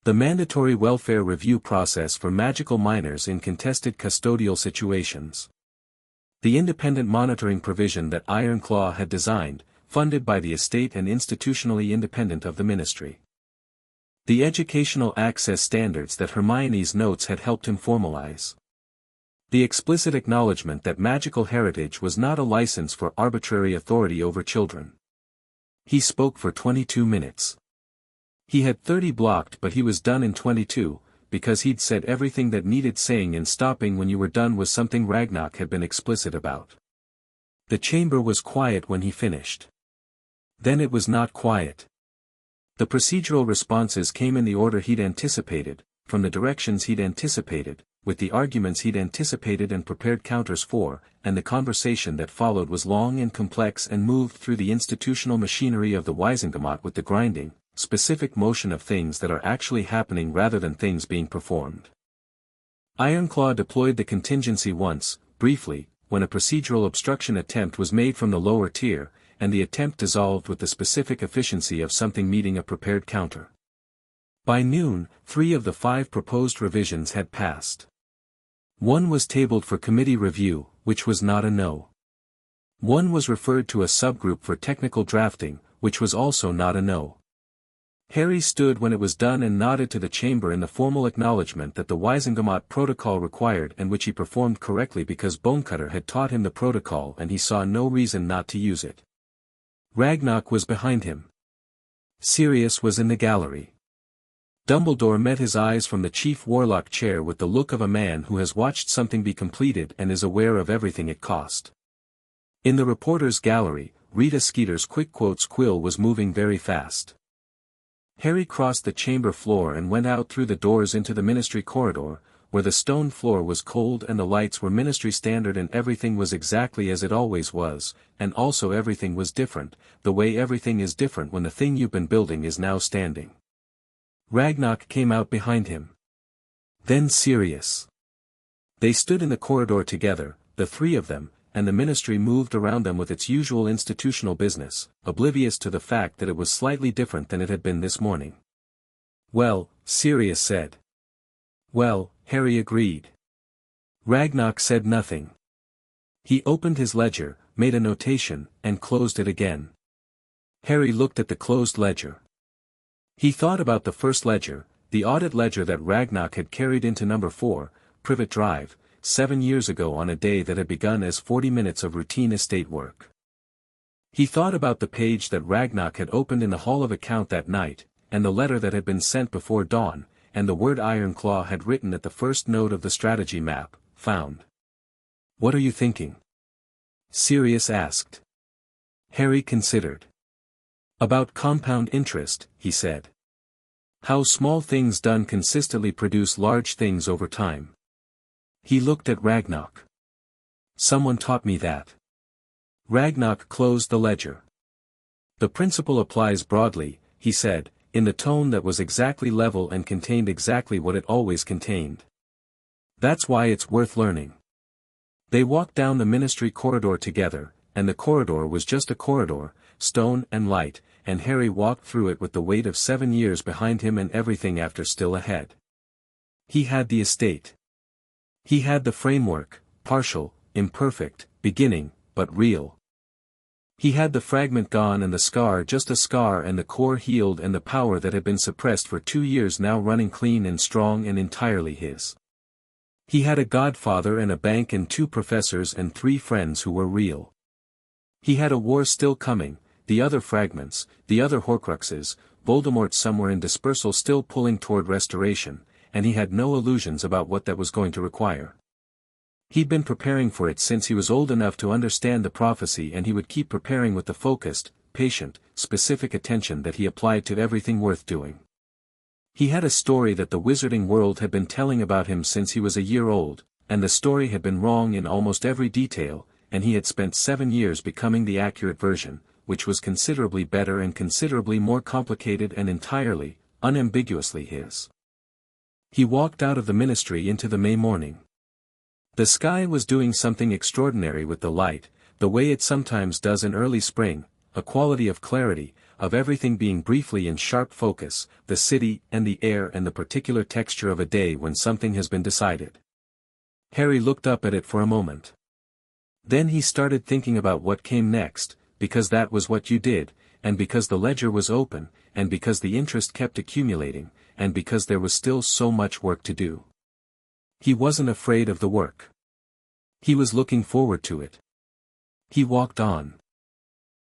The mandatory welfare review process for magical minors in contested custodial situations. The independent monitoring provision that Ironclaw had designed, funded by the estate and institutionally independent of the ministry. The educational access standards that Hermione's notes had helped him formalize. The explicit acknowledgement that magical heritage was not a license for arbitrary authority over children. He spoke for 22 minutes. He had 30 blocked but he was done in 22, because he'd said everything that needed saying and stopping when you were done was something Ragnarok had been explicit about. The chamber was quiet when he finished. Then it was not quiet. The procedural responses came in the order he'd anticipated, from the directions he'd anticipated, with the arguments he'd anticipated and prepared counters for, and the conversation that followed was long and complex and moved through the institutional machinery of the Wizengamot with the grinding, specific motion of things that are actually happening rather than things being performed. Ironclaw deployed the contingency once, briefly, when a procedural obstruction attempt was made from the lower tier, and the attempt dissolved with the specific efficiency of something meeting a prepared counter. By noon, 3 of the 5 proposed revisions had passed. One was tabled for committee review, which was not a no. One was referred to a subgroup for technical drafting, which was also not a no. Harry stood when it was done and nodded to the chamber in the formal acknowledgement that the Wisengamot protocol required and which he performed correctly because Bonecutter had taught him the protocol and he saw no reason not to use it. Ragnarok was behind him. Sirius was in the gallery. Dumbledore met his eyes from the chief warlock chair with the look of a man who has watched something be completed and is aware of everything it cost. In the reporters' gallery, Rita Skeeter's quick quotes quill was moving very fast. Harry crossed the chamber floor and went out through the doors into the ministry corridor, where the stone floor was cold and the lights were ministry standard and everything was exactly as it always was, and also everything was different, the way everything is different when the thing you've been building is now standing. Ragnarok came out behind him. Then Sirius. They stood in the corridor together, the 3 of them, and the ministry moved around them with its usual institutional business, oblivious to the fact that it was slightly different than it had been this morning. "Well," Sirius said. "Well," Harry agreed. Ragnarok said nothing. He opened his ledger, made a notation, and closed it again. Harry looked at the closed ledger. He thought about the first ledger, the audit ledger that Ragnarok had carried into number 4, Privet Drive, 7 years ago on a day that had begun as 40 minutes of routine estate work. He thought about the page that Ragnarok had opened in the Hall of Account that night, and the letter that had been sent before dawn, and the word Ironclaw had written at the first note of the strategy map, found. "What are you thinking?" Sirius asked. Harry considered. "About compound interest," he said. "How small things done consistently produce large things over time." He looked at Ragnarok. "Someone taught me that." Ragnarok closed the ledger. "The principle applies broadly," he said, in the tone that was exactly level and contained exactly what it always contained. "That's why it's worth learning." They walked down the ministry corridor together, and the corridor was just a corridor, stone and light, and Harry walked through it with the weight of 7 years behind him and everything after still ahead. He had the estate. He had the framework, partial, imperfect, beginning, but real. He had the fragment gone and the scar just a scar and the core healed and the power that had been suppressed for 2 years now running clean and strong and entirely his. He had a godfather and a bank and 2 professors and 3 friends who were real. He had a war still coming, the other fragments, the other Horcruxes, Voldemort somewhere in dispersal still pulling toward restoration, and he had no illusions about what that was going to require. He'd been preparing for it since he was old enough to understand the prophecy and he would keep preparing with the focused, patient, specific attention that he applied to everything worth doing. He had a story that the wizarding world had been telling about him since he was a year old, and the story had been wrong in almost every detail, and he had spent 7 years becoming the accurate version, which was considerably better and considerably more complicated and entirely, unambiguously his. He walked out of the ministry into the May morning. The sky was doing something extraordinary with the light, the way it sometimes does in early spring, a quality of clarity, of everything being briefly in sharp focus, the city and the air and the particular texture of a day when something has been decided. Harry looked up at it for a moment. Then he started thinking about what came next, because that was what you did, and because the ledger was open, and because the interest kept accumulating, and because there was still so much work to do. He wasn't afraid of the work. He was looking forward to it. He walked on.